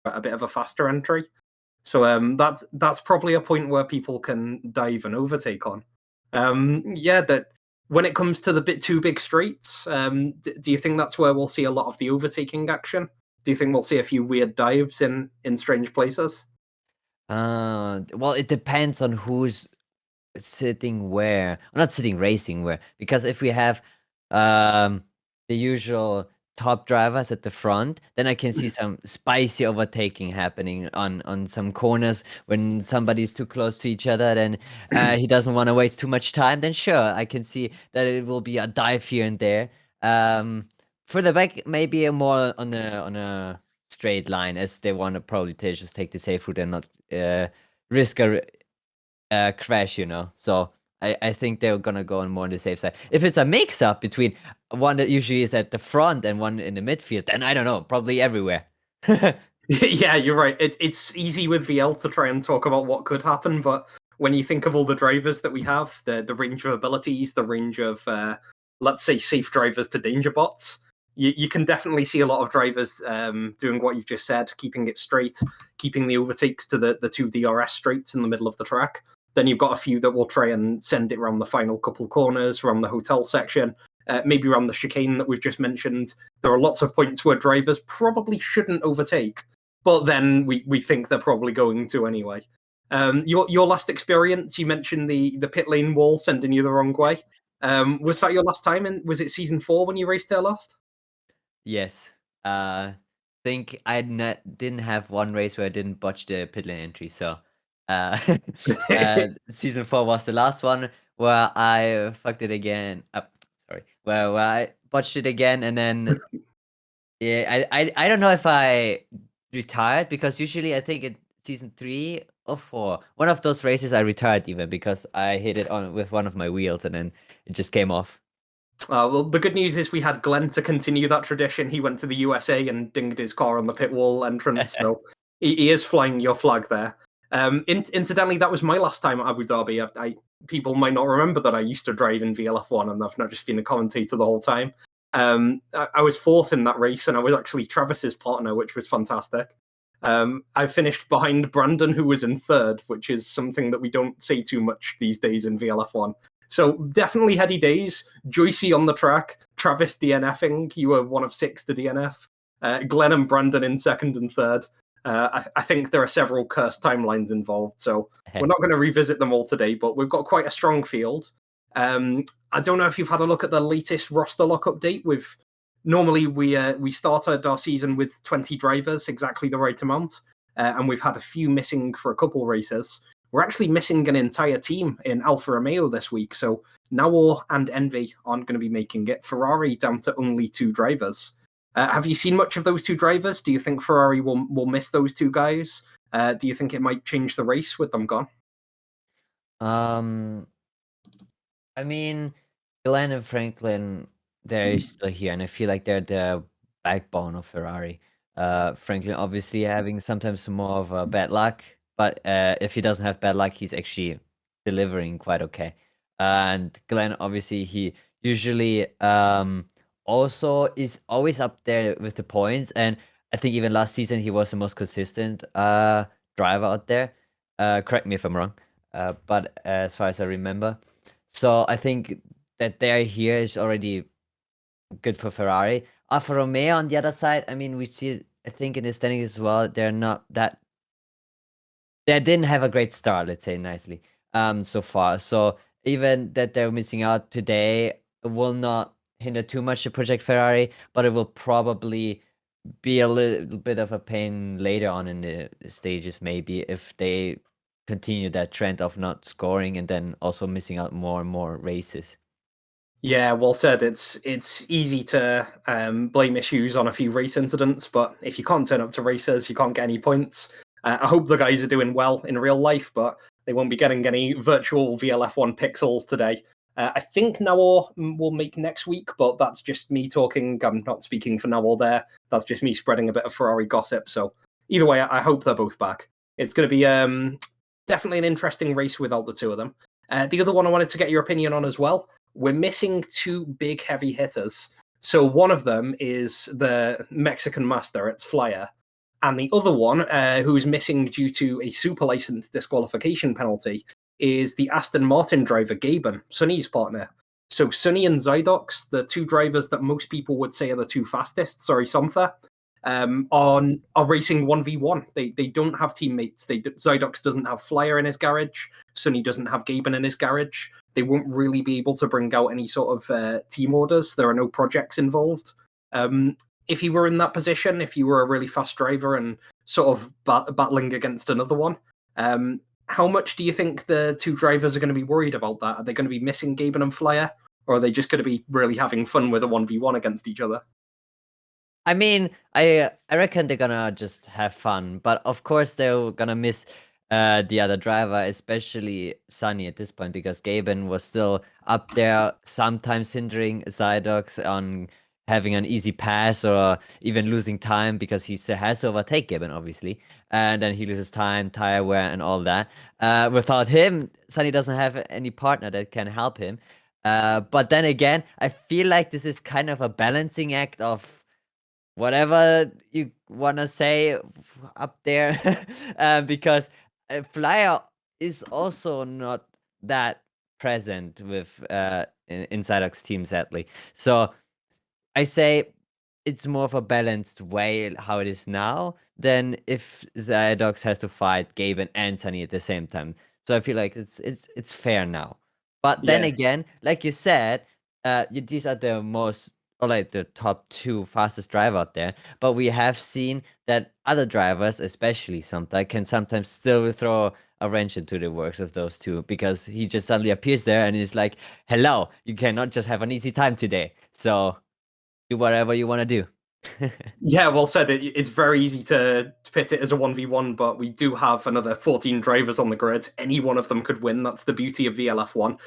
a bit of a faster entry. So that's probably a point where people can dive and overtake on. That when it comes to the too big straights, do you think that's where we'll see a lot of the overtaking action? Do you think we'll see a few weird dives in strange places? Well, it depends on who's sitting where, not sitting racing where, because if we have um the usual top drivers at the front, then I can see some spicy overtaking happening on some corners when somebody's too close to each other. Then he doesn't want to waste too much time. Then sure, I can see that it will be a dive here and there. Um, for the back, maybe a more on a straight line, as they want to probably just take the safe route and not risk a crash, you know. So I think they're gonna go on more on the safe side. If it's a mix up between one that usually is at the front and one in the midfield, then I don't know, probably everywhere. Yeah, you're right. It's easy with VL to try and talk about what could happen, but when you think of all the drivers that we have, the range of abilities, the range of let's say safe drivers to danger bots, you can definitely see a lot of drivers doing what you've just said, keeping it straight, keeping the overtakes to the two DRS straights in the middle of the track. Then you've got a few that will try and send it around the final couple corners, around the hotel section, maybe around the chicane that we've just mentioned. There are lots of points where drivers probably shouldn't overtake, but then we think they're probably going to anyway. Your last experience, you mentioned the pit lane wall sending you the wrong way. Was that your last time? And was it season 4 when you raced there last? Yes. Think I didn't have one race where I didn't botch the pit lane entry. So, uh, season 4 was the last one where I fucked it again. Sorry, where I botched it again, and then yeah, I don't know if I retired, because usually I think in season 3 or 4, one of those races I retired even because I hit it on with one of my wheels and then it just came off. Well, the good news is we had Glenn to continue that tradition. He went to the USA and dinged his car on the pit wall entrance, so he is flying your flag there. Incidentally, that was my last time at Abu Dhabi. People might not remember that I used to drive in VLF1, and I've not just been a commentator the whole time. I was 4th in that race, and I was actually Travis's partner, which was fantastic. I finished behind Brandon, who was in 3rd, which is something that we don't say too much these days in VLF1. So definitely heady days. Joycey on the track, Travis DNFing. You were one of 6 to DNF. Glenn and Brandon in 2nd and 3rd. I think there are several cursed timelines involved, so we're not going to revisit them all today, but we've got quite a strong field. I don't know if you've had a look at the latest roster lock update. Normally we started our season with 20 drivers, exactly the right amount, and we've had a few missing for a couple races. We're actually missing an entire team in Alfa Romeo this week, so Nawor and Envy aren't going to be making it. Ferrari down to only 2 drivers. Have you seen much of those 2 drivers? Do you think Ferrari will miss those 2 guys? Do you think it might change the race with them gone? I mean, Glenn and Franklin, they're still here, and I feel like they're the backbone of Ferrari. Franklin obviously having sometimes more of a bad luck, but if he doesn't have bad luck, he's actually delivering quite okay. And Glenn, obviously, he usually also is always up there with the points, and I think even last season he was the most consistent driver out there. Correct me if I'm wrong, but as far as I remember. So I think that they're here is already good for Ferrari. Alfa Romeo on the other side, I mean, we see, I think in the standings as well, they're not that, they didn't have a great start, let's say nicely, so far. So even that they're missing out today will not hinder too much the project Ferrari, but it will probably be a little bit of a pain later on in the stages, maybe, if they continue that trend of not scoring and then also missing out more and more races. Yeah, well said. It's easy to blame issues on a few race incidents, but if you can't turn up to races, you can't get any points. I hope the guys are doing well in real life, but they won't be getting any virtual VLF1 pixels today. I think Nawor will make next week, but that's just me talking. I'm not speaking for Nawor there. That's just me spreading a bit of Ferrari gossip. So either way, I hope they're both back. It's going to be definitely an interesting race without the 2 of them. The other one I wanted to get your opinion on as well, we're missing 2 big heavy hitters. So one of them is the Mexican master, it's Flyer. And the other one, who's missing due to a super license disqualification penalty, is the Aston Martin driver Gaben, Sonny's partner. So Sonny and Zydox, the two drivers that most people would say are the two fastest, sorry, Somtha, are racing 1v1. They don't have teammates. Zydox doesn't have Flyer in his garage. Sonny doesn't have Gaben in his garage. They won't really be able to bring out any sort of team orders. There are no projects involved. If you were in that position, if you were a really fast driver and sort of battling against another one, how much do you think the two drivers are going to be worried about that? Are they going to be missing Gaben and Flyer, or are they just going to be really having fun with a 1v1 against each other? I mean, I reckon they're gonna just have fun, but of course they're gonna miss the other driver, especially Sunny at this point, because Gaben was still up there, sometimes hindering Zydox on having an easy pass or even losing time because he still has to overtake Gaben, obviously, and then he loses time, tire wear, and all that. Without him, Sunny doesn't have any partner that can help him. But then again, I feel like this is kind of a balancing act of whatever you want to say up there, because Flyer is also not that present with inside Ox team, sadly. So I say it's more of a balanced way how it is now than if Zydox has to fight Gabe and Anthony at the same time. So I feel like it's fair now. But then Yeah. again, like you said, these are the most, or like the top two fastest driver out there. But we have seen that other drivers, especially sometimes, can sometimes still throw a wrench into the works of those two because he just suddenly appears there and is like, "Hello, you cannot just have an easy time today." So do whatever you want to do. Yeah, well said. It's very easy to pit it as a 1v1, but we do have another 14 drivers on the grid. Any one of them could win. That's the beauty of VLF1.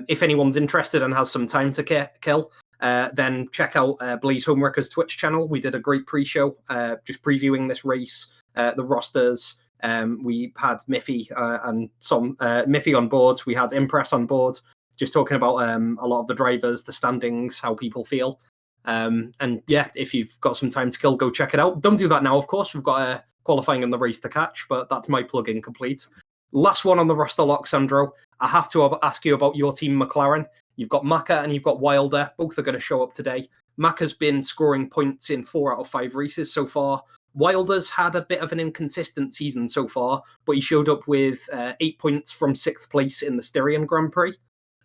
If anyone's interested and has some time to kill, then check out Blaze Homeworker's Twitch channel. We did a great pre-show just previewing this race, the rosters. We had Miffy and some Miffy on board. We had Impress on board, just talking about a lot of the drivers, the standings, how people feel. And yeah, if you've got some time to kill, go check it out. Don't do that now, of course. We've got a qualifying in the race to catch, but that's my plug-in complete. Last one on the roster lock, Sandro. I have to ask you about your team, McLaren. You've got Maka and you've got Wilder. Both are going to show up today. Maka's been scoring points in 4 out of 5 races so far. Wilder's had a bit of an inconsistent season so far, but he showed up with 8 points from 6th place in the Styrian Grand Prix.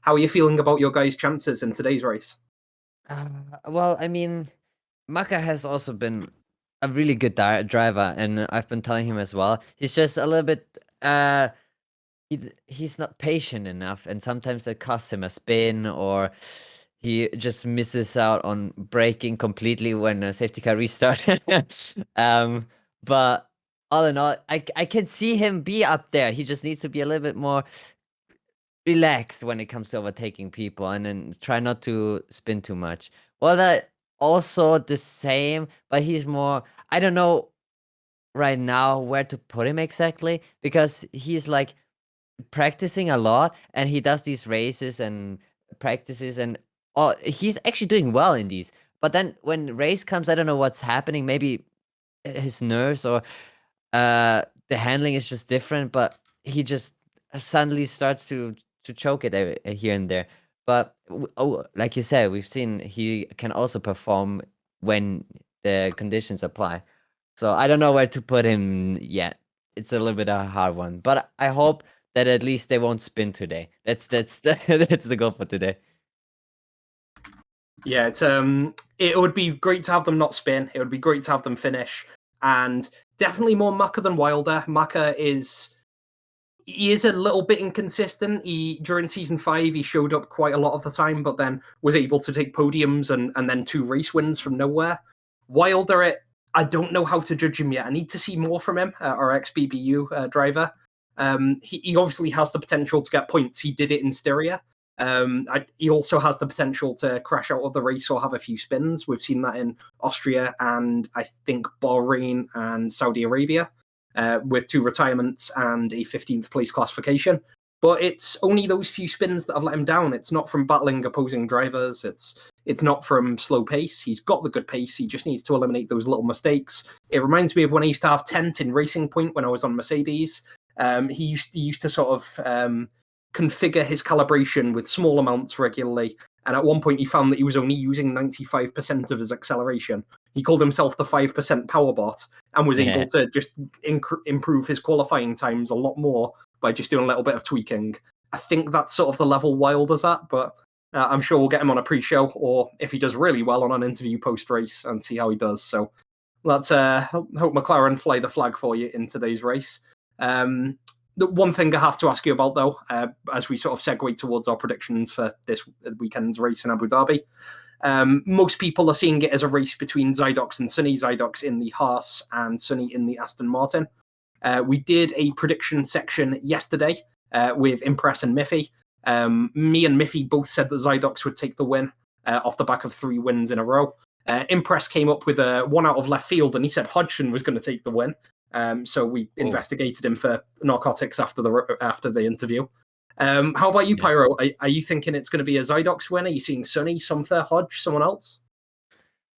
How are you feeling about your guys' chances in today's race? Well, I mean, Maka has also been a really good driver, and I've been telling him as well. He's just a little bit, he's not patient enough, and sometimes that costs him a spin, or he just misses out on braking completely when a safety car restart. But all in all, I can see him be up there. He just needs to be a little bit more relaxed when it comes to overtaking people and then try not to spin too much. Well, that also the same, but he's more, I don't know right now where to put him exactly because he's like practicing a lot and he does these races and practices and he's actually doing well in these. But then when race comes, I don't know what's happening. Maybe his nerves or the handling is just different, but he just suddenly starts to choke it here and there. But like you said, we've seen he can also perform when the conditions apply. So I don't know where to put him yet. It's a little bit of a hard one, but I hope that at least they won't spin today. That's that's the goal for today. Yeah, it would be great to have them not spin. It would be great to have them finish, and definitely more Maka than Wilder. Maka is a little bit inconsistent. During season 5 he showed up quite a lot of the time, but then was able to take podiums and then 2 race wins from nowhere. Wilder, I don't know how to judge him yet. I need to see more from him, our ex-BBU driver. He obviously has the potential to get points. He did it in Styria. He also has the potential to crash out of the race or have a few spins. We've seen that in Austria and I think Bahrain and Saudi Arabia, with 2 retirements and a 15th place classification. But it's only those few spins that have let him down. It's not from battling opposing drivers. It's It's not from slow pace. He's got the good pace. He just needs to eliminate those little mistakes. It reminds me of when I used to have Tent in Racing Point when I was on Mercedes. He used to sort of configure his calibration with small amounts regularly. And at one point, he found that he was only using 95% of his acceleration. He called himself the 5% power bot and was able to just improve his qualifying times a lot more by just doing a little bit of tweaking. I think that's sort of the level Wild is at, but I'm sure we'll get him on a pre-show, or if he does really well, on an interview post-race and see how he does. So let's hope McLaren fly the flag for you in today's race. The one thing I have to ask you about, though, as we sort of segue towards our predictions for this weekend's race in Abu Dhabi, most people are seeing it as a race between Zydox and Sonny. Zydox in the Haas and Sonny in the Aston Martin. We did a prediction section yesterday with Impress and Miffy. Me and Miffy both said that Zydox would take the win off the back of 3 wins in a row. Impress came up with a one out of left field, and he said Hodgson was going to take the win. So we investigated him for narcotics after the interview. How about you, Pyro? Are you thinking it's going to be a Zydox win? Are you seeing Sonny, Sumther, Hodge, someone else?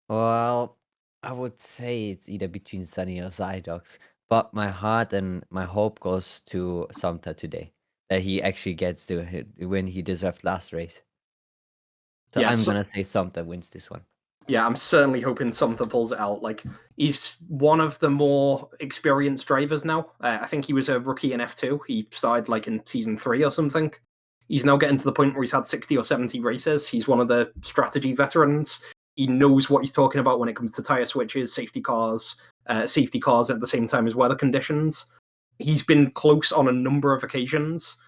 Well, I would say it's either between Sonny or Zydox, but my heart and my hope goes to Sumter today, that he actually gets the win he deserved last race. So I'm gonna say Sumter wins this one. Yeah, I'm certainly hoping Sumther pulls it out. Like, he's one of the more experienced drivers now. I think he was a rookie in F2. He started like in season 3 or something. He's now getting to the point where he's had 60 or 70 races. He's one of the strategy veterans. He knows what he's talking about when it comes to tire switches, safety cars at the same time as weather conditions. He's been close on a number of occasions.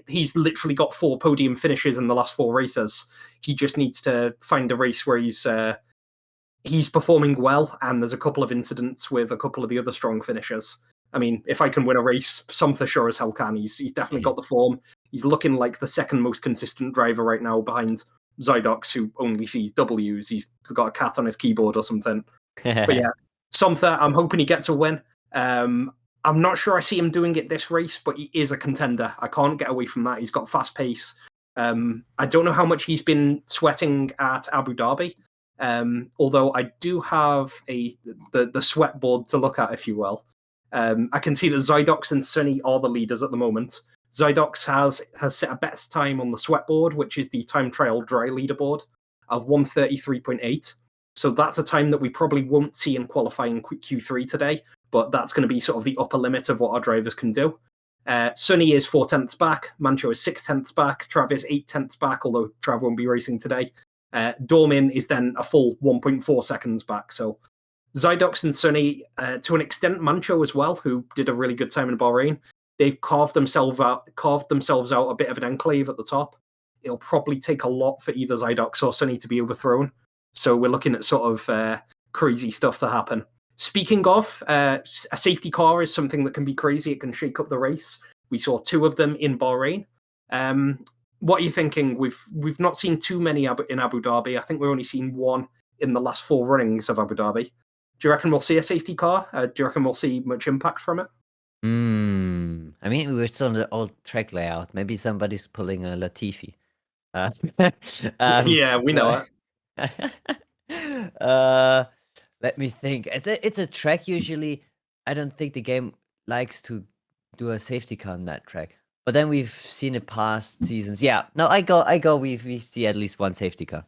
He's literally got 4 podium finishes in the last 4 races. He just needs to find a race where he's performing well, and there's a couple of incidents with a couple of the other strong finishers. I mean, if I can win a race, Sumther sure as hell can. He's definitely got the form. He's looking like the second most consistent driver right now behind Zydox, who only sees W's. He's got a cat on his keyboard or something. But yeah, Sumther, I'm hoping he gets a win. I'm not sure I see him doing it this race, but he is a contender. I can't get away from that. He's got fast pace. I don't know how much he's been sweating at Abu Dhabi. Although I do have the sweat board to look at, if you will. I can see that Zydox and Sonny are the leaders at the moment. Zydox has set a best time on the sweat board, which is the time trial dry leaderboard, of 1:33.8. So that's a time that we probably won't see in qualifying Q3 today, but that's going to be sort of the upper limit of what our drivers can do. Sonny is 4 tenths back, Mancho is 6 tenths back, Trav is 8 tenths back, although Trav won't be racing today. Dormin is then a full 1.4 seconds back. So Zydox and Sonny, to an extent Mancho as well, who did a really good time in Bahrain, they've carved themselves out a bit of an enclave at the top. It'll probably take a lot for either Zydox or Sonny to be overthrown. So we're looking at sort of crazy stuff to happen. Speaking of, a safety car is something that can be crazy. It can shake up the race. We saw 2 of them in Bahrain. What are you thinking? We've not seen too many in Abu Dhabi. I think we've only seen 1 in the last 4 runnings of Abu Dhabi. Do you reckon we'll see a safety car? Do you reckon we'll see much impact from it? I mean, we were still on the old track layout. Maybe somebody's pulling a Latifi. Yeah, we know it. Let me think. It's a track usually. I don't think the game likes to do a safety car on that track. But then we've seen it past seasons. Yeah, no, I go. We see at least 1 safety car.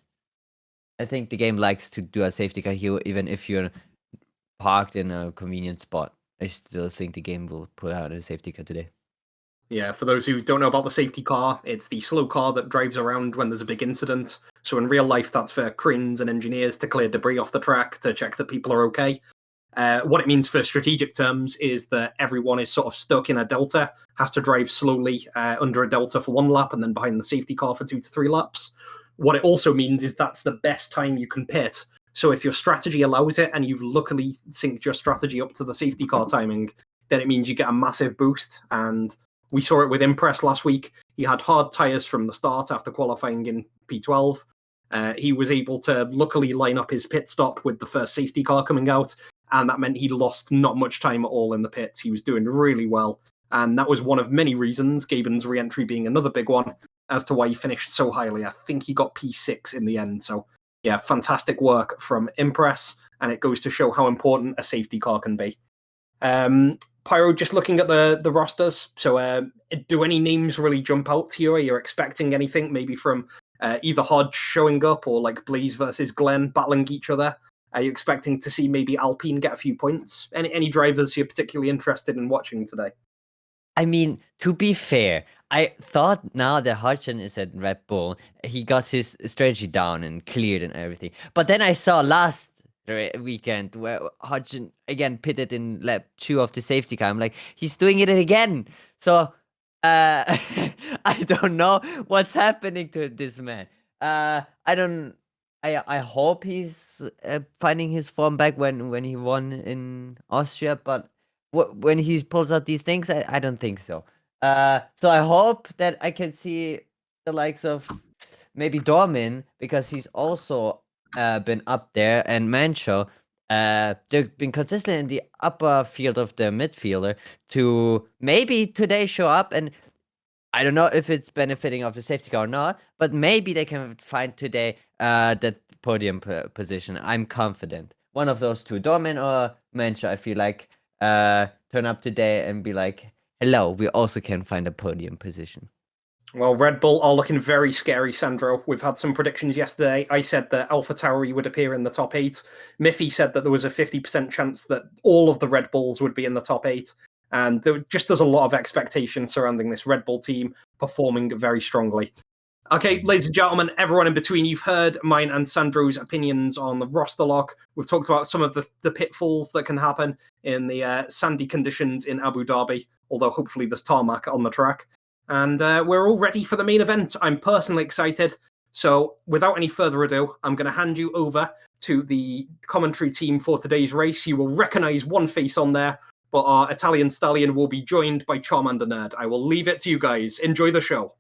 I think the game likes to do a safety car here, even if you're parked in a convenient spot. I still think the game will put out a safety car today. Yeah, for those who don't know about the safety car, it's the slow car that drives around when there's a big incident. So in real life, that's for cranes and engineers to clear debris off the track, to check that people are okay. What it means for strategic terms is that everyone is sort of stuck in a delta, has to drive slowly under a delta for 1 lap and then behind the safety car for 2 to 3 laps. What it also means is that's the best time you can pit. So if your strategy allows it and you've luckily synced your strategy up to the safety car timing, then it means you get a massive boost. And we saw it with Impress last week. He had hard tyres from the start after qualifying in P12. He was able to luckily line up his pit stop with the first safety car coming out, and that meant he lost not much time at all in the pits. He was doing really well, and that was one of many reasons, Gaben's re-entry being another big one, as to why he finished so highly. I think he got P6 in the end, so yeah, fantastic work from Impress, and it goes to show how important a safety car can be. Pyro, just looking at the rosters, so do any names really jump out to you? Are you expecting anything maybe from either Hodge showing up or like Blaze versus Glenn battling each other? Are you expecting to see maybe Alpine get a few points? Any drivers you're particularly interested in watching today? I mean, to be fair, I thought now that Hodgson is at Red Bull, he got his strategy down and cleared and everything. But then I saw last weekend where Hodgson again pitted in lap 2 of the safety car. I'm like, he's doing it again. So I don't know what's happening to this man. I don't. I hope he's finding his form back when he won in Austria, but when he pulls out these things, I don't think so. So I hope that I can see the likes of maybe Dormin, because he's also been up there, and Mancho. They've been consistent in the upper field of the midfielder to maybe today show up, and I don't know if it's benefiting of the safety car or not, but maybe they can find today that podium position. I'm confident. One of those two, Dorman or Mensch, I feel like turn up today and be like, hello, we also can find a podium position. Well, Red Bull are looking very scary, Sandro. We've had some predictions yesterday. I said that AlphaTauri would appear in the top 8. Miffy said that there was a 50% chance that all of the Red Bulls would be in the top 8. And there's a lot of expectation surrounding this Red Bull team performing very strongly. Okay, ladies and gentlemen, everyone in between, you've heard mine and Sandro's opinions on the roster lock. We've talked about some of the pitfalls that can happen in the sandy conditions in Abu Dhabi, although hopefully there's tarmac on the track. And we're all ready for the main event. I'm personally excited. So without any further ado, I'm going to hand you over to the commentary team for today's race. You will recognize one face on there, but our Italian stallion will be joined by Charmander Nerd. I will leave it to you guys. Enjoy the show.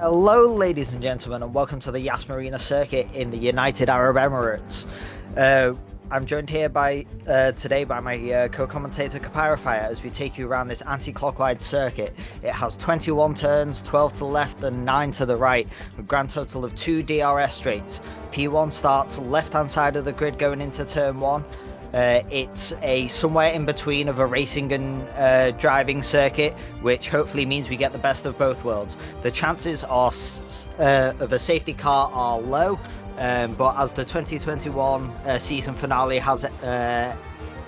Hello, ladies and gentlemen, and welcome to the Yas Marina circuit in the United Arab Emirates. I'm joined here today by my co-commentator Kapyrafire as we take you around this anti-clockwise circuit. It has 21 turns, 12 to the left and 9 to the right, a grand total of 2 DRS straights. P1 starts left-hand side of the grid going into turn 1. It's a somewhere in between of a racing and driving circuit, which hopefully means we get the best of both worlds. The chances are of a safety car are low, but as the 2021 season finale has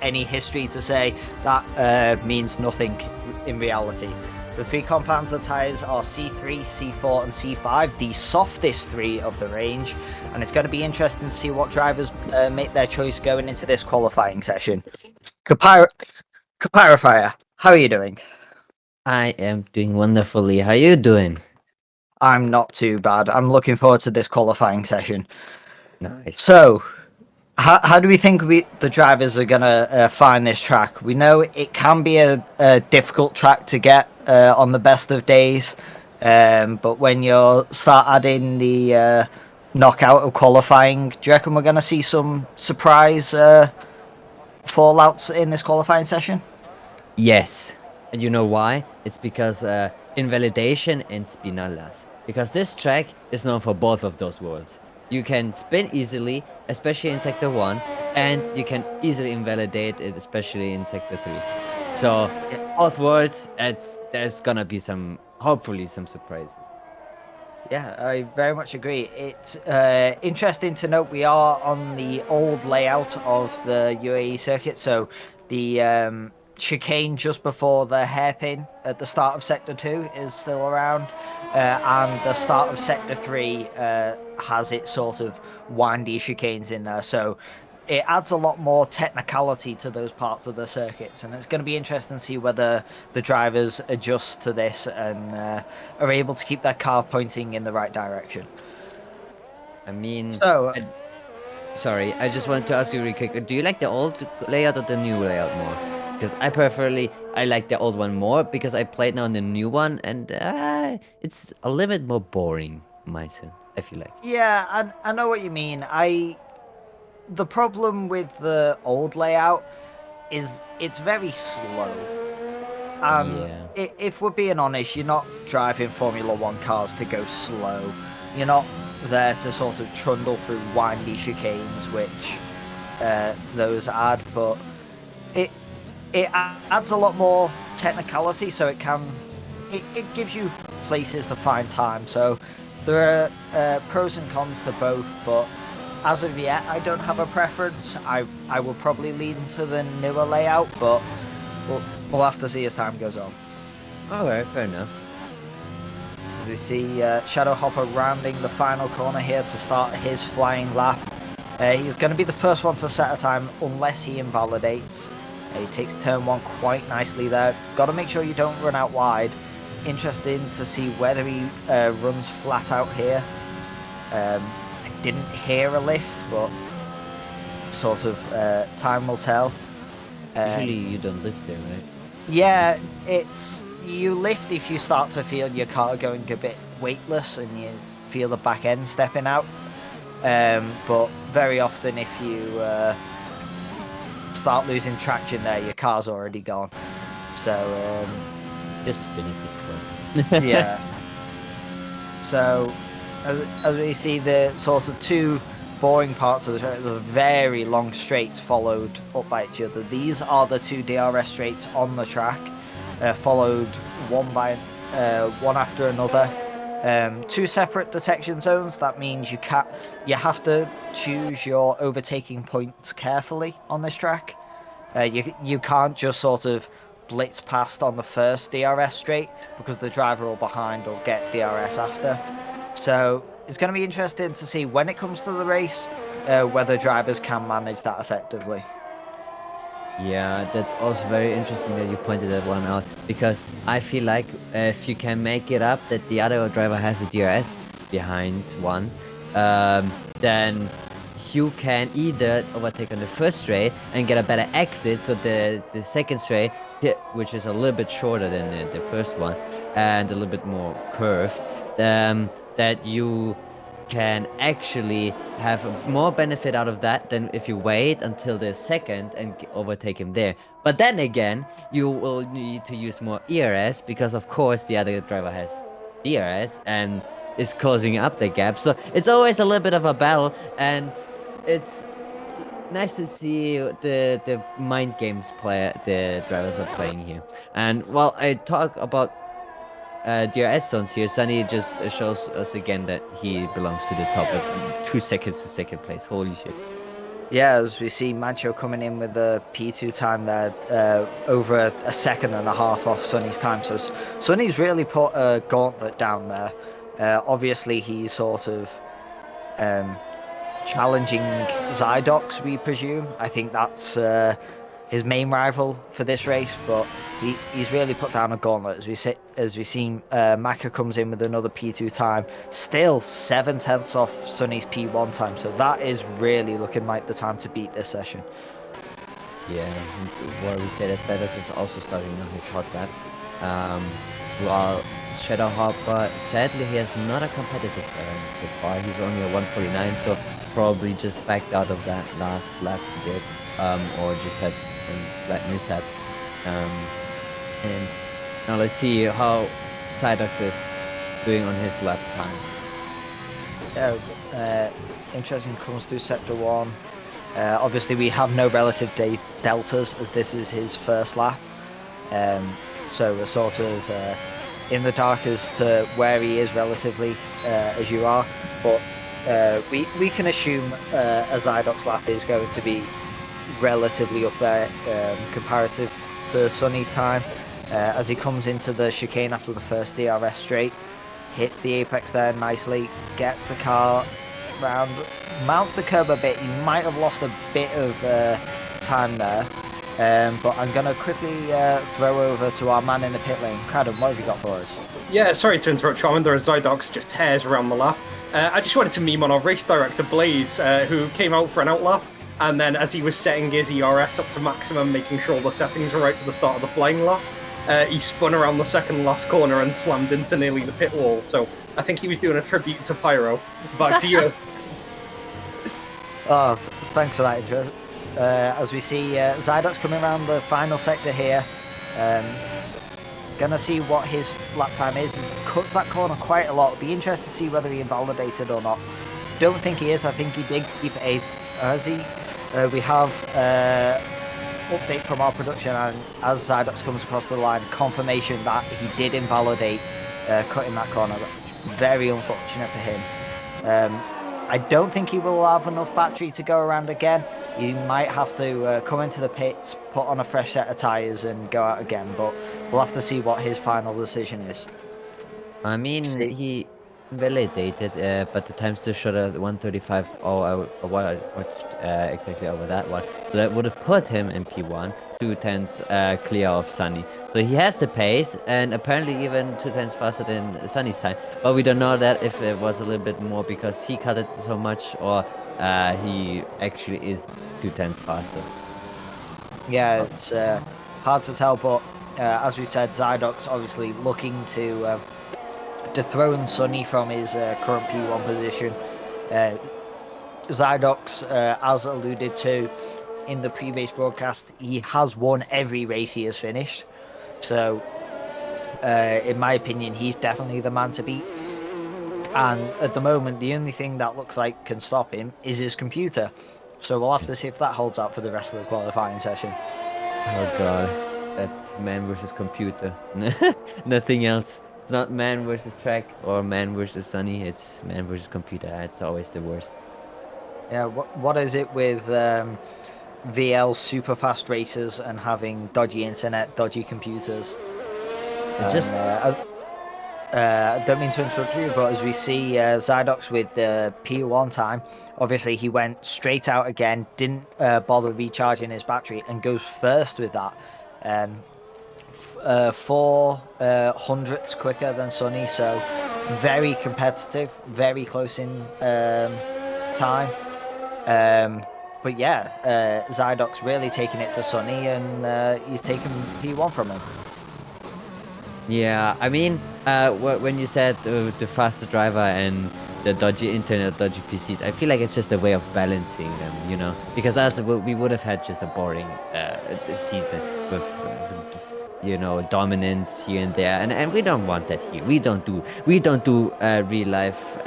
any history to say, that means nothing in reality. The 3 compounds of tyres are C3, C4 and C5, the softest 3 of the range, and it's going to be interesting to see what drivers make their choice going into this qualifying session. Kapyrafire, how are you doing? I am doing wonderfully. How are you doing? I'm not too bad. I'm looking forward to this qualifying session. Nice. So, how do we think the drivers are going to find this track? We know it can be a difficult track to get on the best of days, but when you start adding the knockout of qualifying, do you reckon we're going to see some surprise fallouts in this qualifying session? Yes. And you know why? It's because invalidation and spinalas. Because this track is known for both of those worlds. You can spin easily, especially in Sector 1, and you can easily invalidate it, especially in Sector 3. So, in both worlds, there's gonna be hopefully some surprises. Yeah, I very much agree. It's interesting to note we are on the old layout of the UAE circuit, so the chicane just before the hairpin at the start of Sector 2 is still around, and the start of Sector 3 has its sort of windy chicanes in there, so it adds a lot more technicality to those parts of the circuits, and it's going to be interesting to see whether the drivers adjust to this and are able to keep their car pointing in the right direction. I mean, So, sorry, I just wanted to ask you really quick. Do you like the old layout or the new layout more? Because I like the old one more because I played now on the new one, and it's a little bit more boring, myself. I feel like. yeah, I know what you mean. The problem with the old layout is it's very slow. Yeah. If we're being honest, you're not driving Formula One cars to go slow. You're not there to sort of trundle through windy chicanes, which those add, but it it adds a lot more technicality, so it gives you places to find time. So there are pros and cons to both, but as of yet, I don't have a preference. I will probably lean to the newer layout, but we'll have to see as time goes on. Alright, fair enough. We see Shadow Hopper rounding the final corner here to start his flying lap. He's going to be the first one to set a time unless he invalidates. He takes turn 1 quite nicely there. Got to make sure you don't run out wide. Interesting to see whether he runs flat out here. I didn't hear a lift, but sort of time will tell. Usually you don't lift there, right? Yeah, you lift if you start to feel your car going a bit weightless and you feel the back end stepping out. But very often if you start losing traction there, your car's already gone. So Just spinning this one. yeah. So as we see, the sort of two boring parts of the very long straights followed up by each other. These are the two DRS straights on the track, followed one after another. Two separate detection zones. That means you have to choose your overtaking points carefully on this track. You can't just sort of blitz past on the first DRS straight because the driver all behind will get DRS after. So it's going to be interesting to see when it comes to the race whether drivers can manage that effectively. Yeah, that's also very interesting that you pointed that one out, because I feel like if you can make it up that the other driver has a DRS behind one, then you can either overtake on the first straight and get a better exit, so the second straight, which is a little bit shorter than the first one and a little bit more curved, that you can actually have more benefit out of that than if you wait until the second and overtake him there. But then again, you will need to use more ERS because of course the other driver has DRS and is closing up the gap. So it's always a little bit of a battle, and it's nice to see the mind games the drivers are playing here. And while I talk about DRS zones here, Sunny just shows us again that he belongs to the top of 2 seconds to second place. Holy shit. Yeah, as we see Mancho coming in with the P2 time there, over a second and a half off Sonny's time. So Sonny's really put a gauntlet down there. Obviously, he's sort of challenging Zydox, we presume. I think that's his main rival for this race, but he's really put down a gauntlet. As we see Maka comes in with another P2 time, still 7/10 off Sonny's P1 time, so that is really looking like the time to beat this session. Yeah, where we say that Zydox is also starting on his hot lap. While Shadow Hopper, sadly, he has not a competitive so far. He's only a 149, so probably just backed out of that last lap he did, or just had a slight mishap. And now let's see how Zydox is doing on his lap time. Yeah, interesting comes through Sector 1. Obviously, we have no relative deltas as this is his first lap. So we're sort of in the dark as to where he is relatively as you are, but we can assume a Zydox lap is going to be relatively up there comparative to Sonny's time as he comes into the chicane after the first DRS straight, hits the apex there nicely, gets the car round, mounts the curb a bit. He might have lost a bit of time there, but I'm going to quickly throw over to our man in the pit lane. Cradham, what have you got for us? Yeah, sorry to interrupt, Charmander, as Zydox just tears around the lap. I just wanted to meme on our race director, Blaze, who came out for an outlap, and then as he was setting his ERS up to maximum, making sure the settings were right for the start of the flying lap, he spun around the second last corner and slammed into nearly the pit wall. So I think he was doing a tribute to Pyro. Back to you. Oh, thanks for that intro. As we see Zydox coming around the final sector here. Gonna see what his lap time is. He cuts that corner quite a lot. Be interested to see whether he invalidated or not. Don't think he is. I think he did keep it. As he, we have update from our production, and as Zydox comes across the line, confirmation that he did invalidate cutting that corner. Very unfortunate for him. I don't think he will have enough battery to go around again. He might have to come into the pits, put on a fresh set of tyres and go out again, but we'll have to see what his final decision is. I mean, he validated, but the time still showed at 1:35. Oh, I watched exactly over that one. So that would have put him in P1, 2/10 clear of Sunny. So he has the pace, and apparently even 2/10 faster than Sunny's time. But we don't know that if it was a little bit more because he cut it so much, or he actually is 2/10 faster. Yeah, it's hard to tell, but as we said, Zydox obviously looking to dethrone Sunny from his current P1 position. Zydox, as alluded to in the previous broadcast, he has won every race he has finished. So, in my opinion, he's definitely the man to beat. And at the moment, the only thing that looks like can stop him is his computer. So we'll have to see if that holds up for the rest of the qualifying session. Oh god, that's man versus computer. Nothing else. It's not man versus track or man versus Sunny. It's man versus computer. It's always the worst. Yeah, what is it with VL super fast racers and having dodgy internet, dodgy computers? It's just... I don't mean to interrupt you, but as we see Zydox with the P1 time, obviously he went straight out again, didn't bother recharging his battery, and goes first with that. 4 hundredths quicker than Sunny, so very competitive, very close in time. But yeah, Zydox really taking it to Sunny, and he's taken P1 from him. Yeah, I mean, when you said the faster driver and the dodgy internet, dodgy PCs, I feel like it's just a way of balancing them, you know? Because else we would have had just a boring season with you know, dominance here and there, and we don't want that here. We don't do real life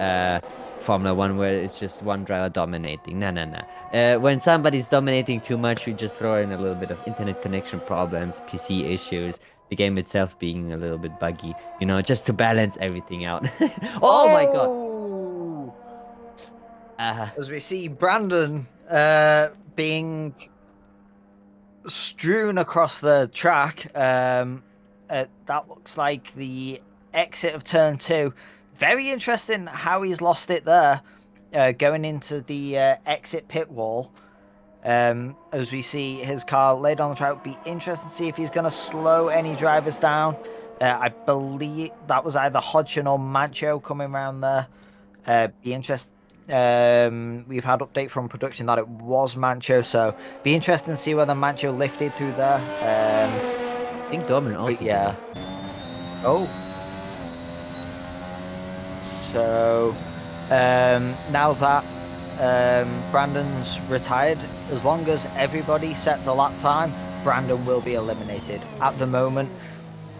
Formula 1 where it's just one driver dominating. Nah. When somebody's dominating too much, we just throw in a little bit of internet connection problems, PC issues, the game itself being a little bit buggy, you know, just to balance everything out. Oh my god! As we see Brandon being strewn across the track, that looks like the exit of turn 2. Very interesting how he's lost it there, going into the exit pit wall. As we see his car laid on the track, be interesting to see if he's going to slow any drivers down. I believe that was either Hodgson or Mancho coming around there. Be interesting. We've had update from production that it was Mancho, so be interesting to see whether Mancho lifted through there. I think Dorman also. Yeah. Oh. So now that Brandon's retired, as long as everybody sets a lap time, Brandon will be eliminated. At the moment,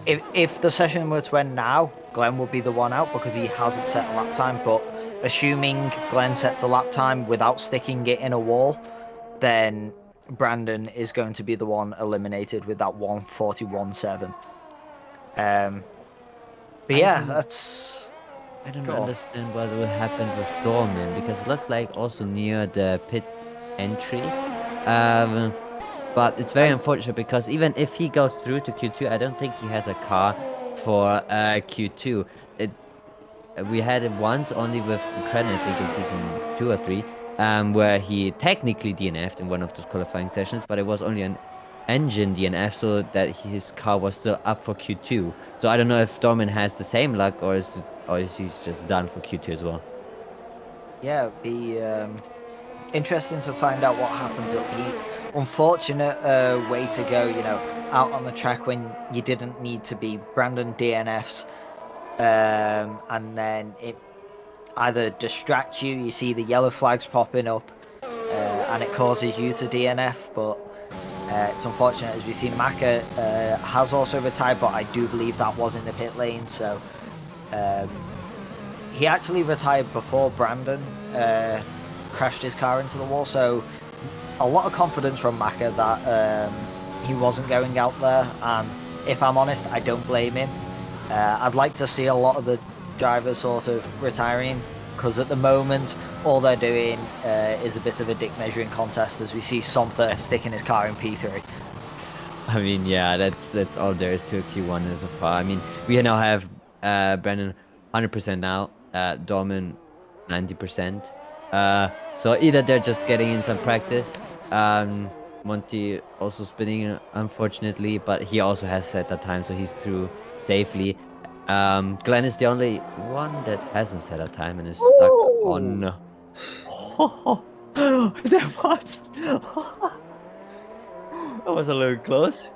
if the session were to end now, Glenn will be the one out because he hasn't set a lap time. But assuming Glenn sets a lap time without sticking it in a wall, then Brandon is going to be the one eliminated with that 1:41.7. But yeah, that's... I don't Go on. understand what will happen with Dorman, because it looks like also near the pit entry. But it's very unfortunate because even if he goes through to Q2, I don't think he has a car for Q2. We had it once only with Ukraine, I think in season 2 or 3, where he technically DNF'd in one of those qualifying sessions, but it was only an engine DNF, so that his car was still up for Q2. So I don't know if Dorman has the same luck, or is he just done for Q2 as well. Yeah, it'd be interesting to find out what happens at Heat. Unfortunate way to go, you know, out on the track when you didn't need to be. Brandon DNFs, and then it either distracts you, you see the yellow flags popping up, and it causes you to DNF, but it's unfortunate. As we see, Maka has also retired, but I do believe that was in the pit lane, so he actually retired before Brandon crashed his car into the wall, so a lot of confidence from Maka that he wasn't going out there, and if I'm honest, I don't blame him. I'd like to see a lot of the drivers sort of retiring, because at the moment all they're doing is a bit of a dick measuring contest, as we see Sonther sticking his car in P3. I mean, yeah, that's all there is to Q1 so far. I mean, we now have Brandon 100% now, Dorman 90%. So either they're just getting in some practice. Monty also spinning, unfortunately, but he also has set that time, so he's through safely. Glenn is the only one that hasn't set a time and is stuck on. That was a little close.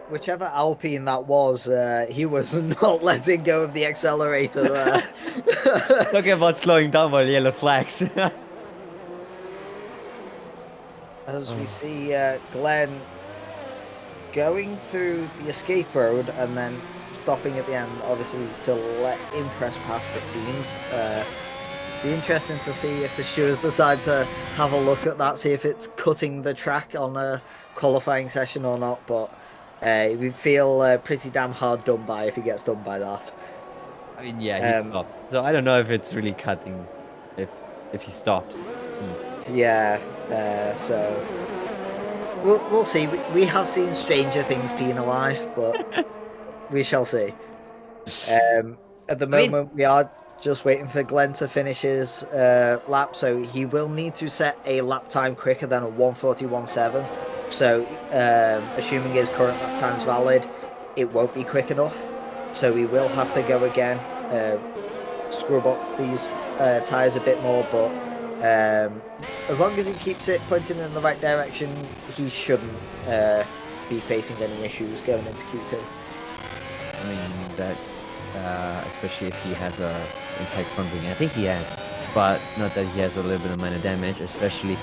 Whichever Alpine that was, he was not letting go of the accelerator there. Talking about slowing down while yellow flags. As we see Glenn going through the escape road and then stopping at the end, obviously to let him press past, it seems. Be interesting to see if the stewards decide to have a look at that, see if it's cutting the track on a qualifying session or not, but we feel pretty damn hard done by if he gets done by that. I mean, yeah, he stopped. So I don't know if it's really cutting if he stops. Yeah, so we'll see. We have seen stranger things penalised, but we shall see. At the moment, we are just waiting for Glenn to finish his lap, so he will need to set a lap time quicker than a 1:41.7. So, assuming his current lap time's valid, it won't be quick enough. So we will have to go again, scrub up these tyres a bit more, but as long as he keeps it pointing in the right direction, he shouldn't be facing any issues going into Q2. I mean, that especially if he has a impact front wing. I think he had, but not that he has a little bit of minor damage, especially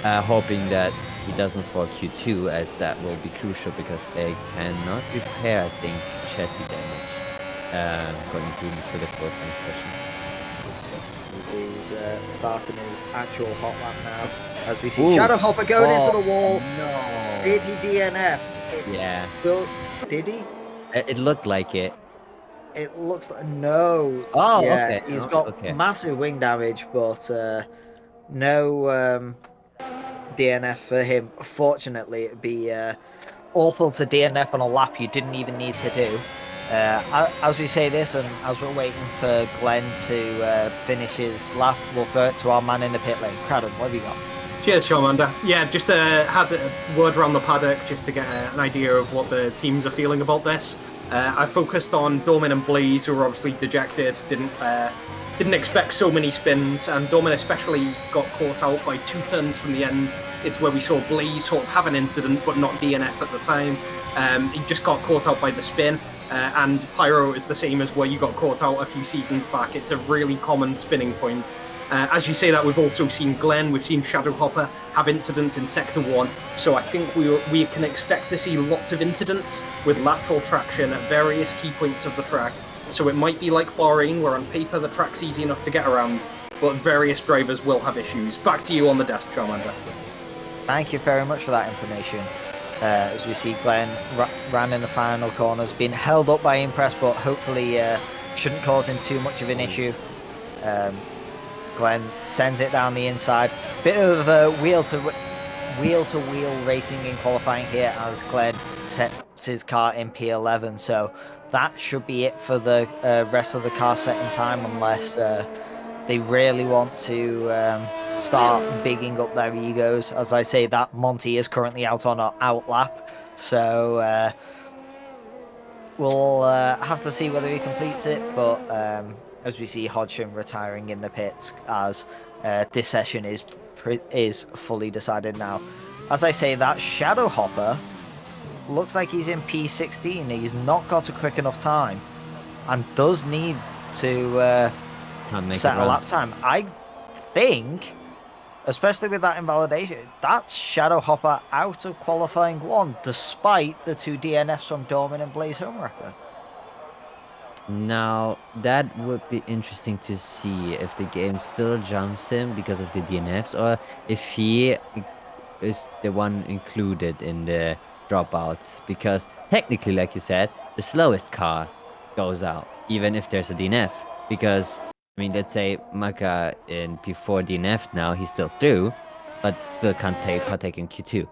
hoping that he doesn't fall Q2, as that will be crucial because they cannot repair, I think, chassis damage going into the qualifying session. He's starting his actual hot lap now, as we see Shadow Hopper going into the wall. No. Did he DNF? Yeah. Did he? It looked like it. It looks like no. Oh, yeah, okay. He's got massive wing damage, but no DNF for him. Fortunately, it'd be awful to DNF on a lap you didn't even need to do. As we say this, and as we're waiting for Glenn to finish his lap, we'll throw it to our man in the pit lane. Cradden, what have you got? Cheers, Charmander. Yeah, just had a word around the paddock just to get an idea of what the teams are feeling about this. I focused on Dorman and Blaze, who were obviously dejected, didn't expect so many spins, and Dorman especially got caught out by 2 turns from the end. It's where we saw Blaze sort of have an incident, but not DNF at the time. He just got caught out by the spin. And Pyro is the same as where you got caught out a few seasons back. It's a really common spinning point. As you say that, we've also seen Glenn, we've seen Shadow Hopper have incidents in Sector 1. So I think we can expect to see lots of incidents with lateral traction at various key points of the track. So it might be like Bahrain, where on paper the track's easy enough to get around, but various drivers will have issues. Back to you on the desk, Charmander. Thank you very much for that information. as we see Glenn ran in the final corners, being held up by Impress, but hopefully shouldn't cause him too much of an issue. Glenn sends it down the inside. Bit of wheel-to-wheel racing in qualifying here as Glenn sets his car in P11. So that should be it for the rest of the car setting time, unless they really want to start bigging up their egos. As I say, that Monty is currently out on an out lap. So we'll have to see whether he completes it. But as we see Hodgson retiring in the pits, as this session is fully decided now. As I say, that Shadow Hopper looks like he's in P16. He's not got a quick enough time and does need to set a lap time. I think, especially with that invalidation, that's Shadow Hopper out of qualifying 1, despite the 2 DNFs from Dorman and Blaze Homewrecker. Now, that would be interesting to see if the game still jumps him because of the DNFs, or if he is the one included in the dropouts. Because technically, like you said, the slowest car goes out, even if there's a DNF. Because, I mean, let's say Maka in P4 DNF now, he's still through, but still can't partake in Q2.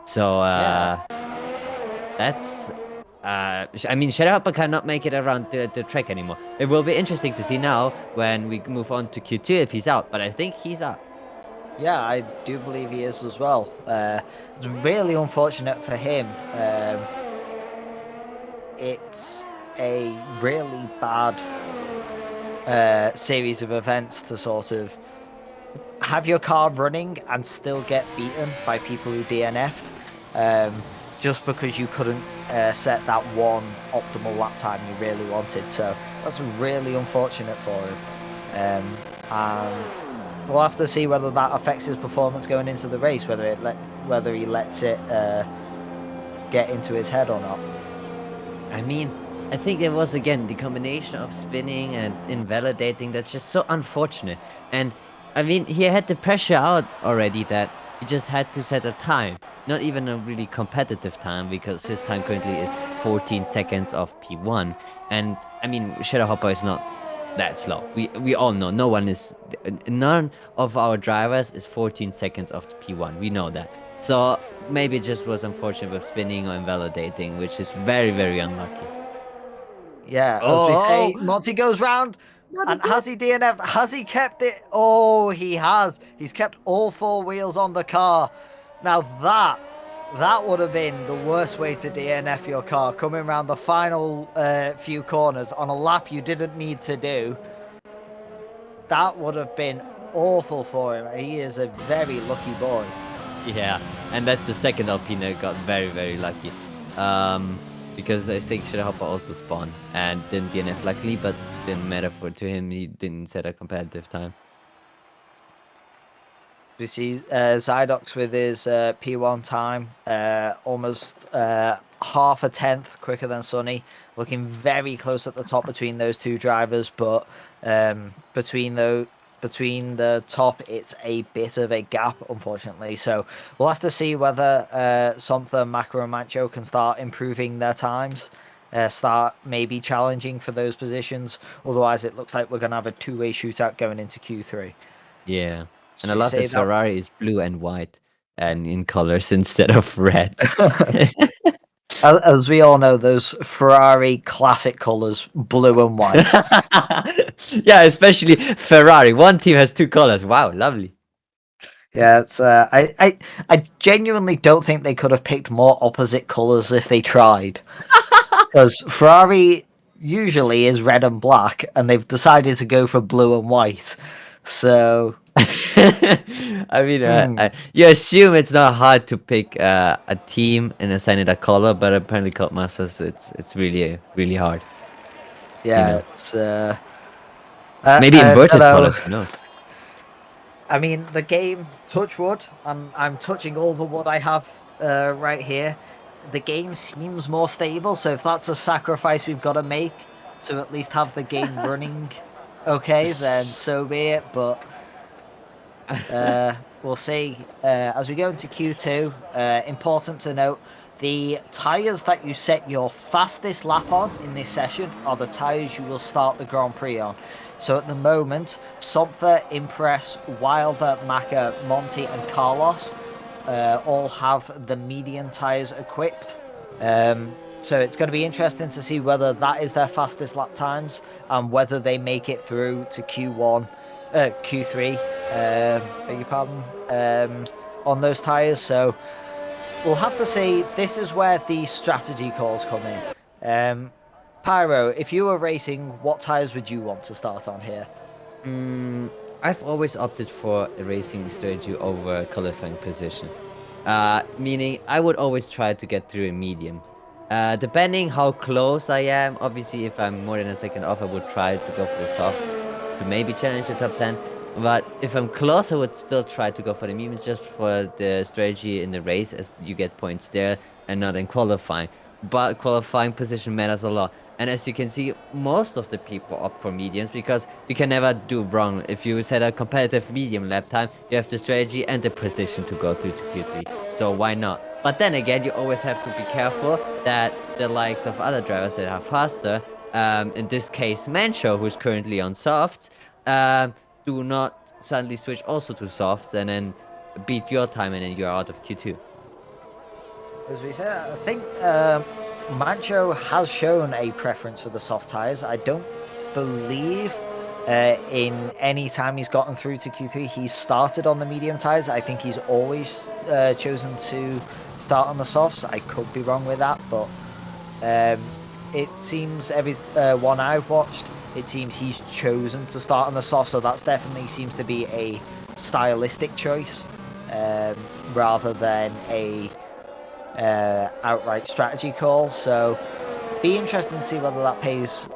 So, that's... I mean, Shadow Hopper cannot make it around the track anymore. It will be interesting to see now when we move on to Q2 if he's out, but I think he's out. Yeah, I do believe he is as well. It's really unfortunate for him. It's a really bad series of events to sort of have your car running and still get beaten by people who DNF'd. Just because you couldn't set that one optimal lap time you really wanted. So that's really unfortunate for him. And we'll have to see whether that affects his performance going into the race, whether he lets it get into his head or not. I mean, I think it was, again, the combination of spinning and invalidating that's just so unfortunate. And, I mean, he had the pressure out already that he just had to set a time. Not even a really competitive time, because his time currently is 14 seconds of P1. And, I mean, Shadow Hopper is not that slow. We all know. None of our drivers is 14 seconds of P1. We know that. So, maybe it just was unfortunate with spinning or invalidating, which is very, very unlucky. Yeah, as we say, Monty goes round. And has he DNF'd? Has he kept it? Oh, he has. He's kept all 4 wheels on the car. Now that would have been the worst way to DNF your car, coming around the final few corners on a lap you didn't need to do. That would have been awful for him. He is a very lucky boy. Yeah, and that's the second Alpina got very, very lucky. Because I think Shadow Hopper also spawned and didn't DNF luckily, but didn't matter to him. He didn't set a competitive time. We see Zydox with his P1 time, almost half a tenth quicker than Sunny, looking very close at the top between those 2 drivers, but between the top, it's a bit of a gap, unfortunately. So we'll have to see whether Somtha, Maka, and Mancho can start improving their times, start maybe challenging for those positions. Otherwise, it looks like we're going to have a 2-way shootout going into Q3. Yeah. And I love that Ferrari is blue and white and in colors instead of red. As we all know, those Ferrari classic colors, blue and white. Yeah, especially Ferrari. One team has 2 colors. Wow, lovely. Yeah, it's I genuinely don't think they could have picked more opposite colors if they tried. Because Ferrari usually is red and black, and they've decided to go for blue and white. So I mean, you assume it's not hard to pick a team and assign it a color, but apparently Codemasters, it's really, really hard. Yeah, you know. it's maybe inverted colors, who knows? I mean, the game, touch wood, I'm touching all the wood I have right here. The game seems more stable, so if that's a sacrifice we've got to make to at least have the game running okay, then so be it. But We'll see. As we go into Q2, important to note, the tyres that you set your fastest lap on in this session are the tyres you will start the Grand Prix on. So at the moment, Somther, Impress, Wilder, Maka, Monty and Carlos all have the medium tyres equipped. So it's going to be interesting to see whether that is their fastest lap times and whether they make it through to Q3, beg your pardon, on those tyres. So we'll have to see. This is where the strategy calls come in. Pyro, if you were racing, what tyres would you want to start on here? I've always opted for a racing strategy over a qualifying position. Meaning I would always try to get through in mediums. Depending how close I am, obviously if I'm more than a second off, I would try to go for the soft to maybe challenge the top 10. But if I'm close, I would still try to go for the mediums just for the strategy in the race, as you get points there and not in qualifying. But qualifying position matters a lot. And as you can see, most of the people opt for mediums because you can never do wrong. If you set a competitive medium lap time, you have the strategy and the position to go through to Q3. So why not? But then again, you always have to be careful that the likes of other drivers that are faster, in this case Mancho, who's currently on softs, do not suddenly switch also to softs and then beat your time and then you're out of Q2. As we said, I think Mancho has shown a preference for the soft tyres. I don't believe in any time he's gotten through to Q3 he's started on the medium tyres. I think he's always chosen to start on the softs. I could be wrong with that, but it seems every one I've watched, it seems he's chosen to start on the soft, so that's definitely seems to be a stylistic choice rather than a outright strategy call. So be interesting to see whether that pays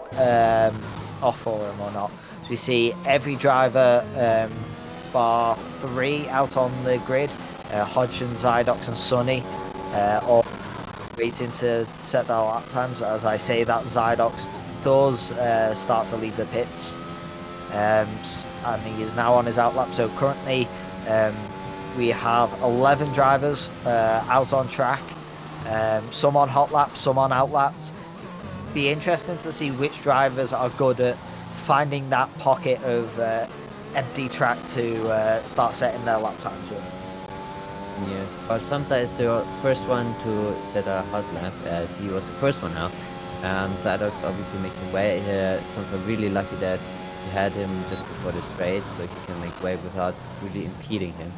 off for him or not. So we see every driver bar 3 out on the grid, Hodgson, Zydox and Sonny all waiting to set their lap times. As I say that, Zydox does start to leave the pits, and he is now on his outlap. So currently we have 11 drivers out on track, some on hot laps, some on out laps. Be interesting to see which drivers are good at finding that pocket of empty track to start setting their lap times with. Yeah, but sometimes the first one to set a hot lap, as he was the first one out. Zydox obviously making way. Sounds really lucky that he had him just before the straight, so he can make way without really impeding him.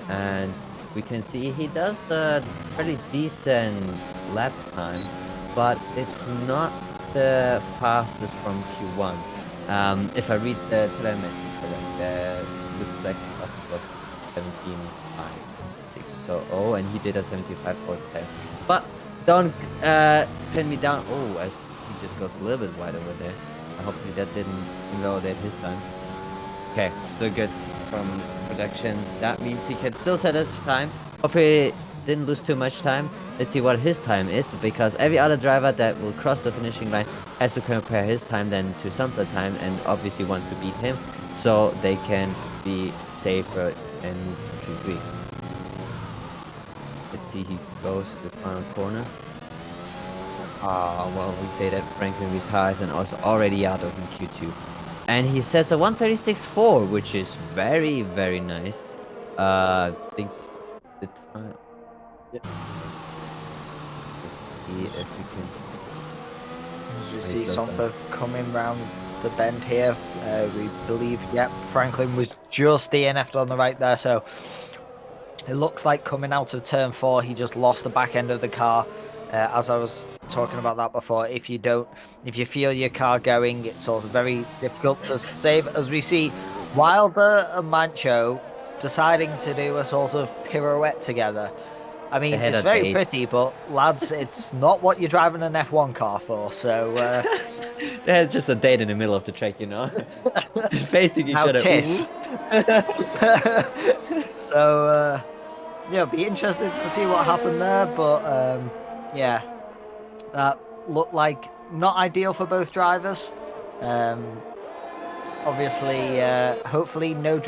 And we can see he does a pretty decent lap time, but it's not the fastest from Q1. If I read the telemetry correct, looks like the fastest was 17.56. So, oh, and he did a 75.10. But don't pin me down. Oh, as he just goes a little bit wide over there. Hopefully that didn't invalidate his time. Okay, still good from production. That means he can still set his time. Hopefully didn't lose too much time. Let's see what his time is, because every other driver that will cross the finishing line has to compare his time then to Sumter time and obviously wants to beat him so they can be safer in Q3. Let's see, he goes to the final corner. Well, we say that Franklin retires and also already out of in Q2. And he sets a 136.4, which is very, very nice. I think the time... Yep. If we can... As we see Somther coming round the bend here, we believe, yep, Franklin was just DNF'd on the right there, so it looks like coming out of turn 4, he just lost the back end of the car. As I was talking about that before, if you feel your car going, it's also very difficult to save. As we see Wilder and Mancho deciding to do a sort of pirouette together. I mean, it's very pretty, but lads, it's not what you're driving an F1 car for, so... They had just a date in the middle of the track, you know? Just facing each other. Kiss. So, yeah, it'll be interesting to see what happened there, but, yeah, that looked like not ideal for both drivers. obviously, hopefully no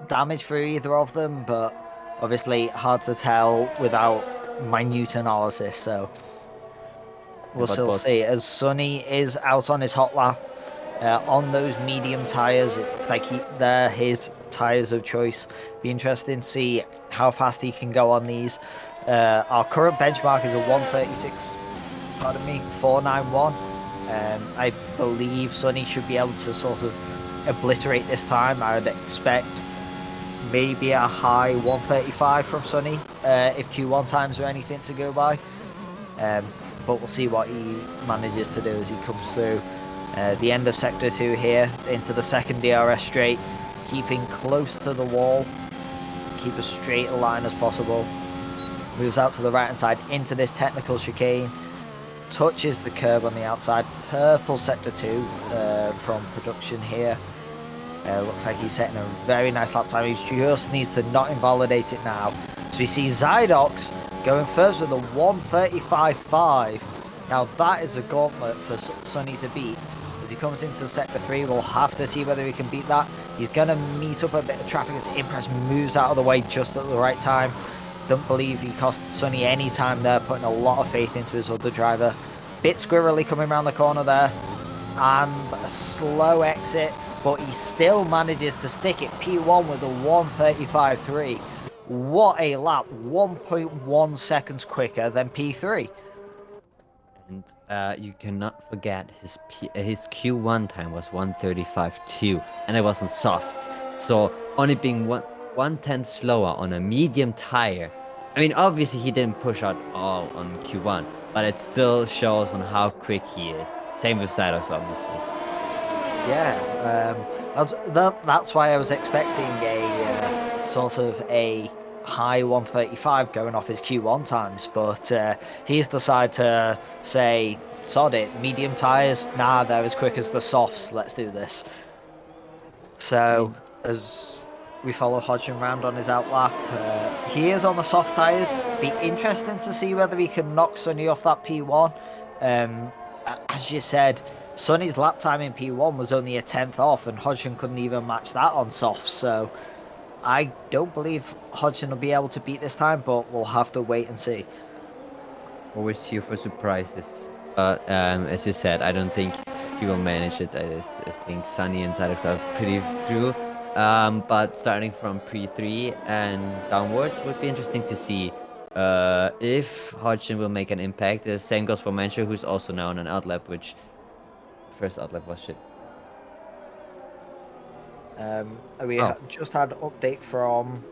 damage for either of them, but obviously hard to tell without minute analysis. So we'll still see. As Sonny is out on his hot lap on those medium tires, it looks like they're his tires of choice. Be interesting to see how fast he can go on these. Our current benchmark is a 491. I believe Sonny should be able to sort of obliterate this time. I would expect maybe a high 135 from Sonny if Q1 times are anything to go by. But we'll see what he manages to do as he comes through the end of Sector 2 here into the second DRS straight, keeping close to the wall, keep as straight a line as possible. Moves out to the right hand side into this technical chicane, touches the curb on the outside. Purple Sector 2 from production here. Looks like he's setting a very nice lap time. He just needs to not invalidate it now. So we see Zydox going first with a 135.5. Now that is a gauntlet for Sonny to beat. As he comes into Sector 3, we'll have to see whether he can beat that. He's going to meet up a bit of traffic as Impress moves out of the way just at the right time. Don't believe he cost Sonny any time there, putting a lot of faith into his other driver. Bit squirrely coming around the corner there. And a slow exit, but he still manages to stick it P1 with a 135.3. What a lap, 1.1 seconds quicker than P3. And you cannot forget his Q1 time was 135.2, and it was on softs. So only being 1/10 slower on a medium tire. I mean, obviously he didn't push out all on Q1, but it still shows on how quick he is. Same with Zydox, obviously. Yeah, that's why I was expecting a sort of a high 135 going off his Q1 times, but he's decided to say, sod it, medium tires, nah, they're as quick as the softs, let's do this. So, as we follow Hodgson round on his outlap, he is on the soft tires. Be interesting to see whether he can knock Sonny off that P1. As you said, Sonny's lap time in P1 was only a 10th off, and Hodgson couldn't even match that on softs, so I don't believe Hodgson will be able to beat this time, but we'll have to wait and see. Always here for surprises. But as you said, I don't think he will manage it. I think Sonny and Zydox are pretty through. But starting from Prix and downwards would be interesting to see if Hodgson will make an impact. The same goes for Mancher, who's also now on an outlap, which first outlap was shit. We just had an update from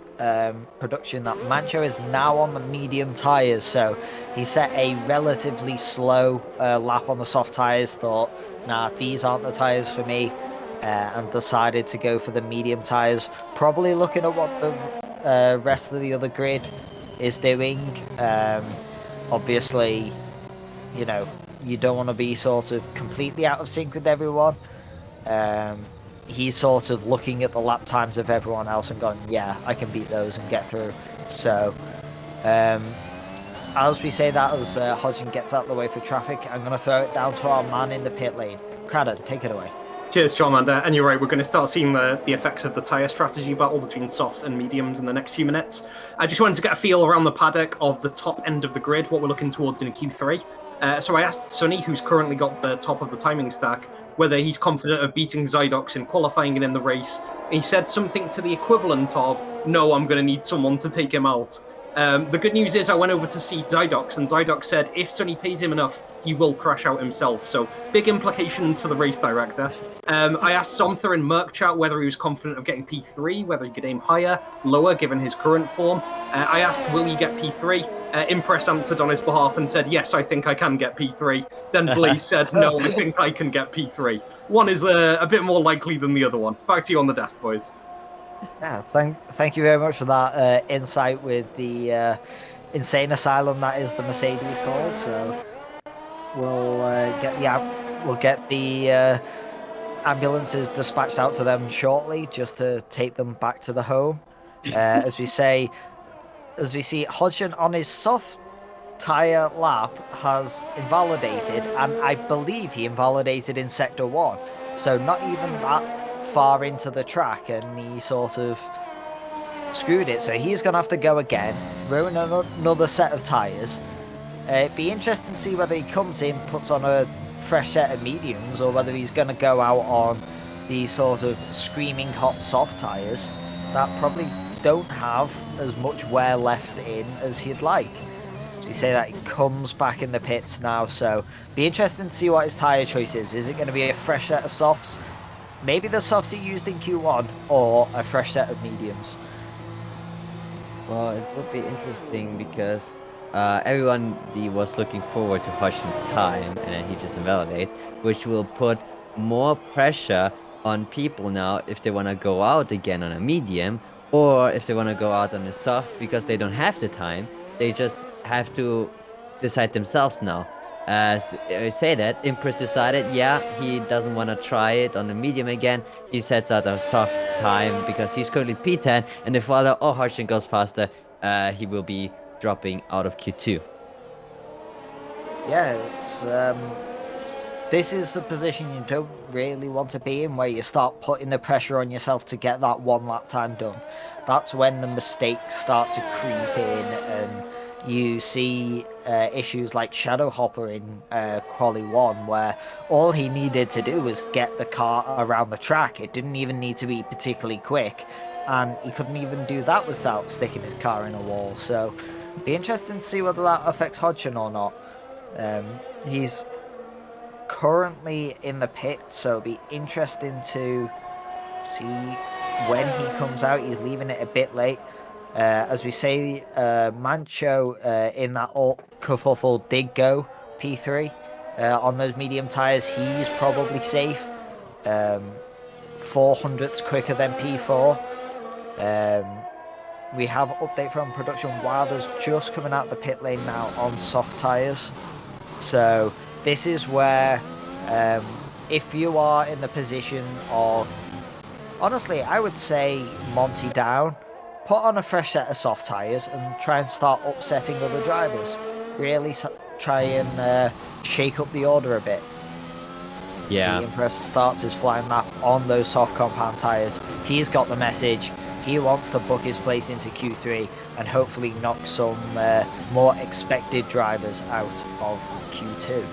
production that Mancho is now on the medium tires, so he set a relatively slow lap on the soft tires, thought, nah, these aren't the tires for me, and decided to go for the medium tires, probably looking at what the rest of the other grid is doing. Obviously, you know, you don't want to be sort of completely out of sync with everyone. He's sort of looking at the lap times of everyone else and going, yeah, I can beat those and get through. So, as we say that, as Hodgson gets out of the way for traffic, I'm going to throw it down to our man in the pit lane. Craddock, take it away. Cheers, Charmander. And you're right, we're going to start seeing the effects of the tyre strategy battle between softs and mediums in the next few minutes. I just wanted to get a feel around the paddock of the top end of the grid, what we're looking towards in a Q3. So I asked Sonny, who's currently got the top of the timing stack, whether he's confident of beating Zydox in qualifying and in the race. And he said something to the equivalent of, no, I'm going to need someone to take him out. The good news is I went over to see Zydox, and Zydox said if Sonny pays him enough, he will crash out himself. So big implications for the race director. I asked Somther in Merc chat whether he was confident of getting P3, whether he could aim higher, lower, given his current form. I asked, will he get P3? Impress answered on his behalf and said, yes, I think I can get P3. Then Blaze said, no, I think I can get P3. One is a bit more likely than the other one. Back to you on the desk, boys. Yeah, thank you very much for that insight with the insane asylum that is the Mercedes call. So we'll get the ambulances dispatched out to them shortly, just to take them back to the home. As we see Hodgson on his soft tyre lap has invalidated, and I believe he invalidated in Sector 1. So not even that far into the track, and he sort of screwed it. So he's going to have to go again, ruin another set of tyres. It'd be interesting to see whether he comes in, puts on a fresh set of mediums, or whether he's going to go out on these sort of screaming hot soft tyres that probably don't have as much wear left in as he'd like. So you say that he comes back in the pits now, so be interesting to see what his tyre choice is. Is it going to be a fresh set of softs? Maybe the softs he used in Q1, or a fresh set of mediums? Well, it would be interesting because everyone was looking forward to Hodgson's time, and then he just invalidates, which will put more pressure on people now if they want to go out again on a medium, or if they want to go out on the softs because they don't have the time. They just have to decide themselves now. As I say that, Impress decided, yeah, he doesn't want to try it on the medium again. He sets out a soft time because he's currently P10, and if Hodgson goes faster, he will be dropping out of Q2. Yeah, it's this is the position you don't really want to be in, where you start putting the pressure on yourself to get that one lap time done. That's when the mistakes start to creep in, and you see issues like Shadow Hopper in Quali 1, where all he needed to do was get the car around the track. It didn't even need to be particularly quick, and he couldn't even do that without sticking his car in a wall. So be interesting to see whether that affects Hodgson or not. He's currently in the pit, so it'll be interesting to see when he comes out. He's leaving it a bit late. As we say, Mancho in that kerfuffle did go P3 on those medium tyres. He's probably safe. 400's quicker than P4. We have update from production. Wilder's just coming out the pit lane now on soft tyres. So this is where, if you are in the position of, honestly, I would say Monty down, put on a fresh set of soft tyres and try and start upsetting other drivers. Really try and shake up the order a bit. Yeah. See, Impress starts his flying lap on those soft compound tyres. He's got the message. He wants to book his place into Q3 and hopefully knock some more expected drivers out of Q2.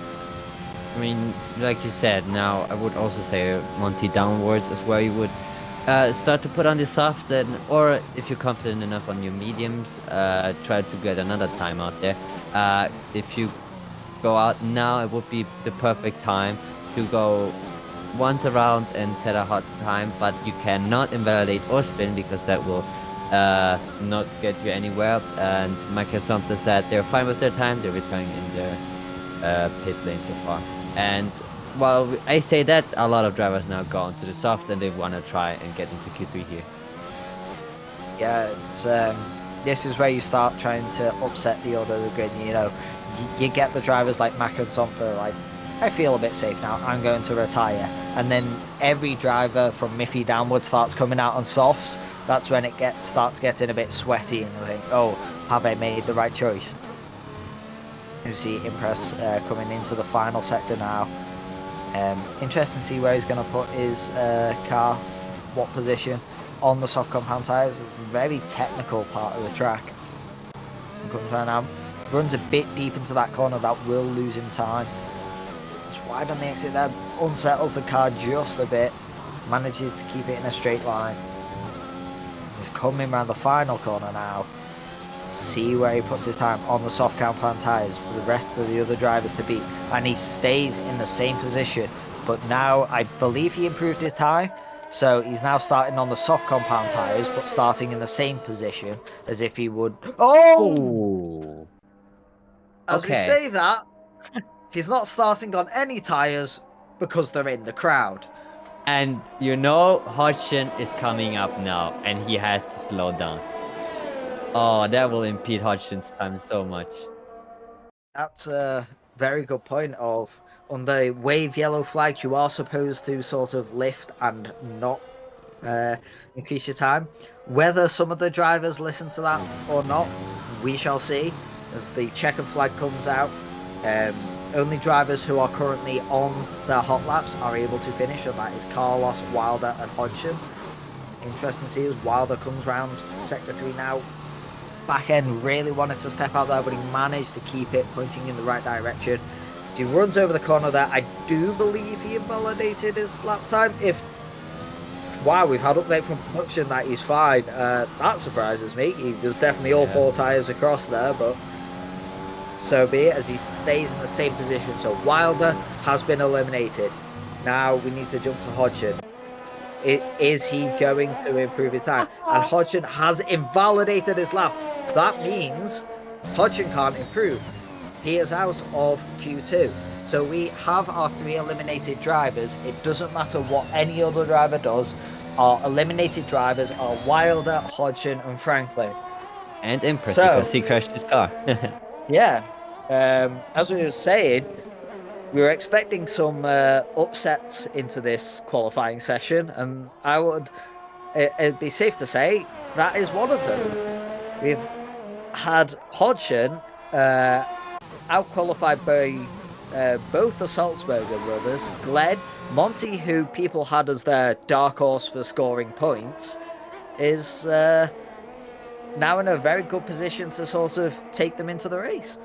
I mean, like you said, now I would also say Monty downwards is where you would start to put on the soft, or if you're confident enough on your mediums, try to get another time out there. If you go out now, it would be the perfect time to go once around and set a hot time, but you cannot invalidate or spin because that will not get you anywhere. And Microsoft has said they're fine with their time, they're returning in their pit lane so far. And while I say that, a lot of drivers now go onto the softs and they want to try and get into Q3 here. Yeah, it's, this is where you start trying to upset the order of the grid. You know, you get the drivers like Mack and Somfer, like, I feel a bit safe now, I'm going to retire. And then every driver from Miffy downwards starts coming out on softs. That's when it starts getting a bit sweaty and you think, oh, have I made the right choice? You see Impress coming into the final sector now. Interesting to see where he's going to put his car, what position on the soft compound tyres. Very technical part of the track. He comes around now, runs a bit deep into that corner, that will lose him time. Wide on the exit there, unsettles the car just a bit, manages to keep it in a straight line. He's coming around the final corner now. See where he puts his time on the soft compound tyres for the rest of the other drivers to beat, and he stays in the same position. But now I believe he improved his time, so he's now starting on the soft compound tyres, but starting in the same position as if he would. Oh! As we say that, he's not starting on any tyres because they're in the crowd. And you know Hodgson is coming up now, and he has to slow down. Oh, that will impede Hodgson's time so much. That's a very good point of, on the wave yellow flag, you are supposed to sort of lift and not increase your time. Whether some of the drivers listen to that or not, we shall see. as the checkered flag comes out. Only drivers who are currently on their hot laps are able to finish, and that is Carlos, Wilder, and Hodgson. Interesting to see as Wilder comes round sector 3 now. Back end really wanted to step out there, but he managed to keep it pointing in the right direction. As he runs over the corner there, I do believe he invalidated his lap time. Wow, we've had update from production that he's fine. That surprises me. He was definitely all 4 tyres across there, but so be it, as he stays in the same position. So Wilder has been eliminated. Now we need to jump to Hodgson. Is he going to improve his time? And Hodgson has invalidated his lap. That means Hodgson can't improve. He is out of Q2. So we have our 3 eliminated drivers. It doesn't matter what any other driver does. Our eliminated drivers are Wilder, Hodgson, and Franklin. And Impress, because he crashed his car. Yeah. As we were saying, we were expecting some upsets into this qualifying session, and it'd be safe to say that is one of them. We've had Hodgson out-qualified by both the Salzburger brothers, Glenn, Monty, who people had as their dark horse for scoring points, is now in a very good position to sort of take them into the race.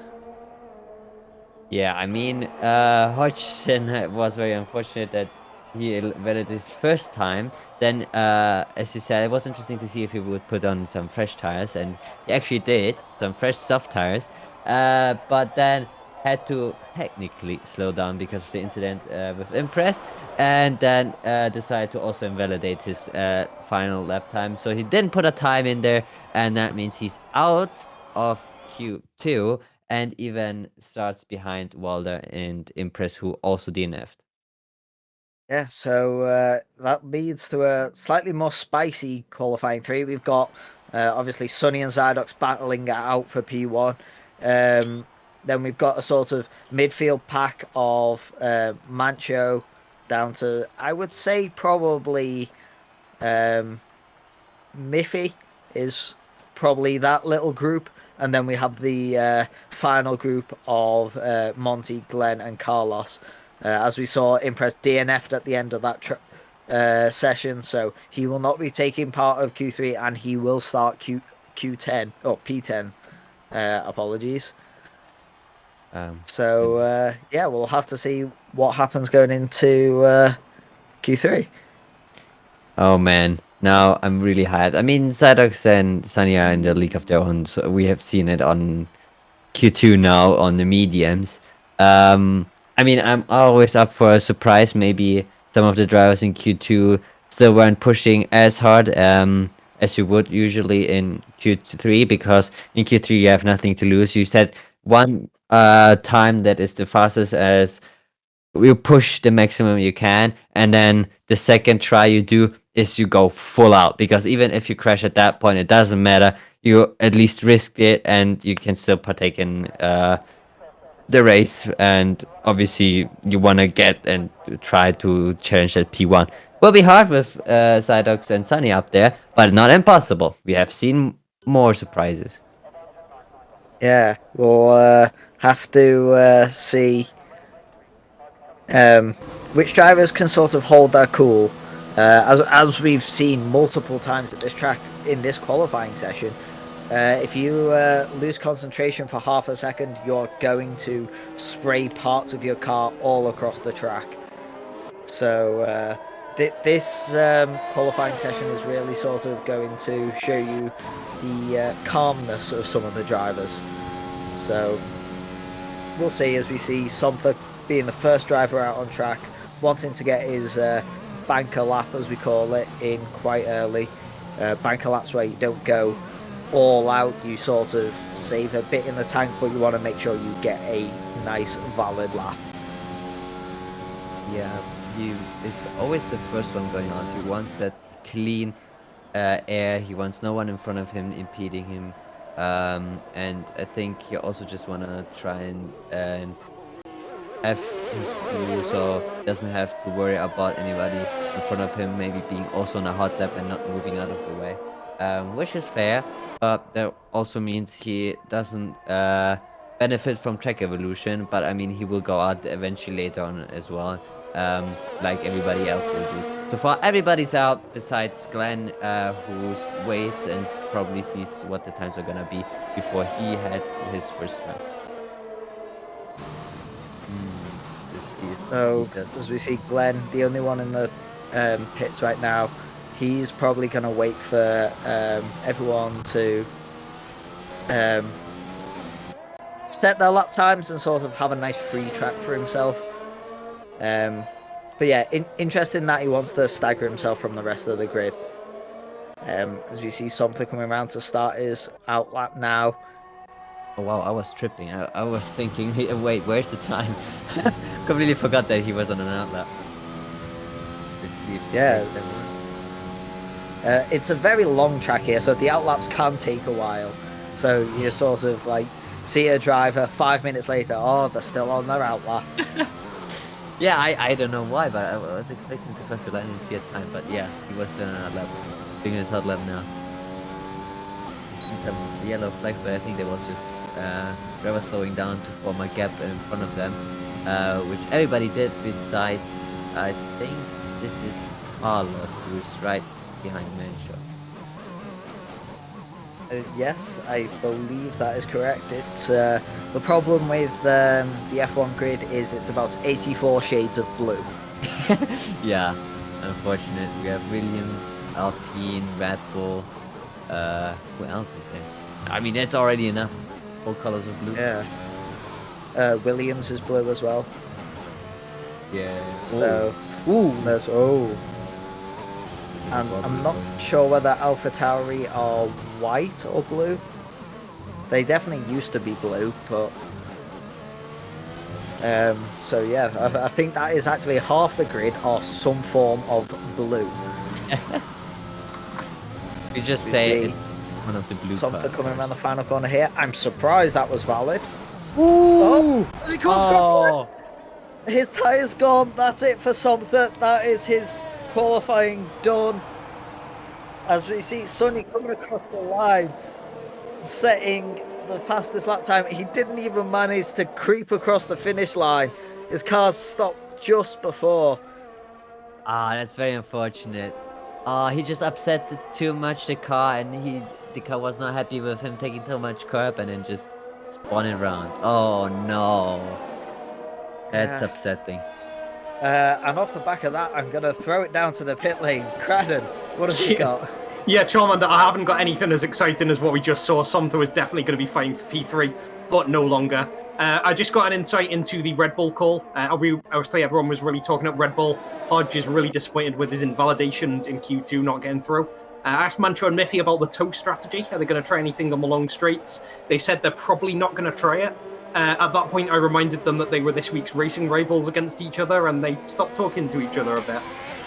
Yeah, I mean, Hodgson was very unfortunate that he vetted his first time. Then, as you said, it was interesting to see if he would put on some fresh tires, and he actually did, some fresh soft tires. But then had to technically slow down because of the incident with Impress, and then decided to also invalidate his final lap time. So he didn't put a time in there, and that means he's out of Q2. And even starts behind Wilder and Impress, who also DNF'd. Yeah, so that leads to a slightly more spicy qualifying 3. We've got obviously Sonny and Zydox battling it out for P1. Then we've got a sort of midfield pack of Mancho down to, I would say, probably Miffy is probably that little group. And then we have the final group of Monty, Glenn, and Carlos. As we saw, Impress DNF'd at the end of that session, so he will not be taking part of Q3, and he will start Q10 or P10. Apologies. Yeah, we'll have to see what happens going into Q3. Oh man, now I'm really hyped. I mean, Zydox and Sunny are in the league of their own, so we have seen it on Q2 now on the mediums. I mean, I'm always up for a surprise. Maybe some of the drivers in Q2 still weren't pushing as hard as you would usually in Q3, because in Q3 you have nothing to lose. You said one time that is the fastest as you push the maximum you can, and then the second try you do is you go full out, because even if you crash at that point, it doesn't matter. You at least risked it, and you can still partake in the race. And obviously, you want to get and try to challenge that P1. Will be hard with Zydox and Sunny up there, but not impossible. We have seen more surprises. Yeah, we'll have to see which drivers can sort of hold their cool. As we've seen multiple times at this track in this qualifying session, if you lose concentration for half a second, you're going to spray parts of your car all across the track. So this qualifying session is really sort of going to show you the calmness of some of the drivers. So we'll see, as we see Somford being the first driver out on track, wanting to get his banker lap, as we call it, in quite early. Banker laps where you don't go all out, you sort of save a bit in the tank, but you want to make sure you get a nice valid lap. Yeah, it's always the first one going on. He wants that clean air. He wants no one in front of him impeding him, and I think he also just want to try and have his cool, so he doesn't have to worry about anybody in front of him maybe being also on a hot lap and not moving out of the way, which is fair. That also means he doesn't benefit from track evolution, but I mean he will go out eventually later on as well, like everybody else will do. So far, everybody's out besides Glenn, who waits and probably sees what the times are gonna be before he heads his first run. So, as we see Glenn, the only one in the pits right now, he's probably going to wait for everyone to set their lap times and sort of have a nice free track for himself. But yeah, interesting that he wants to stagger himself from the rest of the grid. As we see something coming around to start his outlap now. Oh wow, I was tripping. I was thinking, wait, where's the time? Completely forgot that he was on an outlap. Let's see if Yes. It's a very long track here, so the outlaps can take a while. So you sort of like see a driver 5 minutes later, oh, they're still on their outlap. Yeah, I don't know why, but I was expecting to cross the line and see a time, but yeah, he was still on an outlap. Doing his hot lap now. Some yellow flags, but I think there was just driver slowing down to form a gap in front of them, which everybody did besides, I think this is Carlos, who's right behind Manshaw. Yes, I believe that is correct. It's the problem with the F1 grid is it's about 84 shades of blue. Yeah, unfortunate. We have Williams, Alpine, Red Bull. Who else is there? I mean, it's already enough. All colors of blue. Yeah. Williams is blue as well. Yeah. So, there's and I'm not sure whether AlphaTauri are white or blue. They definitely used to be blue, but so yeah, I think that is actually half the grid are some form of blue. We just say it's one of the blue something cars. coming around the final corner here. I'm surprised that was valid. Ooh! He comes across the line. His tire's gone. That's it for something. That is his qualifying done. As we see Sonny coming across the line, setting the fastest lap time. He didn't even manage to creep across the finish line. His car stopped just before. That's very unfortunate. He just upset too much the car, and the car was not happy with him taking too much curb and then just spun it around. Oh no. That's upsetting. And off the back of that, I'm going to throw it down to the pit lane. Cradden, what have you got? Yeah, Charmander, I haven't got anything as exciting as what we just saw. Somtha was definitely going to be fighting for P3, but no longer. I just got an insight into the Red Bull call. Obviously, everyone was really talking up Red Bull. Hodge is really disappointed with his invalidations in Q2 not getting through. I asked Mancho and Miffy about the toe strategy. Are they going to try anything on the long straights? They said they're probably not going to try it. At that point, I reminded them that they were this week's racing rivals against each other, and they stopped talking to each other a bit.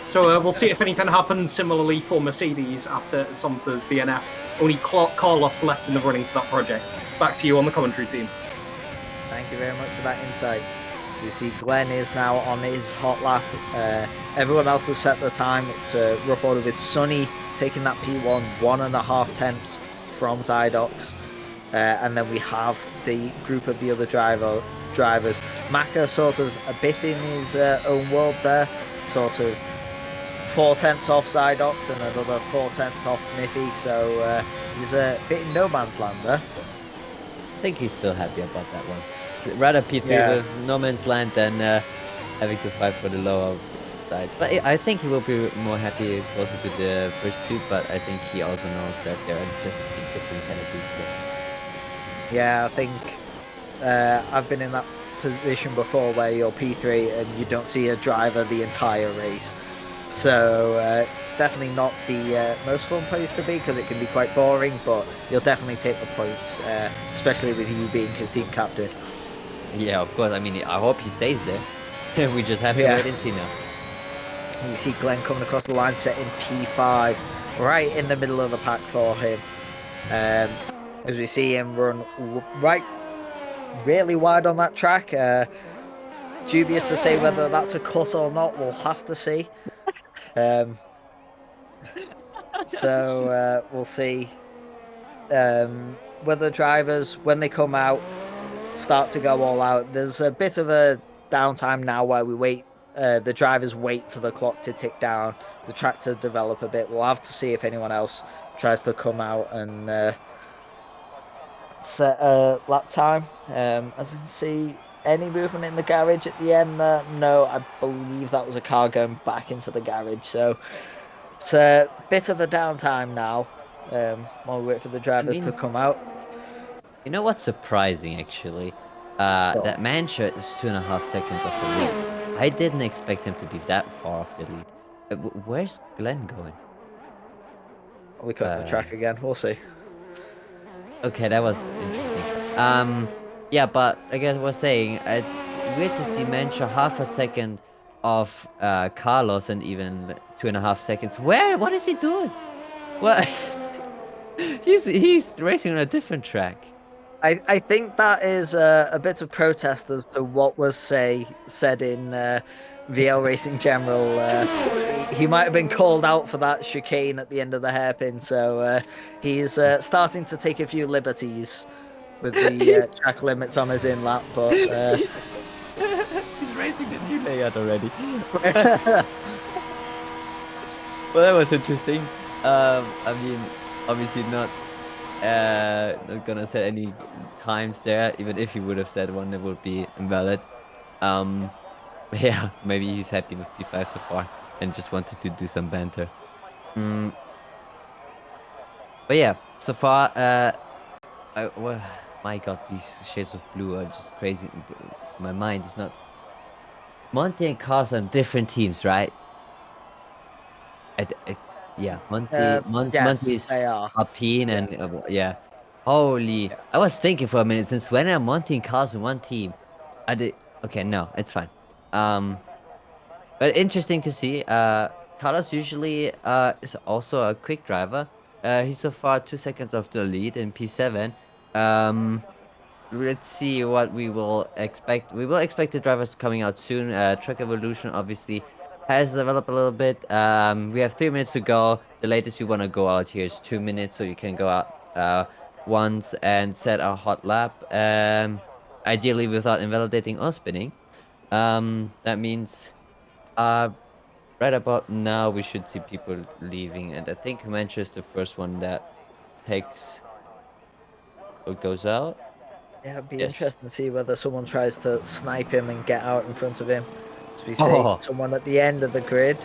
So we'll see if anything happens similarly for Mercedes after Somtha's DNF. Only Carlos left in the running for that project. Back to you on the commentary team. Thank you very much for that insight. You see Glenn is now on his hot lap. Everyone else has set the time. It's a rough order with Sonny taking that P1 1.5 tenths from Zydox. And then we have the group of the other drivers. Maka sort of a bit in his own world there. Sort of 4 tenths off Zydox and another 4 tenths off Miffy. So he's a bit in no man's land there. I think he's still happy about that one. Rather P3 with no man's land than having to fight for the lower side. But I think he will be more happy closer to the first two, but I think he also knows that they're just different kind of people. Yeah, I think I've been in that position before where you're P3 and you don't see a driver the entire race. So it's definitely not the most fun place to be because it can be quite boring, but you'll definitely take the points, especially with you being his team captain. Yeah, of course. I mean, I hope he stays there. We just have to wait and see now. You see Glenn coming across the line, setting P5 right in the middle of the pack for him. As we see him run really wide on that track. Dubious to say whether that's a cut or not. We'll have to see. So we'll see Whether the drivers, when they come out, start to go all out, there's a bit of a downtime now where we wait. The drivers wait for the clock to tick down, the track to develop a bit. We'll have to see if anyone else tries to come out and set a lap time. As you can see, any movement in the garage at the end there? No, I believe that was a car going back into the garage. So it's a bit of a downtime now while we wait for the drivers to come out. You know what's surprising, actually? That Mancha is 2.5 seconds off the lead. I didn't expect him to be that far off the lead. Where's Glenn going? We cut the track again. We'll see. Okay, that was interesting. Yeah, but I guess I was saying, it's weird to see Mancha half a second off Carlos and even 2.5 seconds. What is he doing? Well, he's racing on a different track. I think that is a bit of protest as to what was said in VL Racing General. He might have been called out for that chicane at the end of the hairpin, so he's starting to take a few liberties with the track limits on his in lap. But he's racing the new layout already. Well, that was interesting. I mean, obviously not gonna set any times there. Even if he would have said one, it would be invalid. Yeah, maybe he's happy with P5 so far and just wanted to do some banter. But yeah, so far, well, my God, these shades of blue are just crazy. My mind is not. Monty and Carlos are on different teams, right? Yeah, Monty is Alpine and yeah. Holy, I was thinking for a minute, since when are Monty and Carlos in one team? Okay, no, it's fine. But interesting to see. Carlos usually is also a quick driver. He's so far 2 seconds off the lead in P7. Let's see what we will expect. We will expect the drivers coming out soon. Track Evolution obviously has developed a little bit. We have 3 minutes to go. The latest you want to go out here is 2 minutes, so you can go out once and set a hot lap. Ideally without invalidating or spinning. That means right about now we should see people leaving, and I think Mancha is the first one that takes or goes out. Yeah, it'd be interesting to see whether someone tries to snipe him and get out in front of him. As we see someone at the end of the grid,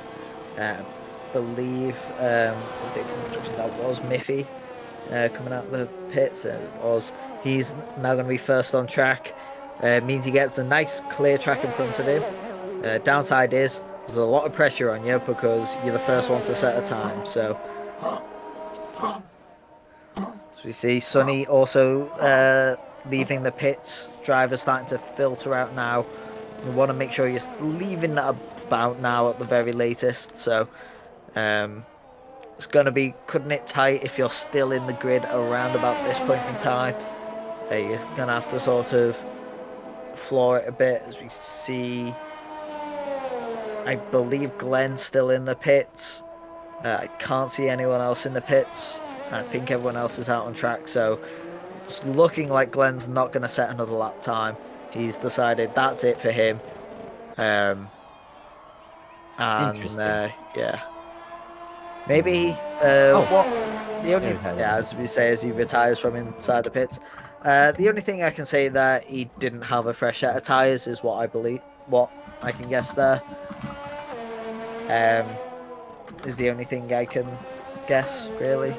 believe the bit from production that was Miffy coming out of the pits. He's now going to be first on track. Means he gets a nice clear track in front of him. Downside is there's a lot of pressure on you because you're the first one to set a time. So we see Sonny also leaving the pits. Drivers starting to filter out now. You want to make sure you're leaving about now at the very latest. So it's going to be cutting it tight if you're still in the grid around about this point in time. You're going to have to sort of floor it a bit. As we see, I believe Glenn's still in the pits. I can't see anyone else in the pits. I think everyone else is out on track, so it's looking like Glenn's not going to set another lap time. He's decided that's it for him. Yeah, maybe the only as we say, as he retires from inside the pits. The only thing I can say that he didn't have a fresh set of tires is what I can guess there. Is the only thing I can guess, really.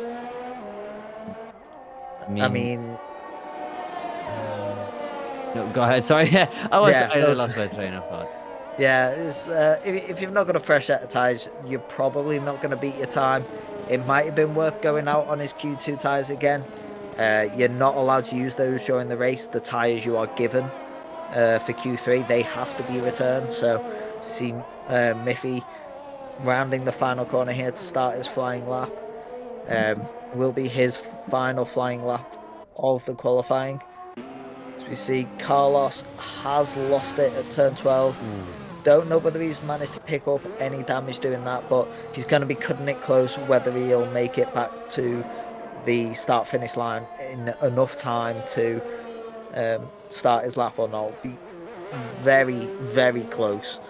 I mean no, go ahead. Sorry, I lost my train of thought. Yeah, if you've not got a fresh set of tyres, you're probably not going to beat your time. It might have been worth going out on his Q2 tyres again. You're not allowed to use those during the race. The tyres you are given for Q3, they have to be returned. So, see Miffy rounding the final corner here to start his flying lap. Will be his final flying lap of the qualifying. As we see, Carlos has lost it at turn 12. Don't know whether he's managed to pick up any damage doing that, but he's going to be cutting it close whether he'll make it back to the start-finish line in enough time to start his lap or not. Be very, very close.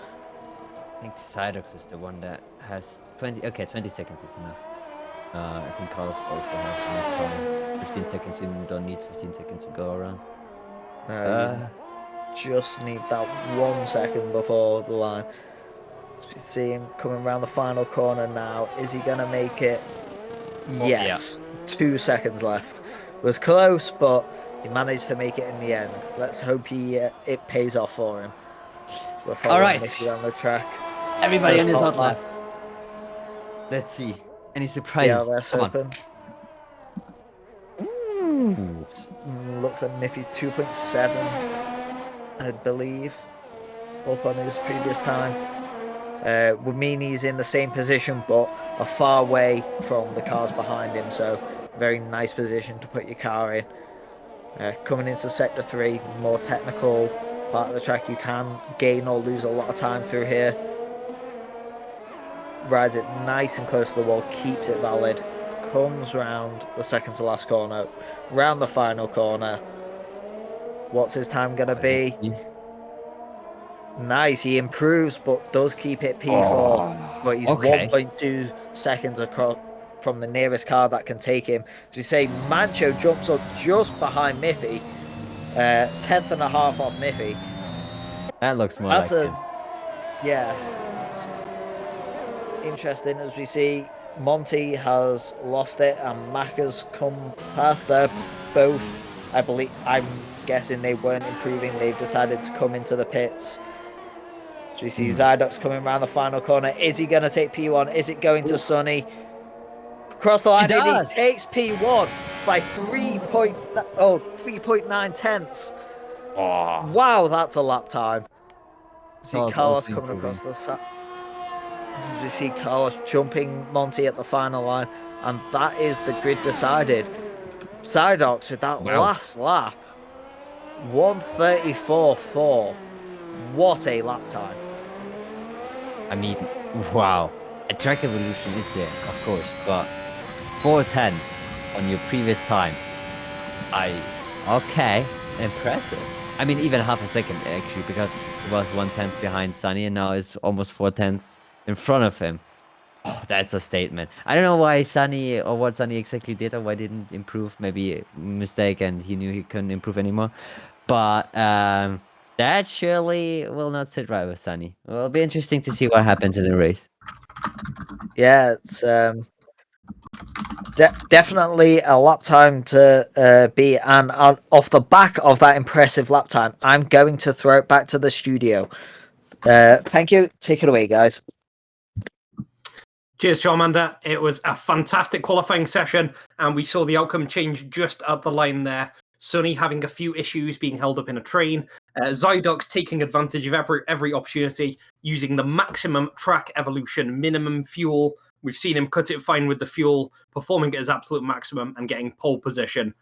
I think Cydox is the one that has 20. Okay, 20 seconds is enough. I think Carlos also has enough time. 15 seconds. You don't need 15 seconds to go around. You just need that 1 second before the line. You see him coming around the final corner now. Is he going to make it? Yes. Yeah. 2 seconds left. It was close, but he managed to make it in the end. Let's hope it pays off for him. All right. On the track. Everybody in his hot lap. Let's see. Any surprises? Yeah, let's open. Looks like Miffy's 2.7, I believe, up on his previous time. Wamini's in the same position, but a far way from the cars behind him, so very nice position to put your car in. Coming into Sector 3, more technical part of the track, you can gain or lose a lot of time through here. Rides it nice and close to the wall, keeps it valid, comes round the second to last corner, round the final corner. What's his time going to be? Nice, he improves, but does keep it P4. But he's 1.2 seconds across from the nearest car that can take him. So we say Mancho jumps up just behind Miffy, 10th and a half off Miffy. That looks more like him. Yeah. Interesting, as we see Monty has lost it and Mac has come past. They're both, I'm guessing they weren't improving. They've decided to come into the pits. So we see Zydox coming around the final corner. Is he going to take P1? Is it going to Sonny? Across the line, and he takes P1 by 3.9 tenths. Oh. Wow, that's a lap time. See Carlos coming across the side. We see Carlos jumping Monty at the final line, and that is the grid decided. Zydox with that last lap, 1:34.4. What a lap time! I mean, wow. A track evolution is there, of course, but 4 tenths on your previous time. Okay, impressive. I mean, even half a second actually, because it was 1/10 behind Sunny, and now it's almost 4 tenths in front of him. Oh, that's a statement. I don't know why Sunny, or what Sunny exactly did, or why didn't improve. Maybe a mistake and he knew he couldn't improve anymore. But that surely will not sit right with Sunny. Well, it'll be interesting to see what happens in the race. Yeah, it's definitely a lap time to be. And off the back of that impressive lap time, I'm going to throw it back to the studio. Thank you. Take it away, guys. Cheers, Charmander. It was a fantastic qualifying session, and we saw the outcome change just at the line there. Sonny having a few issues, being held up in a train. Zydox taking advantage of every opportunity, using the maximum track evolution, minimum fuel. We've seen him cut it fine with the fuel, performing at his absolute maximum and getting pole position.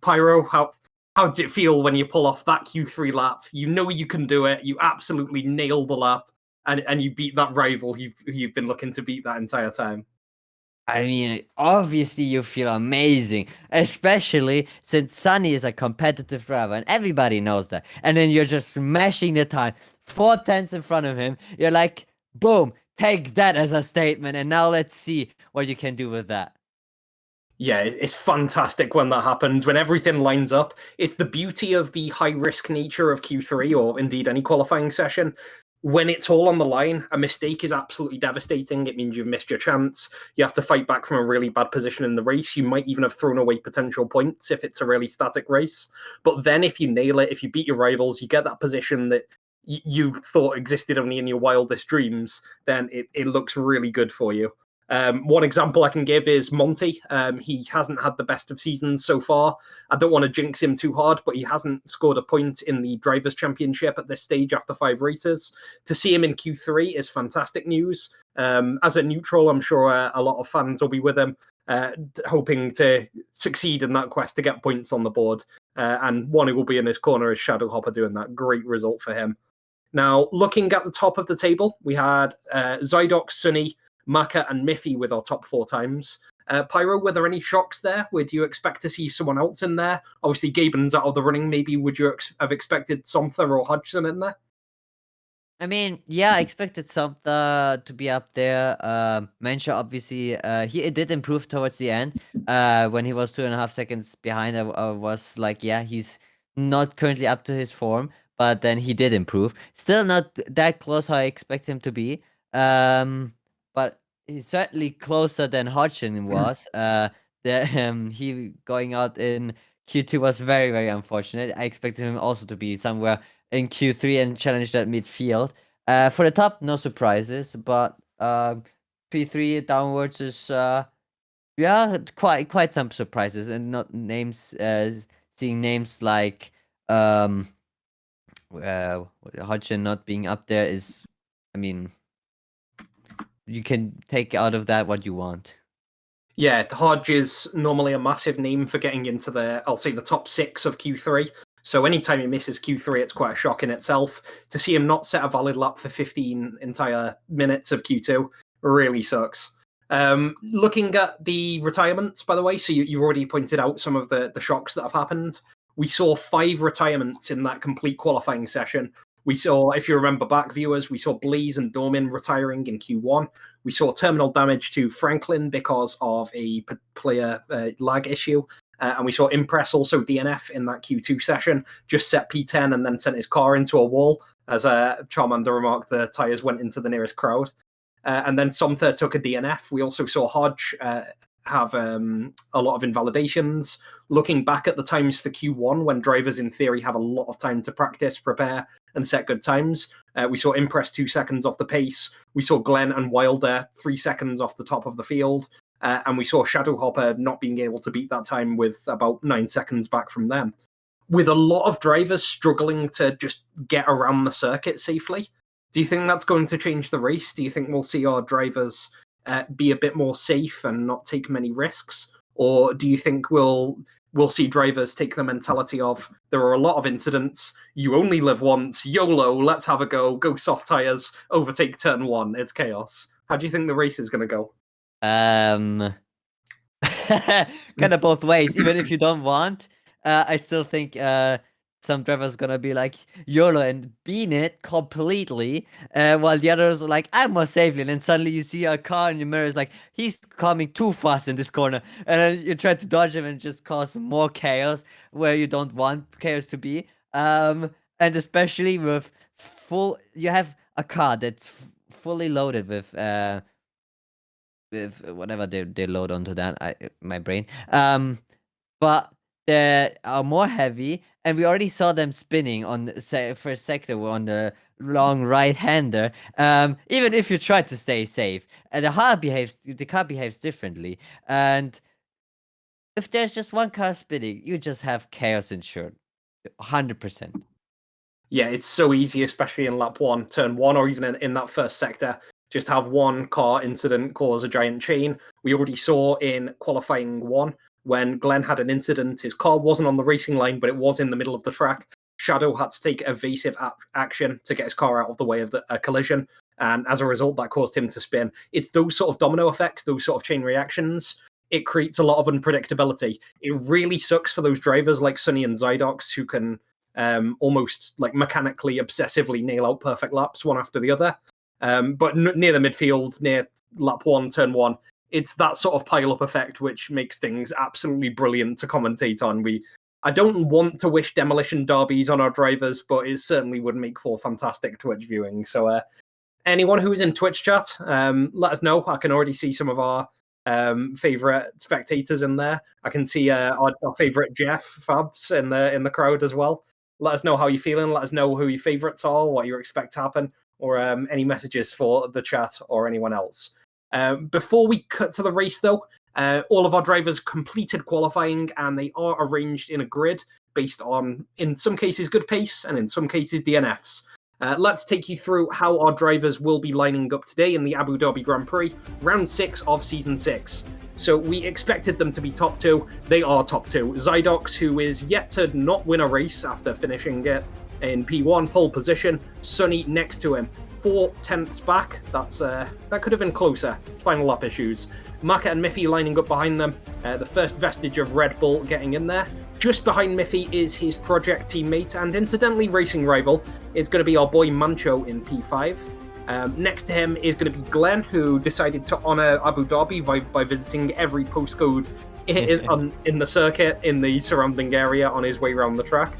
Pyro, how does it feel when you pull off that Q3 lap? You know you can do it. You absolutely nail the lap. And you beat that rival you've been looking to beat that entire time. I mean, obviously you feel amazing, especially since Sunny is a competitive driver and everybody knows that. And then you're just smashing the time, 4 tenths in front of him. You're like, boom, take that as a statement. And now let's see what you can do with that. Yeah, it's fantastic when that happens, when everything lines up. It's the beauty of the high-risk nature of Q3, or indeed any qualifying session. When it's all on the line, a mistake is absolutely devastating. It means you've missed your chance. You have to fight back from a really bad position in the race. You might even have thrown away potential points if it's a really static race. But then if you nail it, if you beat your rivals, you get that position that you thought existed only in your wildest dreams, then it looks really good for you. One example I can give is Monty. He hasn't had the best of seasons so far. I don't want to jinx him too hard, but he hasn't scored a point in the Drivers' Championship at this stage after 5 races. To see him in Q3 is fantastic news. As a neutral, I'm sure a lot of fans will be with him, hoping to succeed in that quest to get points on the board. And one who will be in his corner is Shadowhopper doing that. Great result for him. Now, looking at the top of the table, we had Zydox, Sunny, Maka and Miffy with our top 4 times. Pyro, were there any shocks there? Would you expect to see someone else in there? Obviously, Gaben's out of the running. Maybe would you have expected Somther or Hodgson in there? I mean, yeah, I expected Somther to be up there. Mensah, obviously, he did improve towards the end. When he was 2.5 seconds behind, I was like, yeah, he's not currently up to his form, but then he did improve. Still not that close how I expect him to be. But he's certainly closer than Hodgson was. He going out in Q2 was very, very unfortunate. I expected him also to be somewhere in Q3 and challenge that midfield. For the top, no surprises, but P3 downwards is yeah, quite some surprises, and not names. Seeing names like Hodgson not being up there is, I mean, you can take out of that what you want. Yeah, Hodge is normally a massive name for getting into I'll say the top 6 of Q3. So anytime he misses Q3, it's quite a shock in itself. To see him not set a valid lap for 15 entire minutes of Q2 really sucks. Looking at the retirements, by the way, so you've already pointed out some of the shocks that have happened. We saw 5 retirements in that complete qualifying session. We saw, if you remember back, viewers, we saw Blaze and Domin retiring in Q1. We saw terminal damage to Franklin because of a player lag issue. And we saw Impress also DNF in that Q2 session, just set P10 and then sent his car into a wall. As Charmander remarked, the tyres went into the nearest crowd. And then Somther took a DNF. We also saw Hodge have a lot of invalidations. Looking back at the times for Q1, when drivers in theory have a lot of time to practice, prepare, and set good times, we saw Impress 2 seconds off the pace. We saw Glenn and Wilder 3 seconds off the top of the field. And we saw Shadowhopper not being able to beat that time with about 9 seconds back from them. With a lot of drivers struggling to just get around the circuit safely, do you think that's going to change the race? Do you think we'll see our drivers be a bit more safe and not take many risks? Or do you think we'll see drivers take the mentality of, there are a lot of incidents, you only live once, YOLO, let's have a go soft tires, overtake turn 1, it's chaos. How do you think the race is going to go? Kind of both ways. Even if you don't want, I still think some drivers gonna be like YOLO and bean it completely, while the others are like, I'm more safely. And then suddenly you see a car in your mirror is like, he's coming too fast in this corner, and then you try to dodge him and just cause more chaos where you don't want chaos to be. And especially with you have a car that's fully loaded with whatever they load onto that, my brain. But they are more heavy, and we already saw them spinning on the first sector on the long right-hander. Even if you try to stay safe, the car behaves differently. And if there's just one car spinning, you just have chaos ensured, 100%. Yeah, it's so easy, especially in lap 1, turn 1, or even in that first sector. Just have one car incident cause a giant chain. We already saw in qualifying 1, when Glenn had an incident, his car wasn't on the racing line, but it was in the middle of the track. Shadow had to take evasive action to get his car out of the way of a collision. And as a result, that caused him to spin. It's those sort of domino effects, those sort of chain reactions. It creates a lot of unpredictability. It really sucks for those drivers like Sunny and Zydox, who can almost like mechanically, obsessively nail out perfect laps one after the other. But near the midfield, near lap 1, turn 1, it's that sort of pile-up effect which makes things absolutely brilliant to commentate on. I don't want to wish demolition derbies on our drivers, but it certainly would make for fantastic Twitch viewing. So anyone who's in Twitch chat, let us know. I can already see some of our favorite spectators in there. I can see our favorite Jeff Fabs in the crowd as well. Let us know how you're feeling. Let us know who your favorites are, what you expect to happen, or any messages for the chat or anyone else. Before we cut to the race, though, all of our drivers completed qualifying, and they are arranged in a grid based on, in some cases, good pace, and in some cases, DNFs. Let's take you through how our drivers will be lining up today in the Abu Dhabi Grand Prix, round 6 of Season 6. So we expected them to be top 2. They are top 2. Zydox, who is yet to not win a race after finishing it in P1, pole position. Sunny next to him, 4 tenths back. That could have been closer. Final lap issues. Maka and Miffy lining up behind them. The first vestige of Red Bull getting in there. Just behind Miffy is his project teammate and incidentally racing rival. It's going to be our boy Mancho in P5. Next to him is going to be Glenn, who decided to honour Abu Dhabi by visiting every postcode in the circuit, in the surrounding area on his way around the track.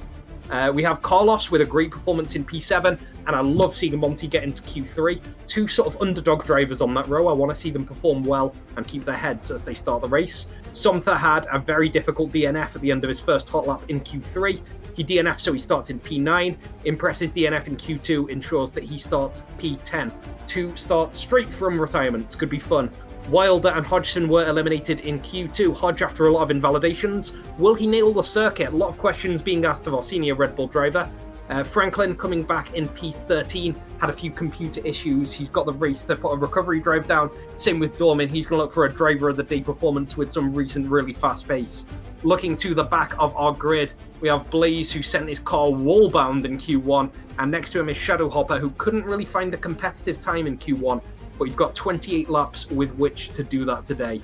We have Carlos with a great performance in P7, and I love seeing Monty get into Q3. Two sort of underdog drivers on that row. I want to see them perform well and keep their heads as they start the race. Somtha had a very difficult DNF at the end of his first hot lap in Q3. He DNFs, so he starts in P9. Impress's DNF in Q2 ensures that he starts P10. Two starts straight from retirement. Could be fun. Wilder and Hodgson were eliminated in Q2. Hodge, after a lot of invalidations, will he nail the circuit? A lot of questions being asked of our senior Red Bull driver. Franklin coming back in P13, had a few computer issues. He's got the race to put a recovery drive down. Same with Dorman. He's going to look for a driver of the day performance with some recent really fast pace. Looking to the back of our grid, we have Blaze, who sent his car wall-bound in Q1, and next to him is Shadowhopper, who couldn't really find a competitive time in Q1, but he's got 28 laps with which to do that today.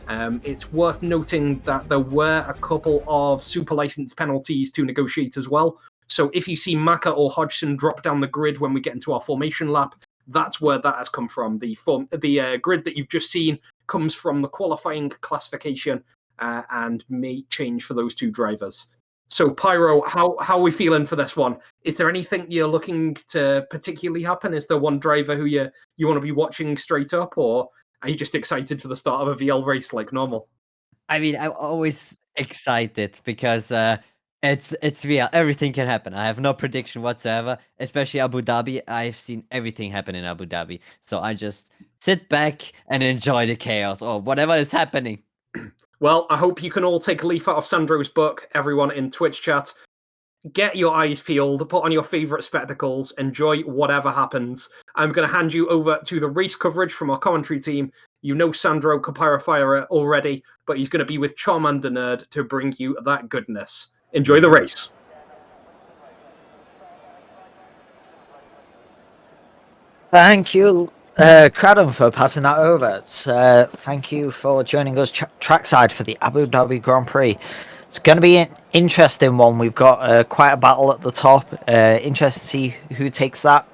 It's worth noting that there were a couple of super license penalties to negotiate as well. So if you see Maka or Hodgson drop down the grid when we get into our formation lap, that's where that has come from. The grid that you've just seen comes from the qualifying classification and may change for those two drivers. So Pyro, how are we feeling for this one? Is there anything you're looking to particularly happen? Is there one driver who you want to be watching straight up, or are you just excited for the start of a VL race like normal? I mean, I'm always excited because it's real. Everything can happen. I have no prediction whatsoever, especially Abu Dhabi. I've seen everything happen in Abu Dhabi. So I just sit back and enjoy the chaos or whatever is happening. Well, I hope you can all take a leaf out of Sandro's book, everyone in Twitch chat. Get your eyes peeled, put on your favourite spectacles, enjoy whatever happens. I'm going to hand you over to the race coverage from our commentary team. You know Sandro Capyrafire already, but he's going to be with Charmander Nerd to bring you that goodness. Enjoy the race. Thank you, Cradham, for passing that over. Thank you for joining us trackside for the Abu Dhabi Grand Prix. It's going to be an interesting one. We've got quite a battle at the top. Interested to see who takes that.